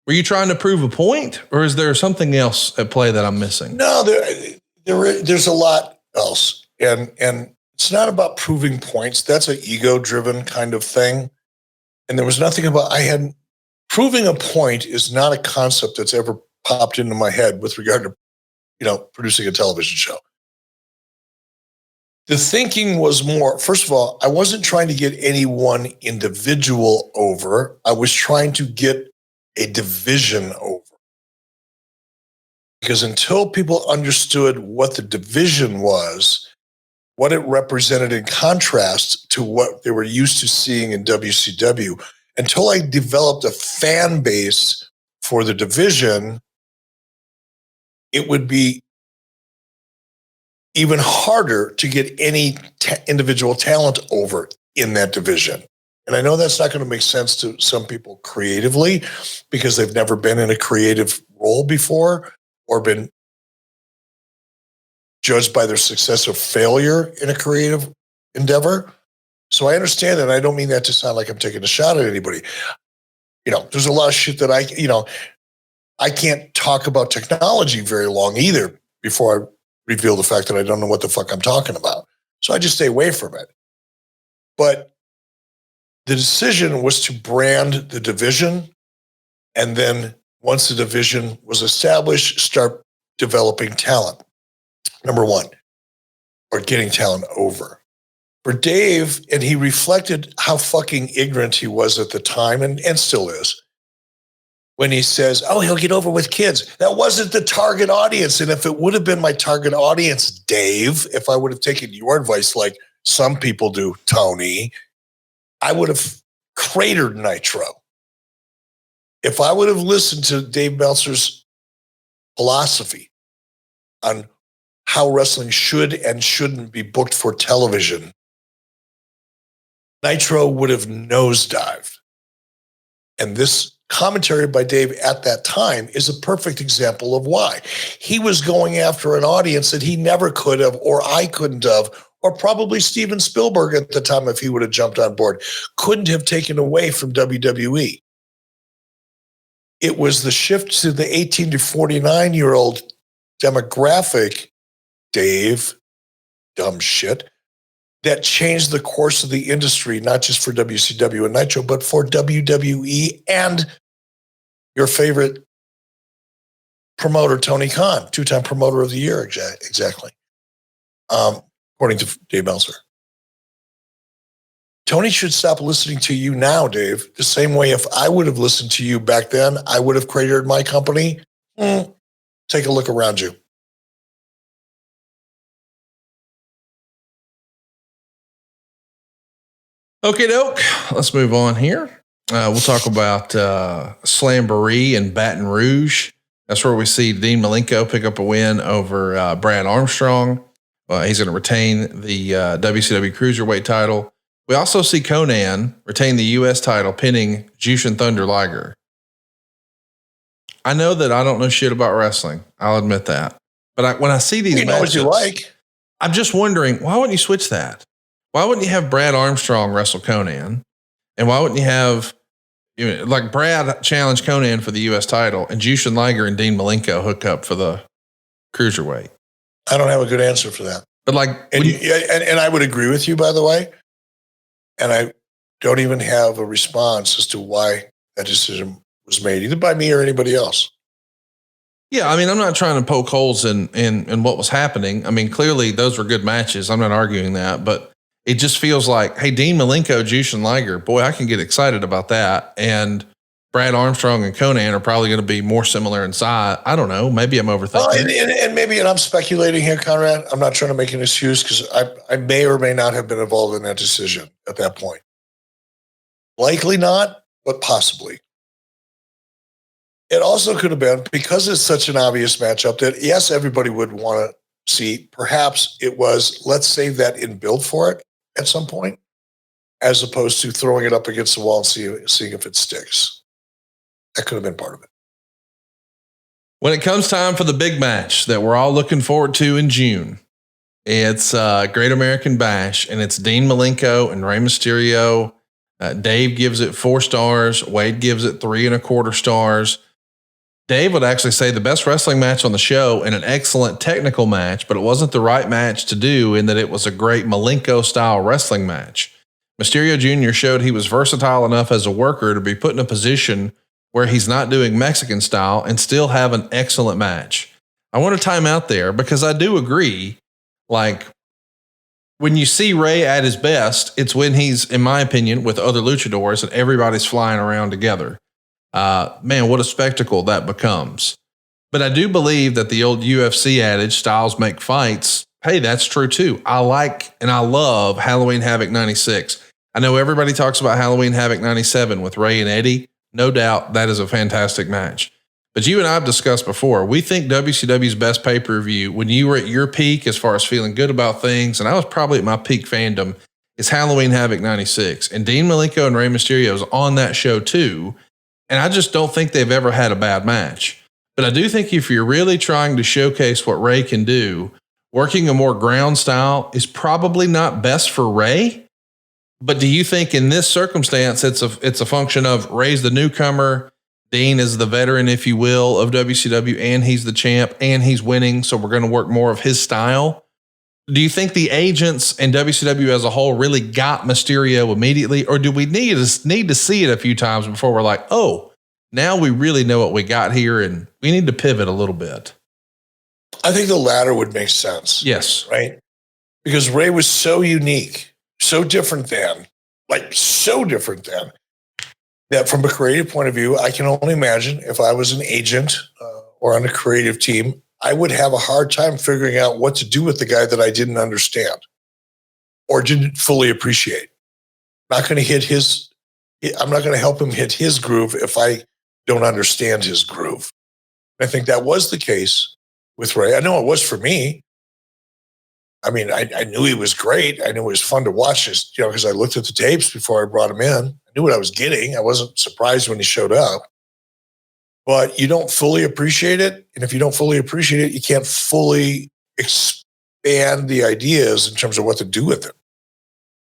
Were you trying to prove a point, or is there something else at play that I'm missing? No, there's a lot else. And it's not about proving points. That's an ego-driven kind of thing. And there was nothing about, proving a point is not a concept that's ever popped into my head with regard to, producing a television show. The thinking was more, first of all, I wasn't trying to get any one individual over. I was trying to get a division over. Because until people understood what the division was, what it represented in contrast to what they were used to seeing in WCW, until I developed a fan base for the division, it would be even harder to get any individual talent over in that division. And I know that's not going to make sense to some people creatively because they've never been in a creative role before or been judged by their success or failure in a creative endeavor. So I understand that. I don't mean that to sound like I'm taking a shot at anybody. There's a lot of shit that I can't talk about technology very long either before reveal the fact that I don't know what the fuck I'm talking about. So I just stay away from it. But the decision was to brand the division, and then once the division was established, start developing talent. Number one, or getting talent over. For Dave, and he reflected how fucking ignorant he was at the time, and still is, when he says, oh, he'll get over with kids. That wasn't the target audience. And if it would have been my target audience, Dave, if I would have taken your advice like some people do, Tony, I would have cratered Nitro. If I would have listened to Dave Meltzer's philosophy on how wrestling should and shouldn't be booked for television, Nitro would have nosedived. And this commentary by Dave at that time is a perfect example of why. He was going after an audience that he never could have, or I couldn't have, or probably Steven Spielberg at the time, if he would have jumped on board, couldn't have taken away from WWE. It was the shift to the 18 to 49-year-old demographic, Dave, dumb shit, that changed the course of the industry, not just for WCW and Nitro, but for WWE and your favorite promoter, Tony Khan, two-time promoter of the year, exactly, according to Dave Meltzer. Tony should stop listening to you now, Dave. The same way if I would have listened to you back then, I would have created my company. Take a look around you. Okay, doke. Let's move on here. We'll talk about Slamboree and Baton Rouge. That's where we see Dean Malenko pick up a win over Brad Armstrong. He's going to retain the WCW Cruiserweight title. We also see Conan retain the U.S. title, pinning Jushin Thunder Liger. I know that I don't know shit about wrestling. I'll admit that. But when I see these matches, know what you like. I'm just wondering, why wouldn't you switch that? Why wouldn't you have Brad Armstrong wrestle Conan? And why wouldn't you have, like Brad challenge Conan for the U.S. title and Jushin Liger and Dean Malenko hook up for the Cruiserweight? I don't have a good answer for that. But like, and I would agree with you, by the way. And I don't even have a response as to why that decision was made, either by me or anybody else. Yeah, I mean, I'm not trying to poke holes in what was happening. I mean, clearly those were good matches. I'm not arguing that, but it just feels like, hey, Dean Malenko, Jushin Liger, boy, I can get excited about that. And Brad Armstrong and Conan are probably going to be more similar in size. I don't know. Maybe I'm overthinking. Well, and maybe, and I'm speculating here, Conrad. I'm not trying to make an excuse because I may or may not have been involved in that decision at that point. Likely not, but possibly. It also could have been because it's such an obvious matchup that, yes, everybody would want to see. Perhaps it was, let's save that and build for it at some point, as opposed to throwing it up against the wall and seeing if it sticks. That could have been part of it. When it comes time for the big match that we're all looking forward to in June, it's Great American Bash, and it's Dean Malenko and Rey Mysterio. Dave gives it 4 stars. Wade gives it 3.25 stars. Dave would actually say the best wrestling match on the show and an excellent technical match, but it wasn't the right match to do in that it was a great Malenko-style wrestling match. Mysterio Jr. showed he was versatile enough as a worker to be put in a position where he's not doing Mexican style and still have an excellent match. I want to time out there because I do agree. Like when you see Ray at his best, it's when he's, in my opinion, with other luchadors and everybody's flying around together. Man, what a spectacle that becomes. But I do believe that the old UFC adage, styles make fights. Hey, that's true too. I like and I love Halloween Havoc 96. I know everybody talks about Halloween Havoc 97 with Ray and Eddie. No doubt that is a fantastic match. But you and I have discussed before, we think WCW's best pay-per-view, when you were at your peak as far as feeling good about things, and I was probably at my peak fandom, is Halloween Havoc 96. And Dean Malenko and Rey Mysterio is on that show too. And I just don't think they've ever had a bad match. But I do think if you're really trying to showcase what Ray can do, working a more ground style is probably not best for Ray. But do you think in this circumstance, it's a function of Ray's the newcomer, Dean is the veteran, if you will, of WCW, and he's the champ, and he's winning. So we're going to work more of his style. Do you think the agents and WCW as a whole really got Mysterio immediately, or do we need to see it a few times before we're like, oh, now we really know what we got here, and we need to pivot a little bit? I think the latter would make sense. Yes. Right? Because Ray was so unique, so different than, that from a creative point of view, I can only imagine if I was an agent or on a creative team, I would have a hard time figuring out what to do with the guy that I didn't understand or didn't fully appreciate. I'm not going to help him hit his groove if I don't understand his groove. I think that was the case with Ray. I know it was for me. I mean, I knew he was great. I knew it was fun to watch this, because I looked at the tapes before I brought him in. I knew what I was getting. I wasn't surprised when he showed up. But you don't fully appreciate it. And if you don't fully appreciate it, you can't fully expand the ideas in terms of what to do with it.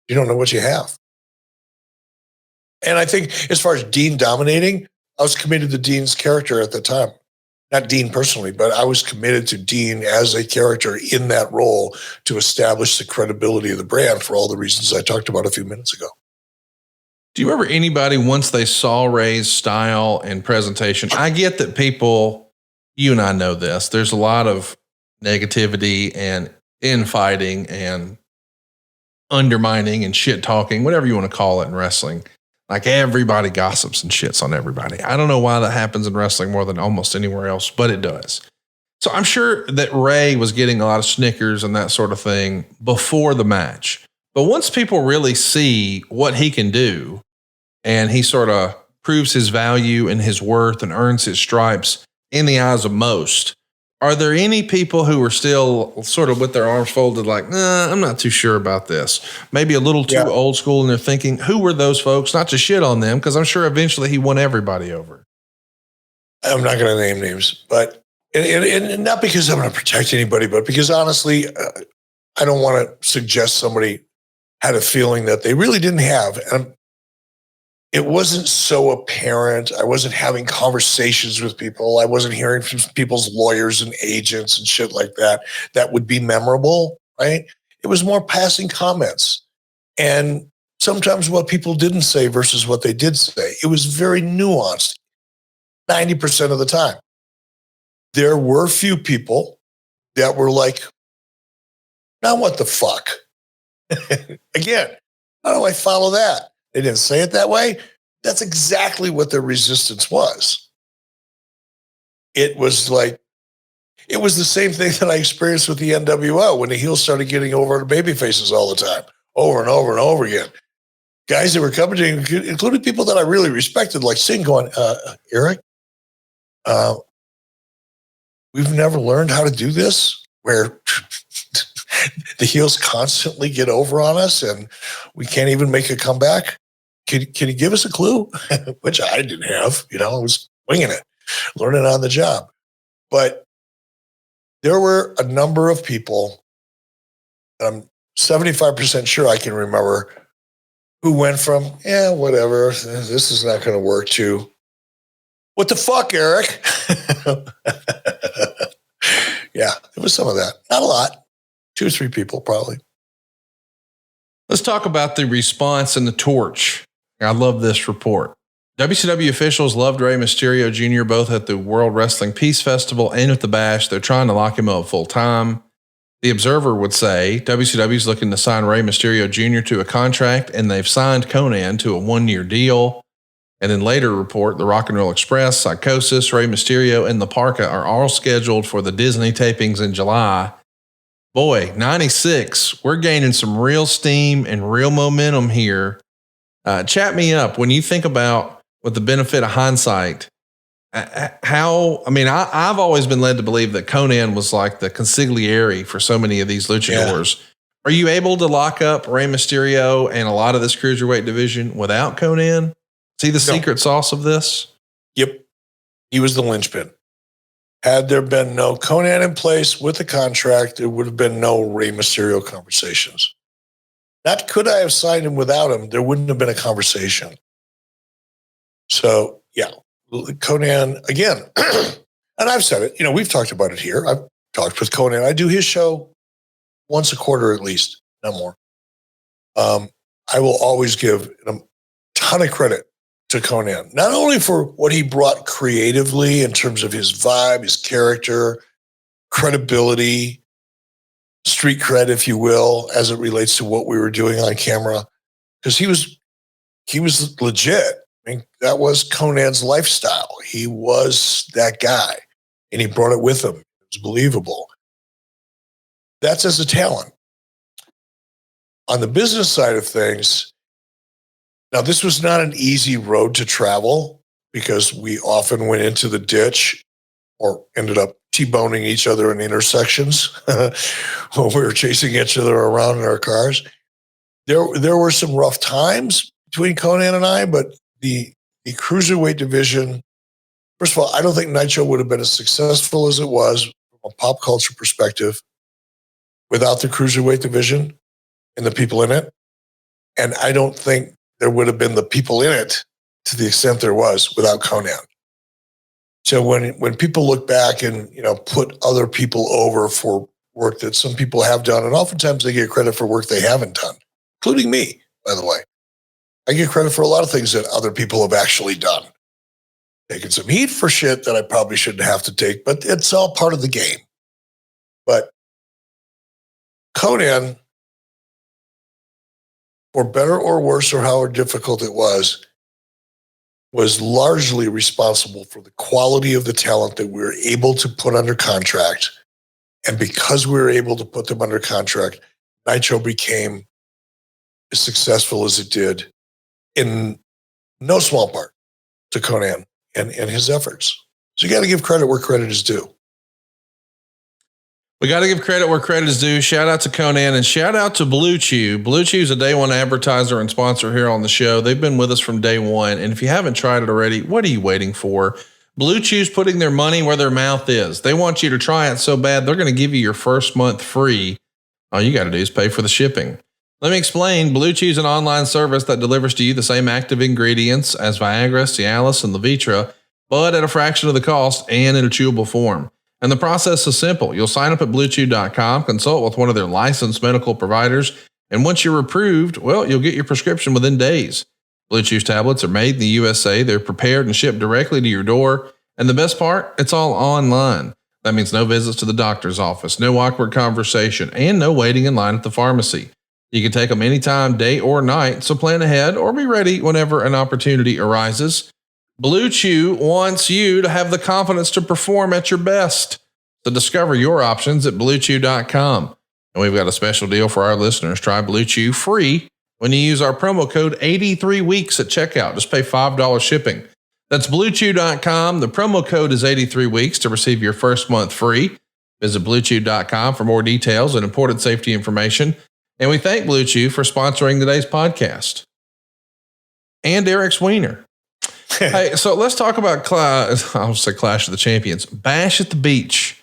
You don't know what you have. And I think as far as Dean dominating, I was committed to Dean's character at the time. Not Dean personally, but I was committed to Dean as a character in that role to establish the credibility of the brand for all the reasons I talked about a few minutes ago. Do you remember anybody, once they saw Ray's style and presentation? I get that people, you and I know this, there's a lot of negativity and infighting and undermining and shit talking, whatever you want to call it in wrestling. Like everybody gossips and shits on everybody. I don't know why that happens in wrestling more than almost anywhere else, but it does. So I'm sure that Ray was getting a lot of snickers and that sort of thing before the match. But once people really see what he can do and he sort of proves his value and his worth and earns his stripes in the eyes of most, are there any people who are still sort of with their arms folded like, nah, I'm not too sure about this? Maybe a little too old school, and they're thinking, who were those folks? Not to shit on them, because I'm sure eventually he won everybody over. I'm not going to name names, but and not because I'm going to protect anybody, but because honestly, I don't want to suggest somebody had a feeling that they really didn't have. And it wasn't so apparent. I wasn't having conversations with people. I wasn't hearing from people's lawyers and agents and shit like that. That would be memorable, right? It was more passing comments. And sometimes what people didn't say versus what they did say. It was very nuanced, 90% of the time. There were few people that were like, now what the fuck? Again, how do I follow that? They didn't say it that way. That's exactly what their resistance was. It was the same thing that I experienced with the NWO when the heels started getting over the baby faces all the time, over and over and over again. Guys that were coming to, including people that I really respected, like Singh going, Eric, we've never learned how to do this, where the heels constantly get over on us and we can't even make a comeback. Can you give us a clue? Which I didn't have, I was winging it, learning on the job. But there were a number of people, I'm 75% sure I can remember, who went from, whatever, this is not going to work, to, what the fuck, Eric? Yeah, there was some of that. Not a lot. 2 or 3 people, probably. Let's talk about the response and the torch. I love this report. WCW officials loved Rey Mysterio Jr. both at the World Wrestling Peace Festival and at the Bash. They're trying to lock him up full time. The Observer would say WCW is looking to sign Rey Mysterio Jr. to a contract, and they've signed Conan to a 1-year deal. And then later report, the Rock and Roll Express, Psychosis, Rey Mysterio, and the Parka are all scheduled for the Disney tapings in July. Boy, 96, we're gaining some real steam and real momentum here. Chat me up. When you think about, with the benefit of hindsight, I've always been led to believe that Conan was like the consigliere for so many of these luchadors. Yeah. Are you able to lock up Rey Mysterio and a lot of this cruiserweight division without Conan? See the secret sauce of this? Yep. He was the linchpin. Had there been no Conan in place with the contract, there would have been no Rey Mysterio conversations. Not could I have signed him without him, there wouldn't have been a conversation. So, yeah, Conan, again, and I've said it, we've talked about it here. I've talked with Conan. I do his show once a quarter at least, not more. I will always give a ton of credit to Conan, not only for what he brought creatively in terms of his vibe, his character, credibility, street cred, if you will, as it relates to what we were doing on camera, because he was legit. I mean, that was Conan's lifestyle. He was that guy, and he brought it with him. It was believable. That's as a talent. On the business side of things, now this was not an easy road to travel because we often went into the ditch or ended up T-boning each other in intersections when we were chasing each other around in our cars. There were some rough times between Conan and I, but the cruiserweight division, first of all, I don't think Nitro would have been as successful as it was from a pop culture perspective without the cruiserweight division and the people in it. And I don't think there would have been the people in it to the extent there was without Conan. So when people look back and, put other people over for work that some people have done, and oftentimes they get credit for work they haven't done, including me, by the way. I get credit for a lot of things that other people have actually done. Taking some heat for shit that I probably shouldn't have to take, but it's all part of the game. But Conan, for better or worse or however difficult it was largely responsible for the quality of the talent that we were able to put under contract. And because we were able to put them under contract, Nitro became as successful as it did in no small part to Conan and his efforts. So you got to give credit where credit is due. We got to give credit where credit is due. Shout out to Conan and shout out to BlueChew. BlueChew is a day one advertiser and sponsor here on the show. They've been with us from day one. And if you haven't tried it already, what are you waiting for? BlueChew's putting their money where their mouth is. They want you to try it so bad, they're going to give you your first month free. All you got to do is pay for the shipping. Let me explain. BlueChew is an online service that delivers to you the same active ingredients as Viagra, Cialis, and Levitra, but at a fraction of the cost and in a chewable form. And the process is simple. You'll sign up at BlueChew.com, consult with one of their licensed medical providers, and once you're approved, well, you'll get your prescription within days. BlueChew's tablets are made in the USA. They're prepared and shipped directly to your door. And the best part, it's all online. That means no visits to the doctor's office, no awkward conversation, and no waiting in line at the pharmacy. You can take them anytime, day or night, so plan ahead or be ready whenever an opportunity arises. BlueChew wants you to have the confidence to perform at your best. So discover your options at BlueChew.com. And we've got a special deal for our listeners. Try BlueChew free when you use our promo code 83weeks at checkout. Just pay $5 shipping. That's BlueChew.com. The promo code is 83weeks to receive your first month free. Visit BlueChew.com for more details and important safety information. And we thank BlueChew for sponsoring today's podcast. And Eric's Wiener. Hey, so let's talk about I'll say Clash of the Champions, Bash at the Beach.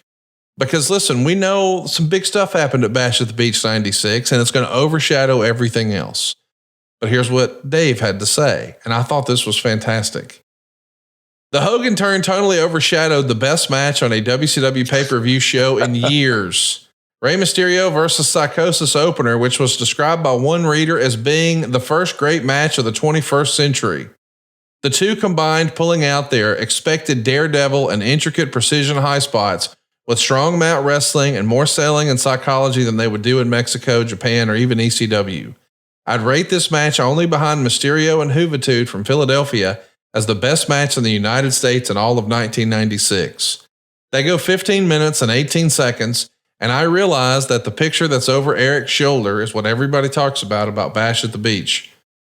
Because listen, we know some big stuff happened at Bash at the Beach 96, and it's going to overshadow everything else. But here's what Dave had to say, and I thought this was fantastic. The Hogan turn totally overshadowed the best match on a WCW pay-per-view show in years. Rey Mysterio versus Psychosis opener, which was described by one reader as being the first great match of the 21st century. The two combined pulling out their expected daredevil and intricate precision high spots with strong mat wrestling and more selling and psychology than they would do in Mexico, Japan, or even ECW. I'd rate this match only behind Mysterio and Juventud from Philadelphia as the best match in the United States in all of 1996. They go 15 minutes and 18 seconds, and I realize that the picture that's over Eric's shoulder is what everybody talks about Bash at the Beach.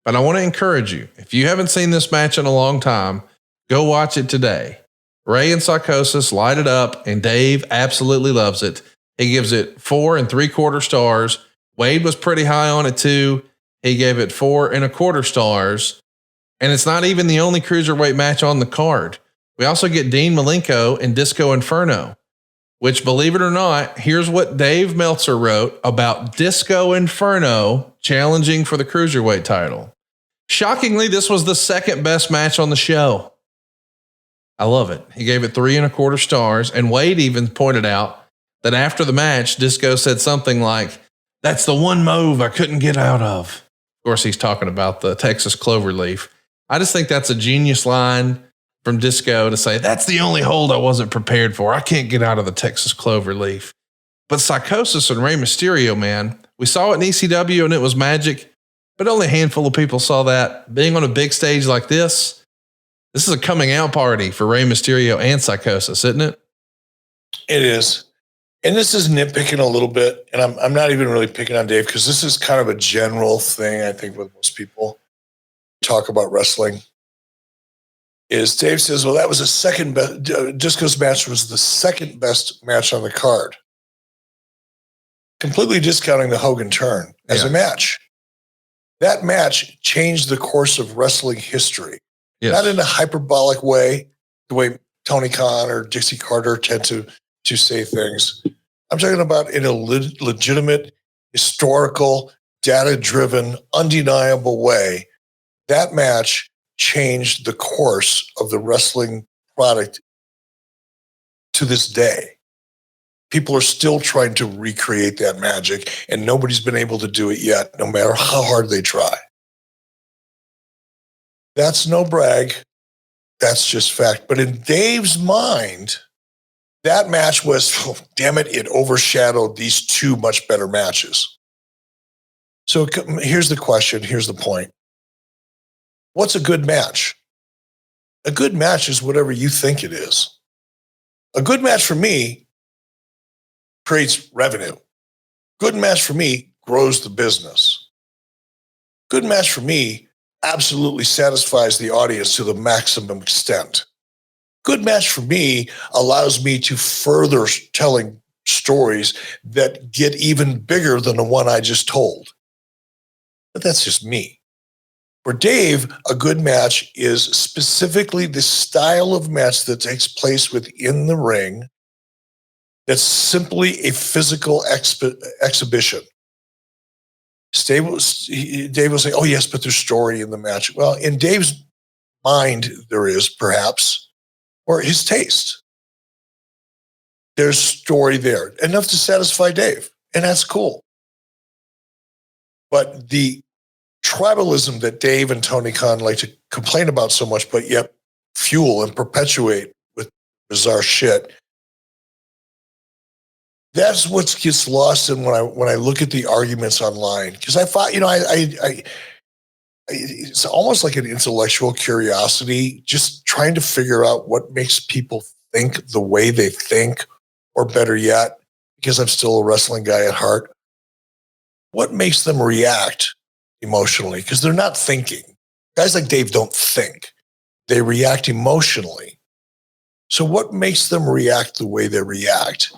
But I want to encourage you, if you haven't seen this match in a long time, go watch it today. Ray and Psychosis light it up, and Dave absolutely loves it. He gives it 4 3/4 stars. Wade was pretty high on it too. He gave it 4 1/4 stars. And it's not even the only cruiserweight match on the card. We also get Dean Malenko and Disco Inferno, which, believe it or not, here's what Dave Meltzer wrote about Disco Inferno challenging for the cruiserweight title. Shockingly, this was the second best match on the show. I love it. He gave it 3.25 stars. And Wade even pointed out that after the match, Disco said something like, "That's the one move I couldn't get out of." Of course, he's talking about the Texas Cloverleaf. I just think that's a genius line from Disco to say, "That's the only hold I wasn't prepared for. I can't get out of the Texas Cloverleaf." But Psychosis and Rey Mysterio, man, we saw it in ECW and it was magic, but only a handful of people saw that. Being on a big stage like this is a coming out party for Rey Mysterio and Psychosis, isn't it? It is. And this is nitpicking a little bit, and I'm not even really picking on Dave because this is kind of a general thing, I think, with most people talk about wrestling. Is Dave says, well, that was the second best. Disco's match was the second best match on the card. Completely discounting the Hogan turn as a match. That match changed the course of wrestling history. Yes. Not in a hyperbolic way, the way Tony Khan or Dixie Carter tend to say things. I'm talking about in a legitimate, historical, data-driven, undeniable way. That match changed the course of the wrestling product to this day. People are still trying to recreate that magic, and nobody's been able to do it yet, no matter how hard they try. That's no brag. That's just fact. But in Dave's mind, that match was, oh, damn it overshadowed these two much better matches. So here's the question. Here's the point. What's a good match? A good match is whatever you think it is. A good match for me creates revenue. Good match for me grows the business. Good match for me absolutely satisfies the audience to the maximum extent. Good match for me allows me to further telling stories that get even bigger than the one I just told. But that's just me. For Dave, a good match is specifically the style of match that takes place within the ring that's simply a physical exhibition. Dave will say, oh, yes, but there's story in the match. Well, in Dave's mind, there is perhaps, or his taste. There's story there, enough to satisfy Dave, and that's cool. But the tribalism that Dave and Tony Khan like to complain about so much, but yet fuel and perpetuate with bizarre shit, that's what gets lost in when I look at the arguments online. Because I thought, it's almost like an intellectual curiosity, just trying to figure out what makes people think the way they think, or better yet, because I'm still a wrestling guy at heart, what makes them react emotionally? Because they're not thinking. Guys like Dave don't think. They react emotionally. So what makes them react the way they react?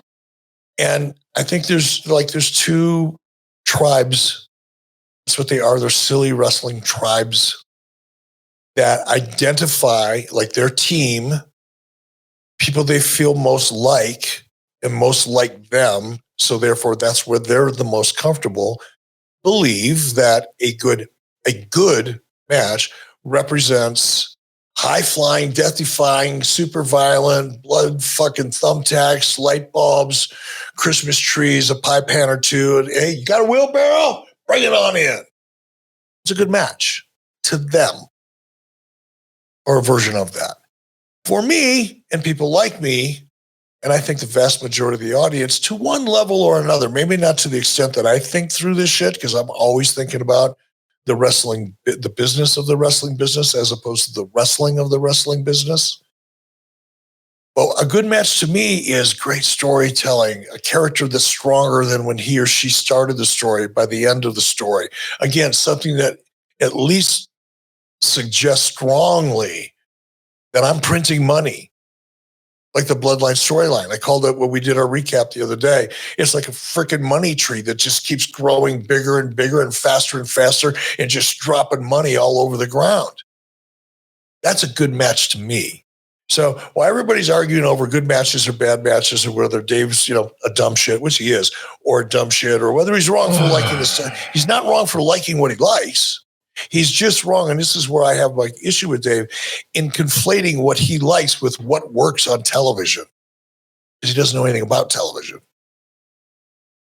And I think there's two tribes. That's what they are. They're silly wrestling tribes that identify like their team, people they feel most like and most like them. So therefore, that's where they're the most comfortable. Believe that a good match represents high-flying, death-defying, super violent, blood-fucking thumbtacks, light bulbs, Christmas trees, a pie pan or two. And, hey, you got a wheelbarrow? Bring it on in. It's a good match to them, or a version of that. For me, and people like me, and I think the vast majority of the audience, to one level or another, maybe not to the extent that I think through this shit, because I'm always thinking about the business of the wrestling business as opposed to the wrestling of the wrestling business. Well, a good match to me is great storytelling, a character that's stronger than when he or she started the story by the end of the story. Again, something that at least suggests strongly that I'm printing money. Like the Bloodline storyline. I called it when we did our recap the other day. It's like a freaking money tree that just keeps growing bigger and bigger and faster and just dropping money all over the ground. That's a good match to me. So while everybody's arguing over good matches or bad matches, or whether Dave's, a dumb shit, which he is, or a dumb shit, or whether he's wrong for liking this, he's not wrong for liking what he likes. He's just wrong. And this is where I have my issue with Dave in conflating what he likes with what works on television. Because he doesn't know anything about television.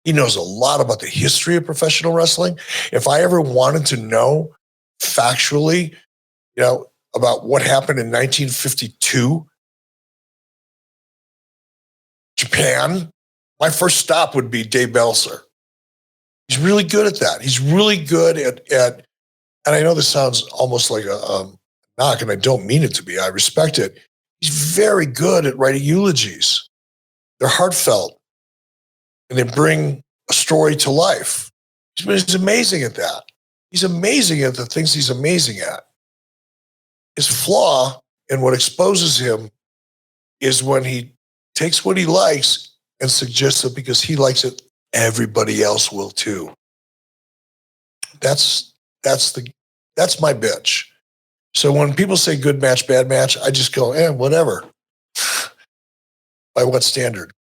He knows a lot about the history of professional wrestling. If I ever wanted to know factually, about what happened in 1952, Japan, my first stop would be Dave Belser. He's really good at that. He's really good at and I know this sounds almost like a knock, and I don't mean it to be. I respect it. He's very good at writing eulogies. They're heartfelt, and they bring a story to life. He's amazing at that. He's amazing at the things he's amazing at. His flaw and what exposes him is when he takes what he likes and suggests that because he likes it, everybody else will too. That's my bitch. So when people say good match, bad match, I just go, whatever. By what standard?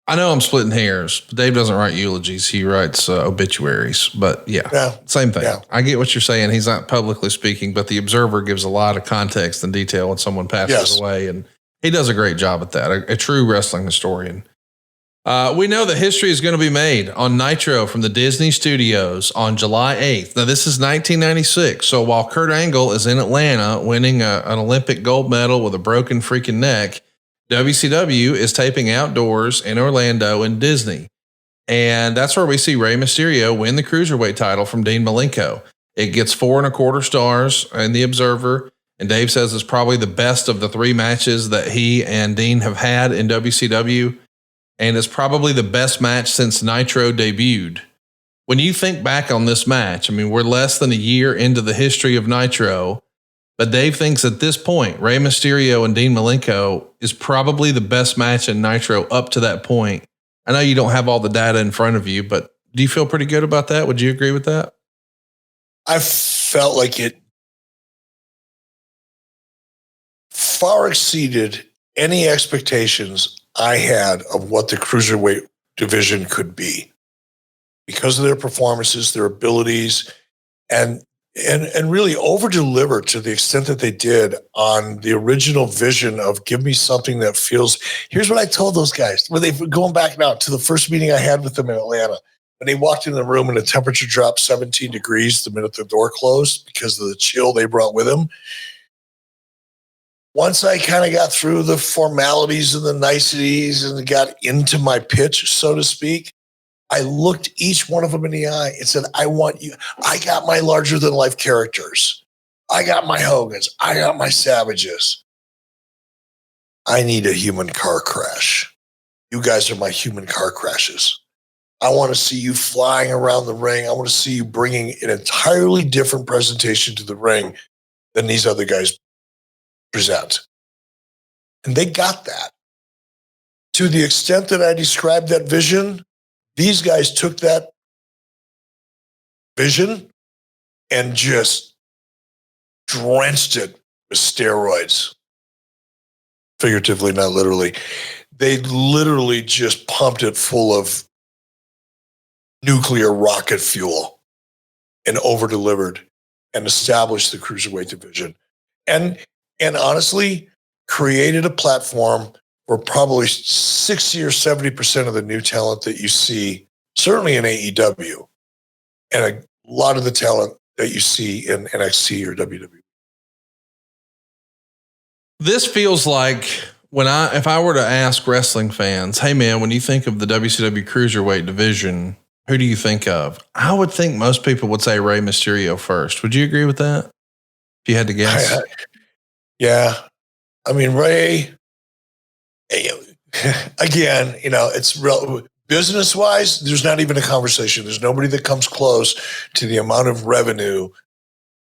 I know I'm splitting hairs. Dave doesn't write eulogies. He writes obituaries. But yeah, same thing. Yeah. I get what you're saying. He's not publicly speaking, but the Observer gives a lot of context and detail when someone passes away. And he does a great job at that. A true wrestling historian. We know that history is going to be made on Nitro from the Disney Studios on July 8th. Now, this is 1996. So while Kurt Angle is in Atlanta winning an Olympic gold medal with a broken freaking neck, WCW is taping outdoors in Orlando and Disney. And that's where we see Rey Mysterio win the Cruiserweight title from Dean Malenko. It gets 4.25 stars in the Observer. And Dave says it's probably the best of the 3 matches that he and Dean have had in WCW. And it's probably the best match since Nitro debuted. When you think back on this match, I mean, we're less than a year into the history of Nitro, but Dave thinks at this point, Rey Mysterio and Dean Malenko is probably the best match in Nitro up to that point. I know you don't have all the data in front of you, but do you feel pretty good about that? Would you agree with that? I felt like it far exceeded any expectations I had of what the Cruiserweight division could be because of their performances, their abilities, and really over-delivered to the extent that they did on the original vision of give me something that feels. Here's what I told those guys when they were going back now to the first meeting I had with them in Atlanta. When they walked in the room and the temperature dropped 17 degrees the minute the door closed because of the chill they brought with them. Once I kind of got through the formalities and the niceties and got into my pitch, so to speak, I looked each one of them in the eye and said, I want you. I got my larger than life characters. I got my Hogans. I got my Savages. I need a human car crash. You guys are my human car crashes. I want to see you flying around the ring. I want to see you bringing an entirely different presentation to the ring than these other guys present. And they got that. To the extent that I described that vision, these guys took that vision and just drenched it with steroids. Figuratively, not literally. They literally just pumped it full of nuclear rocket fuel and over-delivered and established the Cruiserweight division. And honestly, created a platform where probably 60 or 70% of the new talent that you see, certainly in AEW, and a lot of the talent that you see in NXT or WWE. This feels like if I were to ask wrestling fans, hey man, when you think of the WCW Cruiserweight division, who do you think of? I would think most people would say Rey Mysterio first. Would you agree with that? If you had to guess. Yeah. I mean, Rey, again, it's real business-wise, there's not even a conversation. There's nobody that comes close to the amount of revenue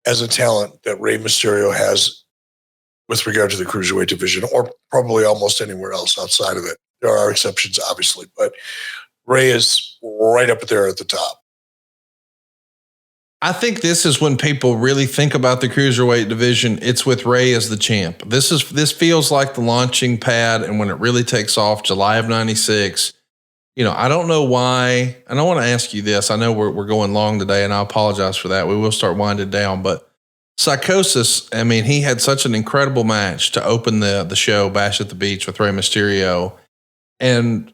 as a talent that Rey Mysterio has with regard to the Cruiserweight division, or probably almost anywhere else outside of it. There are exceptions, obviously, but Rey is right up there at the top. I think this is when people really think about the Cruiserweight division. It's with Rey as the champ. This feels like the launching pad. And when it really takes off, July of 96, I don't know why, and I want to ask you this. I know we're going long today, and I apologize for that. We will start winding down, but Psychosis, I mean, he had such an incredible match to open the show, Bash at the Beach with Rey Mysterio. And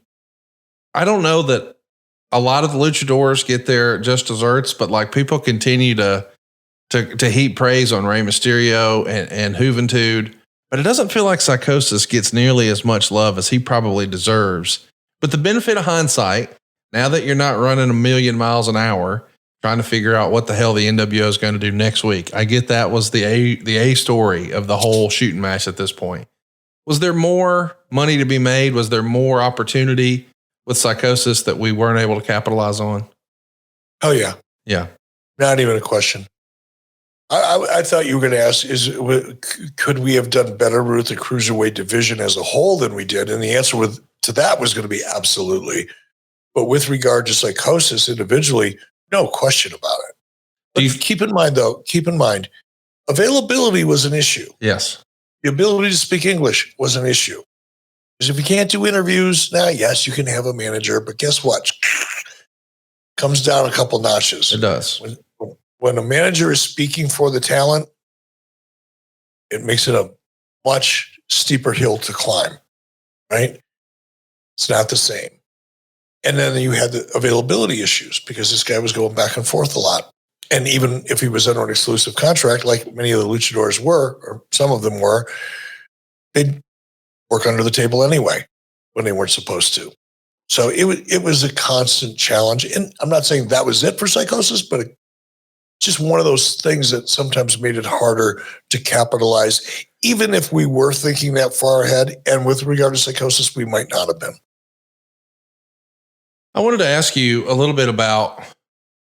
I don't know that a lot of the luchadors get their just desserts, but like people continue to heap praise on Rey Mysterio and Juventud, but it doesn't feel like Psychosis gets nearly as much love as he probably deserves. But the benefit of hindsight, now that you're not running a million miles an hour, trying to figure out what the hell the NWO is going to do next week. I get that was the A story of the whole shooting match at this point. Was there more money to be made? Was there more opportunity with Psychosis that we weren't able to capitalize on? Oh yeah. Yeah. Not even a question. I thought you were going to ask, could we have done better with the Cruiserweight division as a whole than we did? And the answer to that was going to be absolutely. But with regard to Psychosis individually, no question about it. But keep in mind, availability was an issue. Yes. The ability to speak English was an issue. Because if you can't do interviews, yes, you can have a manager, but guess what? Comes down a couple notches. It does. When a manager is speaking for the talent, it makes it a much steeper hill to climb, right? It's not the same. And then you had the availability issues because this guy was going back and forth a lot. And even if he was under an exclusive contract, like many of the luchadors were, or some of them were, they'd work under the table anyway when they weren't supposed to. So it was a constant challenge. And I'm not saying that was it for Psychosis, but just one of those things that sometimes made it harder to capitalize, even if we were thinking that far ahead. And with regard to Psychosis, we might not have been. I wanted to ask you a little bit about,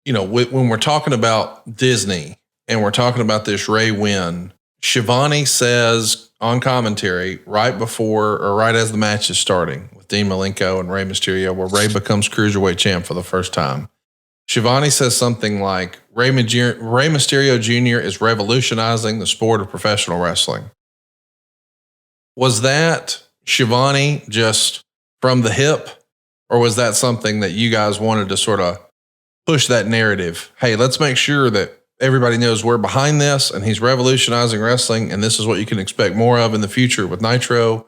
when we're talking about Disney and we're talking about this Rey win, Shivani says on commentary right before or right as the match is starting with Dean Malenko and Rey Mysterio, where Rey becomes Cruiserweight champ for the first time. Shivani says something like Rey Mysterio Jr. is revolutionizing the sport of professional wrestling. Was that Shivani just from the hip? Or was that something that you guys wanted to sort of push that narrative? Hey, let's make sure that everybody knows we're behind this and he's revolutionizing wrestling and this is what you can expect more of in the future with Nitro.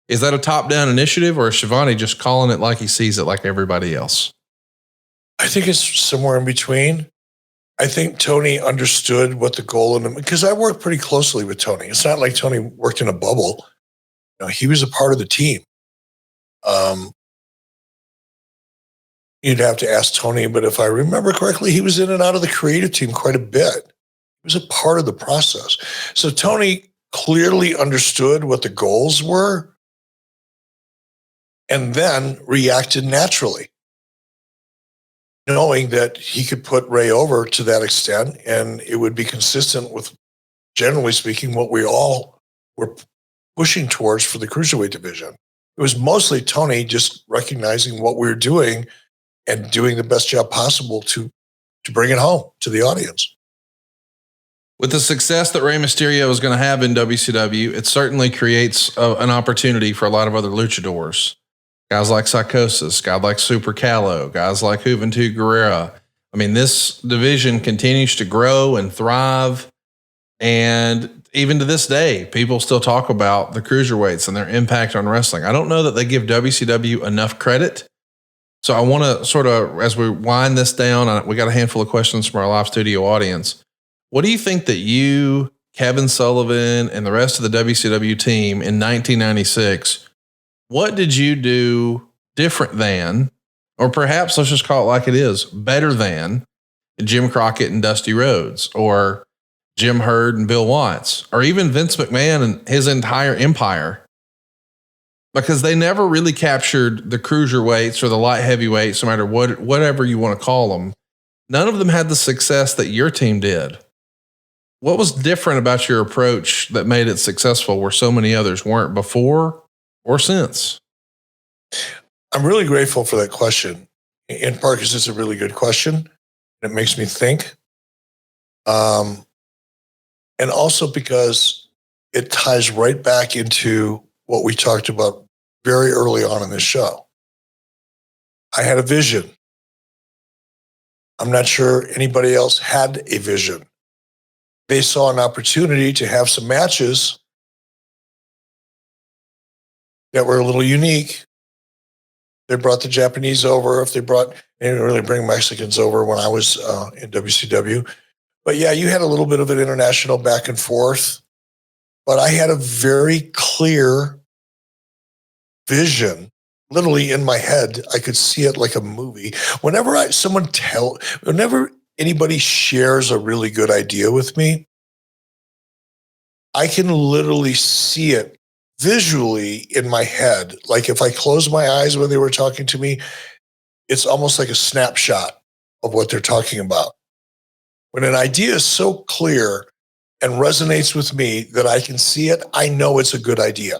Is that a top-down initiative or is Shivani just calling it like he sees it like everybody else? I think it's somewhere in between. I think Tony understood what the goal in because I worked pretty closely with Tony. It's not like Tony worked in a bubble. He was a part of the team. You'd have to ask Tony, but if I remember correctly, he was in and out of the creative team quite a bit. He was a part of the process. So Tony clearly understood what the goals were and then reacted naturally, knowing that he could put Rey over to that extent and it would be consistent with, generally speaking, what we all were pushing towards for the Cruiserweight division. It was mostly Tony just recognizing what we were doing and doing the best job possible to bring it home to the audience. With the success that Rey Mysterio is going to have in WCW, it certainly creates an opportunity for a lot of other luchadors. Guys like Psychosis, guys like Super Callow, guys like Juventud Guerrero. I mean, this division continues to grow and thrive. And even to this day, people still talk about the Cruiserweights and their impact on wrestling. I don't know that they give WCW enough credit. So I want to sort of, as we wind this down, we got a handful of questions from our live studio audience. What do you think that you, Kevin Sullivan, and the rest of the WCW team in 1996, what did you do different than, or perhaps let's just call it like it is, better than Jim Crockett and Dusty Rhodes, or Jim Herd and Bill Watts, or even Vince McMahon and his entire empire? Because they never really captured the cruiserweights or the light heavyweights, no matter whatever you want to call them. None of them had the success that your team did. What was different about your approach that made it successful where so many others weren't before or since? I'm really grateful for that question, in part because it's a really good question. It makes me think. And also because it ties right back into what we talked about very early on in this show. I had a vision. I'm not sure anybody else had a vision. They saw an opportunity to have some matches that were a little unique. They brought the Japanese over. They didn't really bring Mexicans over when I was in WCW. But yeah, you had a little bit of an international back and forth. But I had a very clear vision, literally in my head. I could see it like a movie. Whenever anybody shares a really good idea with me, I can literally see it visually in my head. Like if I close my eyes when they were talking to me, it's almost like a snapshot of what they're talking about. When an idea is so clear and resonates with me that I can see it, I know it's a good idea.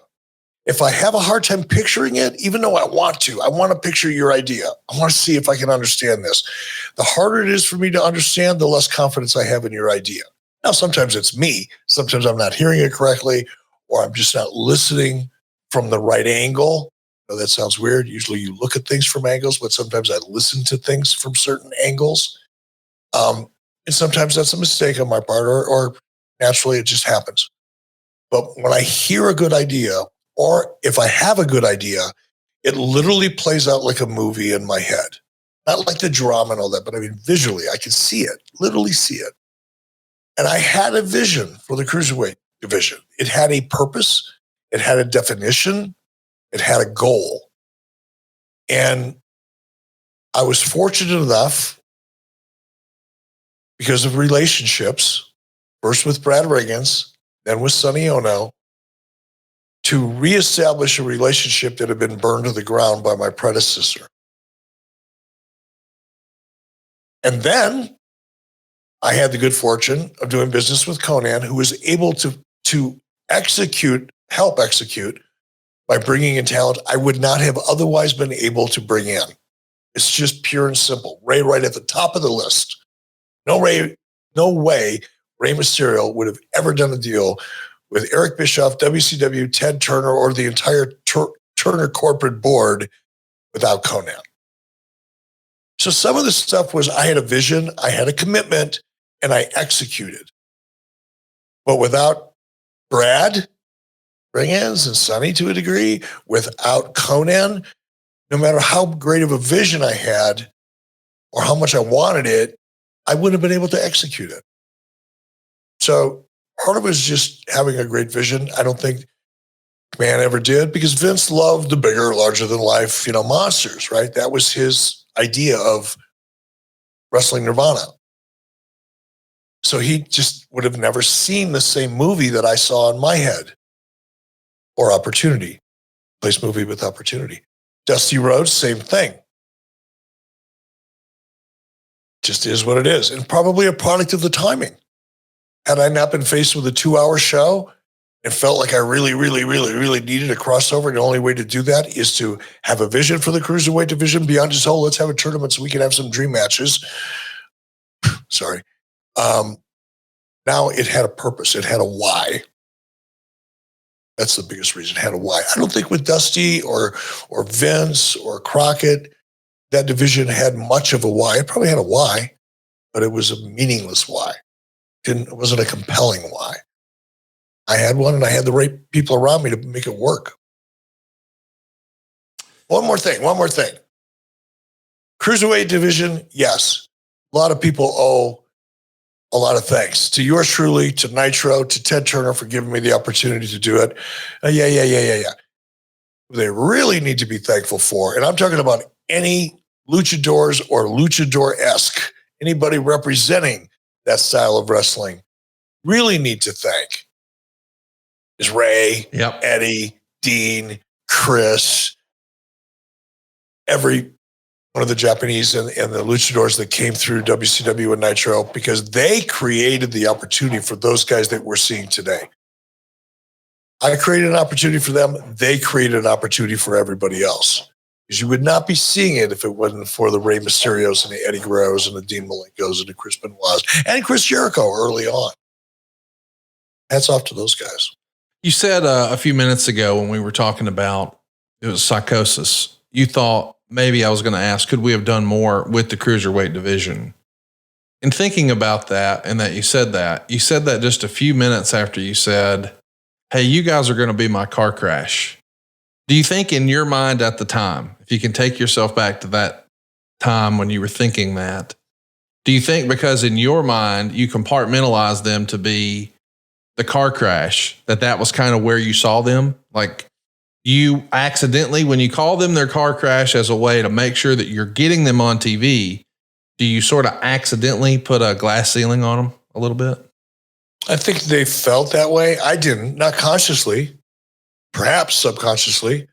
If I have a hard time picturing it, even though I want to picture your idea. I want to see if I can understand this. The harder it is for me to understand, the less confidence I have in your idea. Now, sometimes it's me. Sometimes I'm not hearing it correctly, or I'm just not listening from the right angle. I know that sounds weird. Usually you look at things from angles, but sometimes I listen to things from certain angles. And sometimes that's a mistake on my part, or naturally it just happens. But when I hear a good idea, or if I have a good idea, it literally plays out like a movie in my head. Not like the drama and all that, but I mean, visually, I can see it, literally see it. And I had a vision for the Cruiserweight division. It had a purpose. It had a definition. It had a goal. And I was fortunate enough, because of relationships, first with Brad Riggins, then with Sonny Ono, to reestablish a relationship that had been burned to the ground by my predecessor. And then I had the good fortune of doing business with Conan, who was able to help execute by bringing in talent I would not have otherwise been able to bring in. It's just pure and simple. Ray right at the top of the list. No way Rey Mysterio would have ever done a deal with Eric Bischoff, WCW, Ted Turner, or the entire Turner corporate board without Conan. So some of the stuff was I had a vision, I had a commitment, and I executed. But without Brad Riggins and Sonny to a degree, without Conan, no matter how great of a vision I had or how much I wanted it, I wouldn't have been able to execute it. So part of it is just having a great vision. I don't think McMahon ever did, because Vince loved the bigger, larger than life, monsters, right? That was his idea of wrestling nirvana. So he just would have never seen the same movie that I saw in my head, or opportunity. Place movie with opportunity. Dusty Rhodes, same thing. Just is what it is. And probably a product of the timing. Had I not been faced with a 2-hour show and felt like I really, really, really, really needed a crossover, the only way to do that is to have a vision for the Cruiserweight division beyond just, let's have a tournament so we can have some dream matches. Sorry. Now it had a purpose. It had a why. That's the biggest reason. It had a why. I don't think with Dusty or Vince or Crockett, that division had much of a why. It probably had a why, but it was a meaningless why. It wasn't a compelling why. I had one, and I had the right people around me to make it work. One more thing. Cruiserweight division, yes. A lot of people owe a lot of thanks to yours truly, to Nitro, to Ted Turner for giving me the opportunity to do it. Yeah. They really need to be thankful for, and I'm talking about any luchadors or luchador-esque, anybody representing that style of wrestling, really need to thank is Ray, Eddie, Dean, Chris, every one of the Japanese and the luchadors that came through WCW and Nitro, because they created the opportunity for those guys that we're seeing today. I created an opportunity for them. They created an opportunity for everybody else. Because you would not be seeing it if it wasn't for the Rey Mysterios and the Eddie Guerreros and the Dean Malinkos and the Chris Benoits and Chris Jericho early on. Hats off to those guys. You said a few minutes ago when we were talking about it was psychosis, you thought maybe I was going to ask, could we have done more with the cruiserweight division? And thinking about that, and that you said that just a few minutes after you said, hey, you guys are going to be my car crash. Do you think in your mind at the time, if you can take yourself back to that time when you were thinking that, do you think because in your mind you compartmentalized them to be the car crash, that was kind of where you saw them? Like you accidentally, when you call them their car crash as a way to make sure that you're getting them on TV, do you sort of accidentally put a glass ceiling on them a little bit? I think they felt that way. I didn't, not consciously, perhaps subconsciously.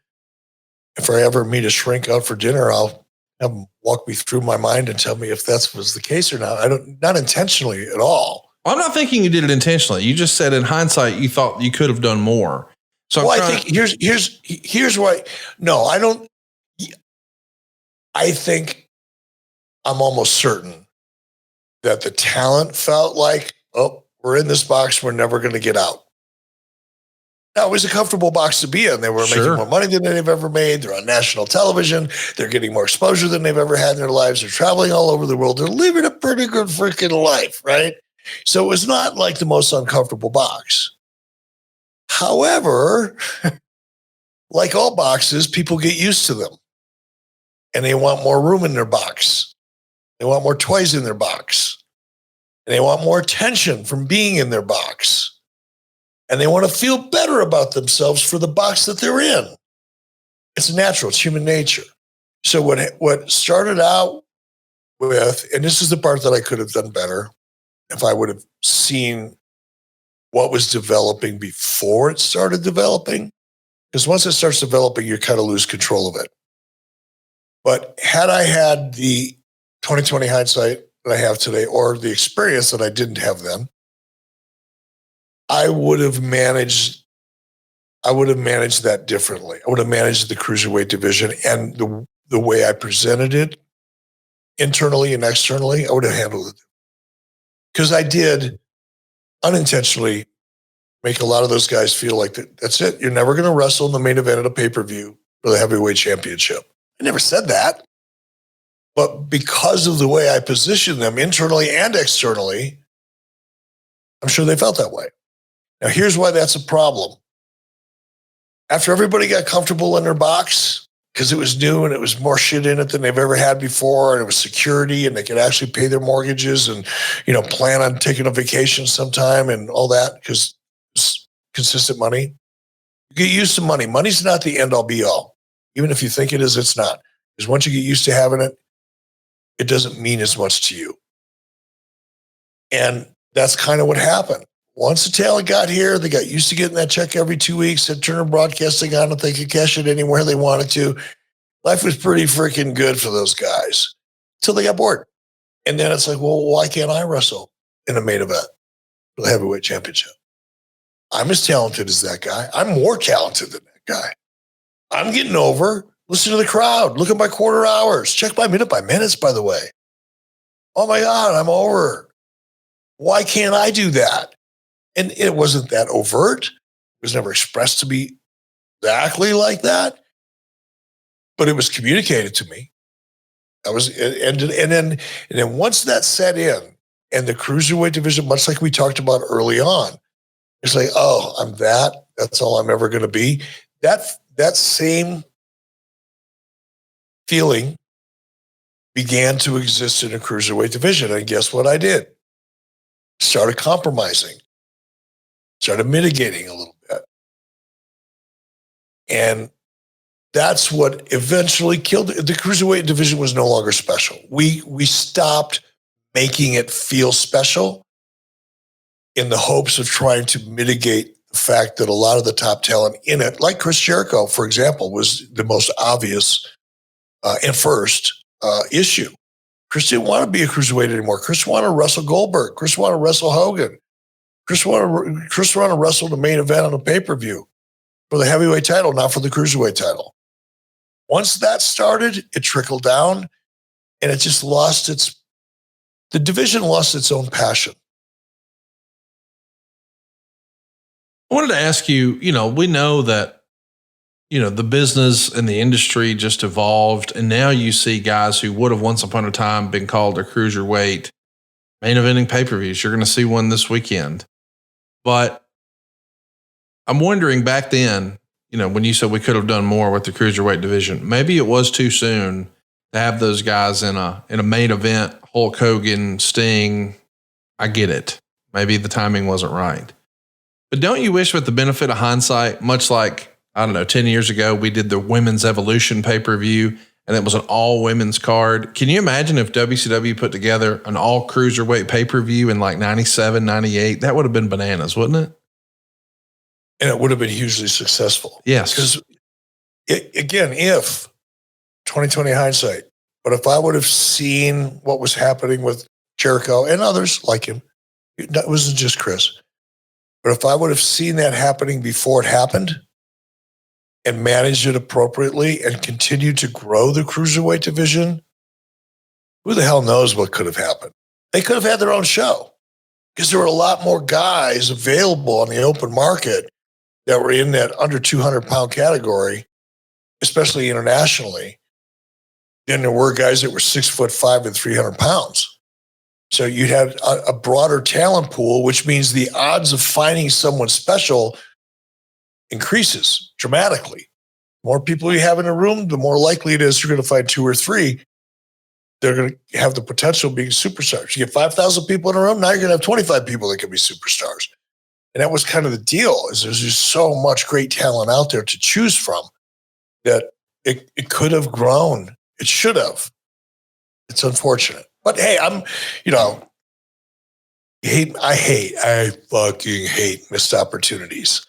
If I ever meet a shrink out for dinner, I'll have them walk me through my mind and tell me if that was the case or not. Not intentionally at all. I'm not thinking you did it intentionally. You just said in hindsight, you thought you could have done more. So I think here's why. No, I don't. I think I'm almost certain that the talent felt like, oh, we're in this box. We're never going to get out. Now, it was a comfortable box to be in. They were making more money than they've ever made. They're on national television. They're getting more exposure than they've ever had in their lives. They're traveling all over the world. They're living a pretty good freaking life, right? So it was not like the most uncomfortable box. However, like all boxes, people get used to them. And they want more room in their box. They want more toys in their box. And they want more attention from being in their box. And they want to feel better about themselves for the box that they're in. It's natural. It's human nature. So what started out with, and this is the part that I could have done better if I would have seen what was developing before it started developing. Because once it starts developing, you kind of lose control of it. But had I had the 2020 hindsight that I have today, or the experience that I didn't have then, I would have managed that differently. I would have managed the cruiserweight division and the way I presented it internally and externally. I would have handled it because I did unintentionally make a lot of those guys feel like that's it. You're never going to wrestle in the main event at a pay-per-view for the heavyweight championship. I never said that, but because of the way I positioned them internally and externally, I'm sure they felt that way. Now, here's why that's a problem. After everybody got comfortable in their box, because it was new and it was more shit in it than they've ever had before, and it was security, and they could actually pay their mortgages and, plan on taking a vacation sometime and all that, because it's consistent money. You get used to money. Money's not the end all be all. Even if you think it is, it's not. Because once you get used to having it, it doesn't mean as much to you. And that's kind of what happened. Once the talent got here, they got used to getting that check every 2 weeks, had Turner Broadcasting on it. They could cash it anywhere they wanted to. Life was pretty freaking good for those guys until they got bored. And then it's like, well, why can't I wrestle in a main event for the heavyweight championship? I'm as talented as that guy. I'm more talented than that guy. I'm getting over. Listen to the crowd. Look at my quarter hours. Check my minute by minutes, by the way. Oh my God, I'm over. Why can't I do that? And it wasn't that overt. It was never expressed to me exactly like that. But it was communicated to me. That was, and then once that set in, and the cruiserweight division, much like we talked about early on, it's like, oh, I'm that. That's all I'm ever going to be. That same feeling began to exist in a cruiserweight division. And guess what I did? Started compromising. Started mitigating a little bit. And that's what eventually killed it. The cruiserweight division was no longer special. We stopped making it feel special in the hopes of trying to mitigate the fact that a lot of the top talent in it, like Chris Jericho, for example, was the most obvious and first issue. Chris didn't want to be a cruiserweight anymore. Chris wanted to wrestle Goldberg. Chris wanted to wrestle Hogan. Chris wanted to wrestle the main event on a pay-per-view for the heavyweight title, not for the cruiserweight title. Once that started, it trickled down, and it just the division lost its own passion. I wanted to ask you, we know that the business and the industry just evolved. And now you see guys who would have once upon a time been called a cruiserweight main eventing pay-per-views. You're going to see one this weekend. But I'm wondering back then, when you said we could have done more with the cruiserweight division, maybe it was too soon to have those guys in a main event, Hulk Hogan, Sting. I get it. Maybe the timing wasn't right. But don't you wish, with the benefit of hindsight, much like, 10 years ago, we did the Women's Evolution pay-per-view, and it was an all-women's card. Can you imagine if WCW put together an all-cruiserweight pay-per-view in like 97, 98? That would have been bananas, wouldn't it? And it would have been hugely successful. Yes. Because, again, if 2020 hindsight, but if I would have seen what was happening with Jericho and others like him, it wasn't just Chris, but if I would have seen that happening before it happened and managed it appropriately and continued to grow the cruiserweight division, who the hell knows what could have happened? They could have had their own show because there were a lot more guys available on the open market that were in that under 200-pound category, especially internationally, than there were guys that were 6'5" and 300 pounds. So you had a broader talent pool, which means the odds of finding someone special increases dramatically. The more people you have in a room, the more likely it is you're going to find 2 or 3. They're going to have the potential of being superstars. You get 5,000 people in a room, now you're going to have 25 people that can be superstars. And that was kind of the deal, is there's just so much great talent out there to choose from that it could have grown. It should have. It's unfortunate. But hey, I fucking hate missed opportunities.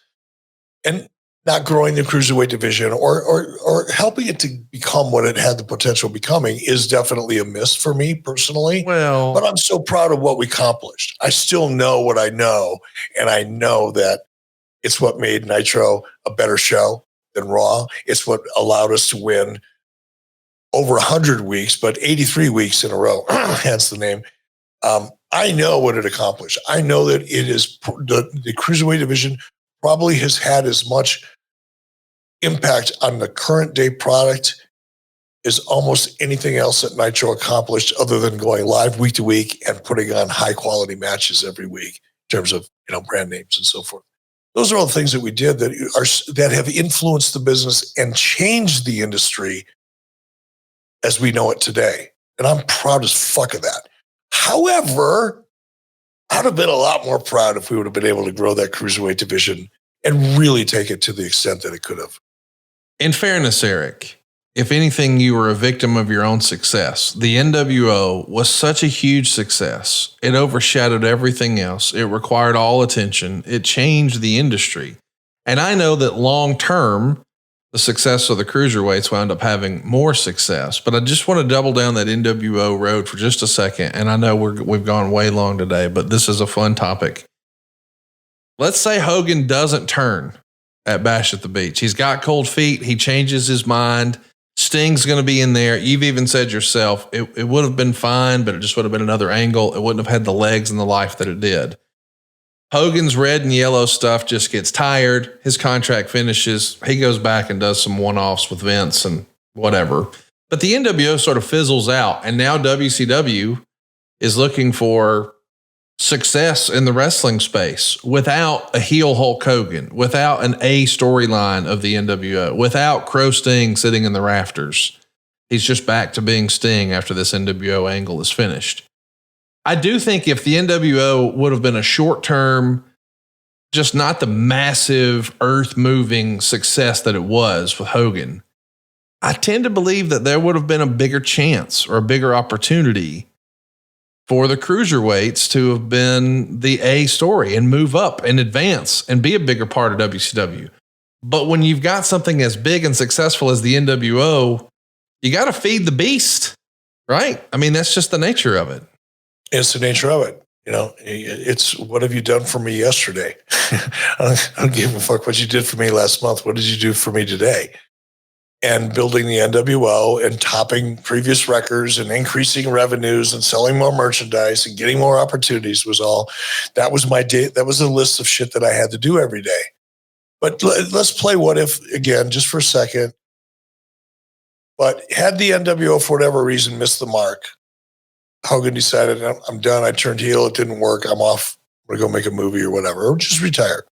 And not growing the cruiserweight division or helping it to become what it had the potential of becoming is definitely a miss for me personally. Well, but I'm so proud of what we accomplished. I still know what I know, and I know that it's what made Nitro a better show than Raw. It's what allowed us to win over 100 weeks, but 83 weeks in a row, hence the name. I know what it accomplished. I know that it is the cruiserweight division probably has had as much impact on the current day product as almost anything else that Nitro accomplished, other than going live week to week and putting on high quality matches every week in terms of brand names and so forth. Those are all the things that we did that have influenced the business and changed the industry as we know it today. And I'm proud as fuck of that. However, I'd have been a lot more proud if we would have been able to grow that cruiserweight division and really take it to the extent that it could have. In fairness, Eric, if anything, you were a victim of your own success. The NWO was such a huge success. It overshadowed everything else. It required all attention. It changed the industry. And I know that long term, the success of the cruiserweights wound up having more success. But I just want to double down that NWO road for just a second. And I know we've gone way long today, but this is a fun topic. Let's say Hogan doesn't turn at Bash at the Beach. He's got cold feet. He changes his mind. Sting's going to be in there. You've even said yourself, it would have been fine, but it just would have been another angle. It wouldn't have had the legs and the life that it did. Hogan's red and yellow stuff just gets tired. His contract finishes. He goes back and does some one-offs with Vince and whatever. But the NWO sort of fizzles out. And now WCW is looking for success in the wrestling space without a heel Hulk Hogan, without an A storyline of the NWO, without Crow Sting sitting in the rafters. He's just back to being Sting after this NWO angle is finished. I do think if the NWO would have been a short-term, just not the massive earth-moving success that it was with Hogan, I tend to believe that there would have been a bigger chance or a bigger opportunity for the cruiserweights to have been the A story and move up and advance and be a bigger part of WCW. But when you've got something as big and successful as the NWO, you got to feed the beast, right? I mean, that's just the nature of it. It's the nature of it. It's what have you done for me yesterday? I don't give a fuck what you did for me last month. What did you do for me today? And building the NWO and topping previous records and increasing revenues and selling more merchandise and getting more opportunities that was my day. That was a list of shit that I had to do every day. But let's play what if again, just for a second. But had the NWO, for whatever reason, missed the mark, Hogan decided, I'm done. I turned heel. It didn't work. I'm off. I'm going to go make a movie or whatever, or just retire.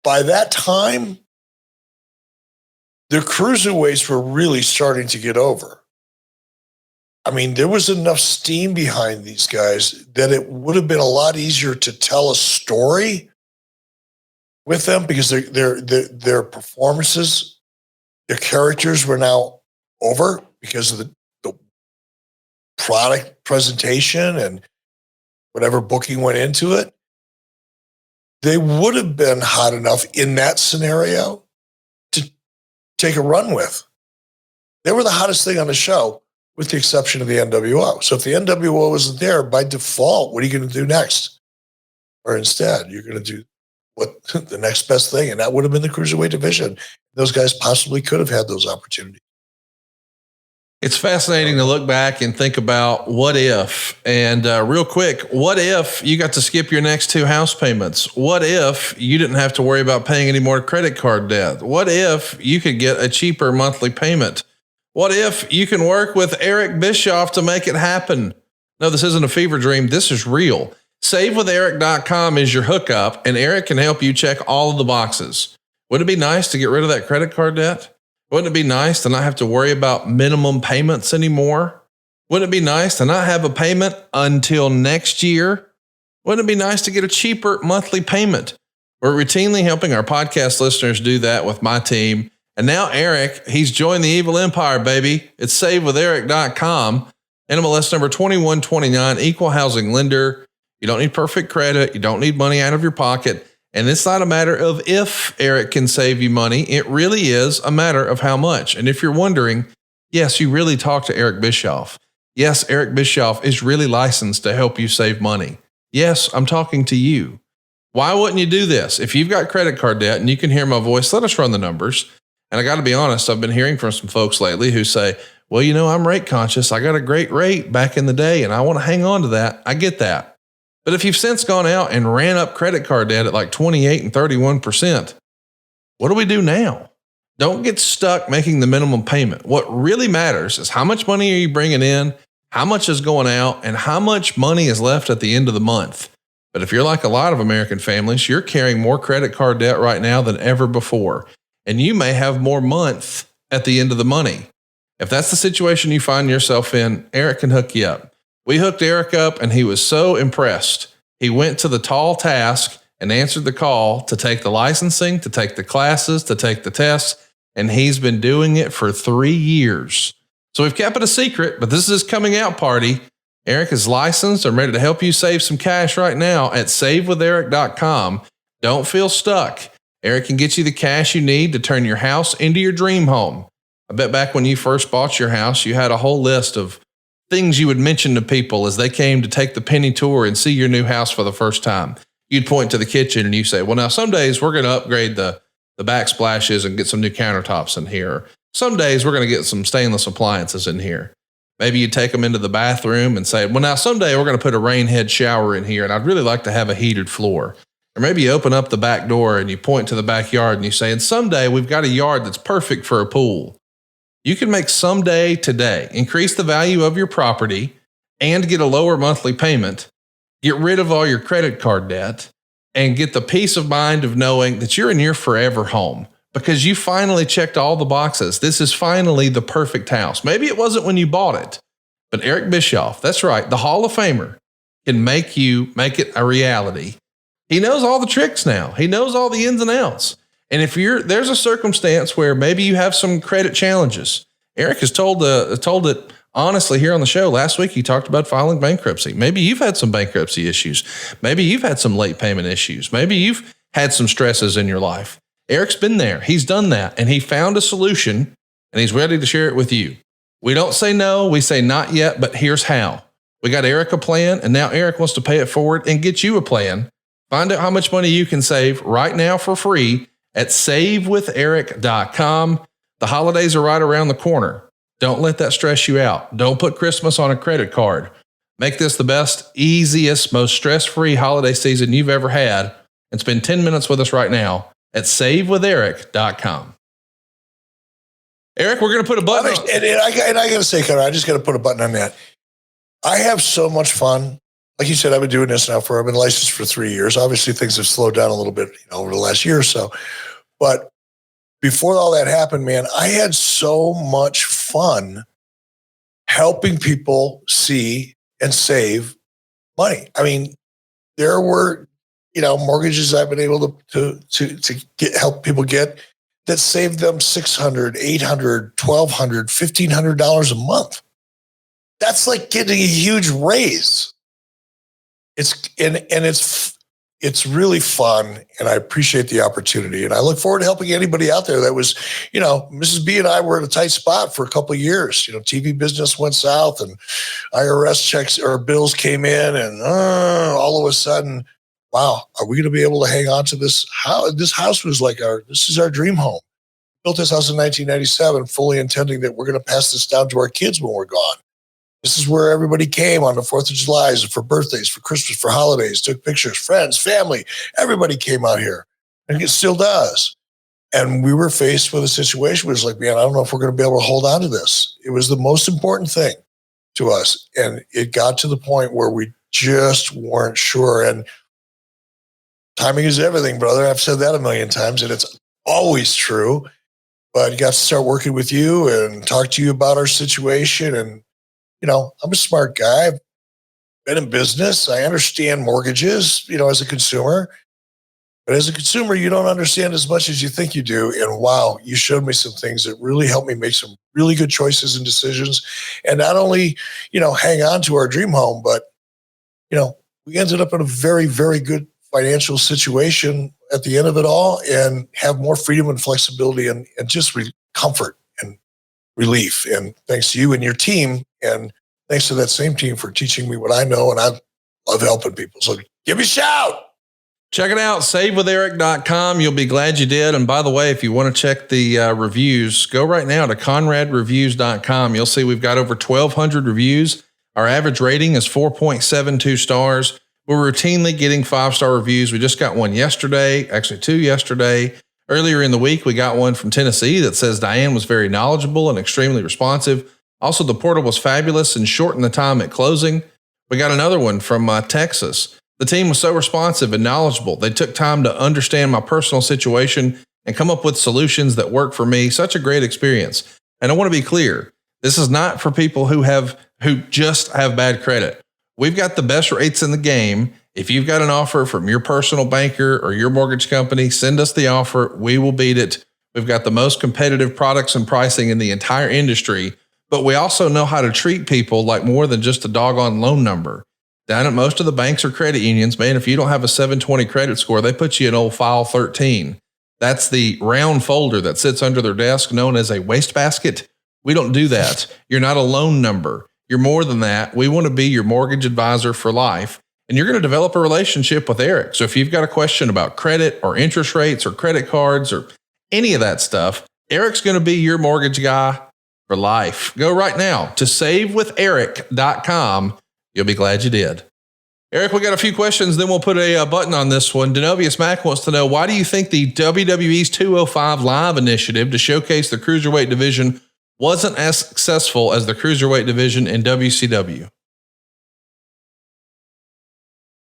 By that time, the cruiserweights were really starting to get over. I mean, there was enough steam behind these guys that it would have been a lot easier to tell a story with them because their performances, their characters were now over because of the product presentation and whatever booking went into it. They would have been hot enough in that scenario to take a run with. They were the hottest thing on the show, with the exception of the NWO. So if the NWO wasn't there, by default, what are you going to do next? Or instead, you're going to do what the next best thing, and that would have been the Cruiserweight division. Those guys possibly could have had those opportunities. It's fascinating to look back and think about what if, and real quick, what if you got to skip your next 2 house payments? What if you didn't have to worry about paying any more credit card debt? What if you could get a cheaper monthly payment? What if you can work with Eric Bischoff to make it happen? No, this isn't a fever dream. This is real. SaveWithEric.com is your hookup, and Eric can help you check all of the boxes. Wouldn't it be nice to get rid of that credit card debt? Wouldn't it be nice to not have to worry about minimum payments anymore? Wouldn't it be nice to not have a payment until next year? Wouldn't it be nice to get a cheaper monthly payment? We're routinely helping our podcast listeners do that with my team. And now Eric, he's joined the evil empire, baby. It's SaveWithEric.com. NMLS number 2129, equal housing lender. You don't need perfect credit. You don't need money out of your pocket. And it's not a matter of if Eric can save you money. It really is a matter of how much. And if you're wondering, yes, you really talk to Eric Bischoff. Yes, Eric Bischoff is really licensed to help you save money. Yes, I'm talking to you. Why wouldn't you do this? If you've got credit card debt and you can hear my voice, let us run the numbers. And I got to be honest, I've been hearing from some folks lately who say, well, you know, I'm rate conscious. I got a great rate back in the day and I want to hang on to that. I get that. But if you've since gone out and ran up credit card debt at like 28 and 31%, what do we do now? Don't get stuck making the minimum payment. What really matters is how much money are you bringing in, how much is going out, and how much money is left at the end of the month. But if you're like a lot of American families, you're carrying more credit card debt right now than ever before. And you may have more month at the end of the money. If that's the situation you find yourself in, Eric can hook you up. We hooked Eric up and he was so impressed. He went to the tall task and answered the call to take the licensing, to take the classes, to take the tests. And he's been doing it for 3 years. So we've kept it a secret, but this is his coming out party. Eric is licensed. I'm ready to help you save some cash right now at SaveWithEric.com. Don't feel stuck. Eric can get you the cash you need to turn your house into your dream home. I bet back when you first bought your house, you had a whole list of things you would mention to people as they came to take the penny tour and see your new house for the first time. You'd point to the kitchen and you say, well, now some days we're going to upgrade the backsplashes and get some new countertops in here. Some days we're going to get some stainless appliances in here. Maybe you take them into the bathroom and say, well, now someday we're going to put a rain head shower in here and I'd really like to have a heated floor. Or maybe you open up the back door and you point to the backyard and you say, and someday we've got a yard that's perfect for a pool. You can make someday today, increase the value of your property and get a lower monthly payment, get rid of all your credit card debt, and get the peace of mind of knowing that you're in your forever home because you finally checked all the boxes. This is finally the perfect house. Maybe it wasn't when you bought it, but Eric Bischoff, that's right, the Hall of Famer, can make it a reality. He knows all the tricks now. He knows all the ins and outs. And if there's a circumstance where maybe you have some credit challenges, Eric has told it honestly here on the show. Last week, he talked about filing bankruptcy. Maybe you've had some bankruptcy issues. Maybe you've had some late payment issues. Maybe you've had some stresses in your life. Eric's been there. He's done that. And he found a solution and he's ready to share it with you. We don't say no. We say not yet, but here's how. We got Eric a plan and now Eric wants to pay it forward and get you a plan. Find out how much money you can save right now for free at SaveWithEric.com. The holidays are right around the corner. Don't let that stress you out. Don't put Christmas on a credit card. Make this the best, easiest, most stress-free holiday season you've ever had and spend 10 minutes with us right now at savewitheric.com. Eric, we're going to put a button on. And I got to say, Conrad, I just got to put a button on that. I have so much fun. Like you said, I've been doing this now I've been licensed for 3 years. Obviously, things have slowed down a little bit, over the last year or so. But before all that happened, man, I had so much fun helping people see and save money. I mean, there were, mortgages I've been able to help people get that saved them $600, $800, $1,200, $1,500 a month. That's like getting a huge raise. It's really fun, and I appreciate the opportunity. And I look forward to helping anybody out there that was, Mrs. B and I were in a tight spot for a couple of years. TV business went south, and IRS checks or bills came in, and all of a sudden, wow, are we going to be able to hang on to this house? This house was like this is our dream home. Built this house in 1997, fully intending that we're going to pass this down to our kids when we're gone. This is where everybody came on the 4th of July, for birthdays, for Christmas, for holidays, took pictures, friends, family. Everybody came out here, and it still does. And we were faced with a situation where it's like, man, I don't know if we're going to be able to hold on to this. It was the most important thing to us. And it got to the point where we just weren't sure. And timing is everything, brother. I've said that a million times, and it's always true. But I got to start working with you and talk to you about our situation. And I'm a smart guy. I've been in business. I understand mortgages, as a consumer. But as a consumer, you don't understand as much as you think you do. And wow, you showed me some things that really helped me make some really good choices and decisions. And not only, hang on to our dream home, but, we ended up in a very, very good financial situation at the end of it all, and have more freedom and flexibility and just comfort and relief. And thanks to you and your team, and thanks to that same team for teaching me what I know, and I love helping people. So give me a shout. Check it out, savewitheric.com. You'll be glad you did. And by the way, if you want to check the reviews, go right now to conradreviews.com. You'll see we've got over 1,200 reviews. Our average rating is 4.72 stars. We're routinely getting 5-star reviews. We just got one yesterday, actually 2 yesterday. Earlier in the week, we got one from Tennessee that says Diane was very knowledgeable and extremely responsive. Also, the portal was fabulous and shortened the time at closing. We got another one from Texas. The team was so responsive and knowledgeable. They took time to understand my personal situation and come up with solutions that work for me. Such a great experience. And I want to be clear, this is not for people who just have bad credit. We've got the best rates in the game. If you've got an offer from your personal banker or your mortgage company, send us the offer. We will beat it. We've got the most competitive products and pricing in the entire industry, but we also know how to treat people like more than just a doggone loan number. Down at most of the banks or credit unions, man, if you don't have a 720 credit score, they put you in old file 13. That's the round folder that sits under their desk known as a wastebasket. We don't do that. You're not a loan number. You're more than that. We want to be your mortgage advisor for life, and you're going to develop a relationship with Eric. So if you've got a question about credit or interest rates or credit cards or any of that stuff, Eric's going to be your mortgage guy for life. Go right now to savewitheric.com. You'll be glad you did. Eric, we got a few questions, then we'll put a button on this one. Denovius Mac wants to know, why do you think the WWE's 205 Live initiative to showcase the Cruiserweight division wasn't as successful as the Cruiserweight division in WCW?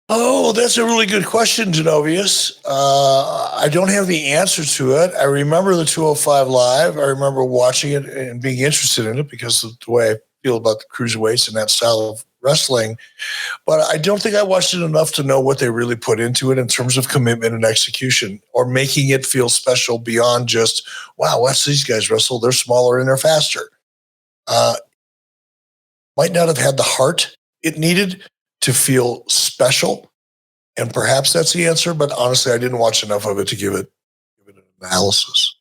Oh, that's a really good question, Denovius. I don't have the answer to it. I remember the 205 Live. I remember watching it and being interested in it because of the way I feel about the Cruiserweights and that style of wrestling. But I don't think I watched it enough to know what they really put into it in terms of commitment and execution, or making it feel special beyond just, wow, watch these guys wrestle. They're smaller and they're faster. Might not have had the heart it needed to feel special. And perhaps that's the answer, but honestly, I didn't watch enough of it to give it an analysis.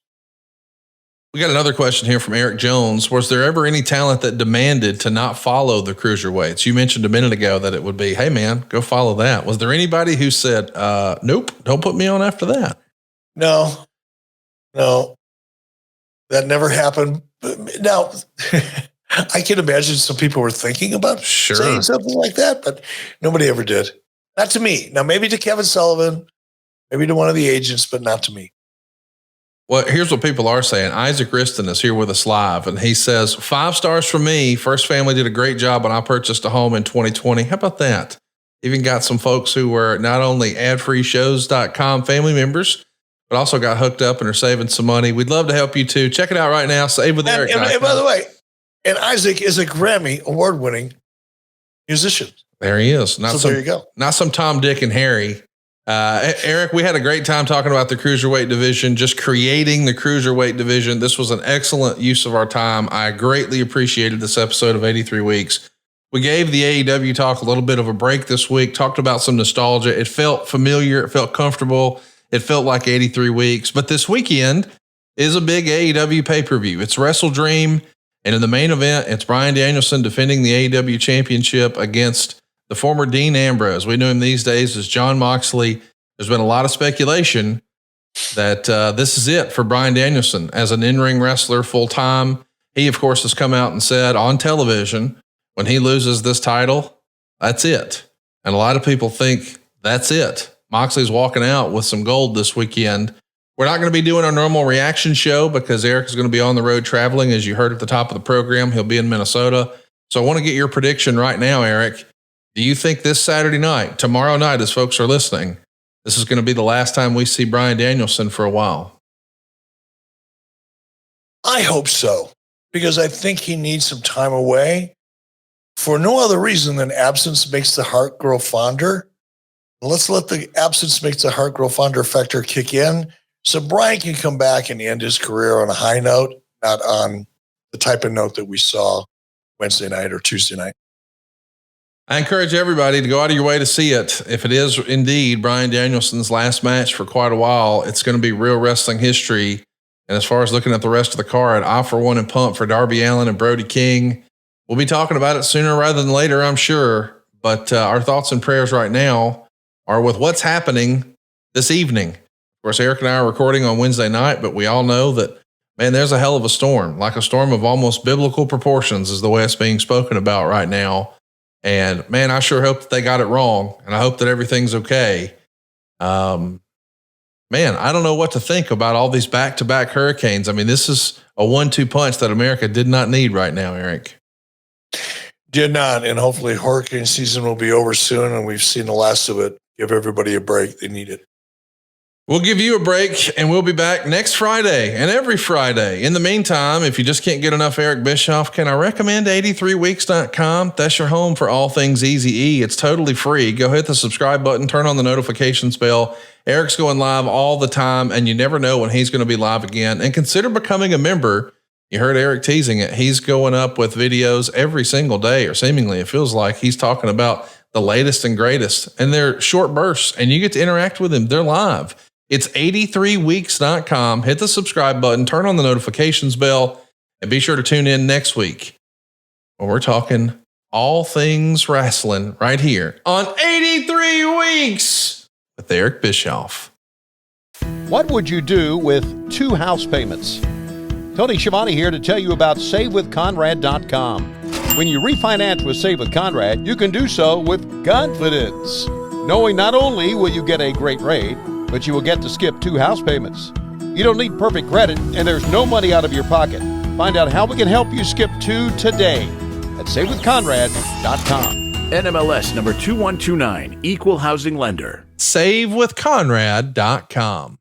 We got another question here from Eric Jones. Was there ever any talent that demanded to not follow the Cruiserweights? You mentioned a minute ago that it would be, hey man, go follow that. Was there anybody who said, nope, don't put me on after that? No, that never happened. Now, I can imagine some people were thinking about saying something like that, but nobody ever did. Not to me. Now, maybe to Kevin Sullivan, Maybe to one of the agents, but not to me. Well, here's what people are saying. Isaac Riston is here with us live, and he says, 5 stars from me. First Family did a great job when I purchased a home in 2020. How about that? Even got some folks who were not only adfreeshows.com family members, but also got hooked up and are saving some money. We'd love to help you too. Check it out right now. Save with Eric. And by the way, and Isaac is a Grammy award-winning musician. There he is. There you go. Not some Tom, Dick, and Harry. Eric, we had a great time talking about the cruiserweight division, just creating the cruiserweight division. This was an excellent use of our time. I greatly appreciated this episode of 83 Weeks. We gave the AEW talk a little bit of a break this week, talked about some nostalgia. It felt familiar. It felt comfortable. It felt like 83 Weeks. But this weekend is a big AEW pay-per-view. It's Wrestle Dream. And in the main event, it's Bryan Danielson defending the AEW championship against the former Dean Ambrose. We knew him these days as John Moxley. There's been a lot of speculation that this is it for Bryan Danielson as an in-ring wrestler full time. He, of course, has come out and said on television, when he loses this title, that's it. And a lot of people think that's it. Moxley's walking out with some gold this weekend. We're not going to be doing our normal reaction show because Eric is going to be on the road traveling. As you heard at the top of the program, he'll be in Minnesota. So I want to get your prediction right now, Eric. Do you think this Saturday night, tomorrow night, as folks are listening, this is going to be the last time we see Bryan Danielson for a while? I hope so, because I think he needs some time away for no other reason than absence makes the heart grow fonder. Let's let the absence makes the heart grow fonder factor kick in so Bryan can come back and end his career on a high note, not on the type of note that we saw Wednesday night or Tuesday night. I encourage everybody to go out of your way to see it. If it is indeed Bryan Danielson's last match for quite a while, it's going to be real wrestling history. And as far as looking at the rest of the card, I, for one, am pumped for Darby Allin and Brody King. We'll be talking about it sooner rather than later, I'm sure. But our thoughts and prayers right now are with what's happening this evening. Of course, Eric and I are recording on Wednesday night, but we all know that, man, there's a hell of a storm, like a storm of almost biblical proportions is the way it's being spoken about right now. And man, I sure hope that they got it wrong, and I hope that everything's okay. Man, I don't know what to think about all these back-to-back hurricanes. I mean, this is a 1-2 punch that America did not need right now, Eric. Did not, and hopefully hurricane season will be over soon, and we've seen the last of it. Give everybody a break. They need it. We'll give you a break, and we'll be back next Friday and every Friday. In the meantime, if you just can't get enough Eric Bischoff, can I recommend 83weeks.com? That's your home for all things Easy E. It's totally free. Go hit the subscribe button, turn on the notifications bell. Eric's going live all the time, and you never know when he's going to be live again. And consider becoming a member. You heard Eric teasing it. He's going up with videos every single day, or seemingly it feels like he's talking about the latest and greatest. And they're short bursts, and you get to interact with him. They're live. It's 83weeks.com. Hit the subscribe button, turn on the notifications bell, and be sure to tune in next week when we're talking all things wrestling right here on 83 Weeks with Eric Bischoff. What would you do with 2 house payments? Tony Schiavone here to tell you about SaveWithConrad.com. When you refinance with Save with Conrad, you can do so with confidence, knowing not only will you get a great rate, but you will get to skip 2 house payments. You don't need perfect credit, and there's no money out of your pocket. Find out how we can help you skip 2 today at SaveWithConrad.com. NMLS number 2129, Equal Housing Lender. SaveWithConrad.com.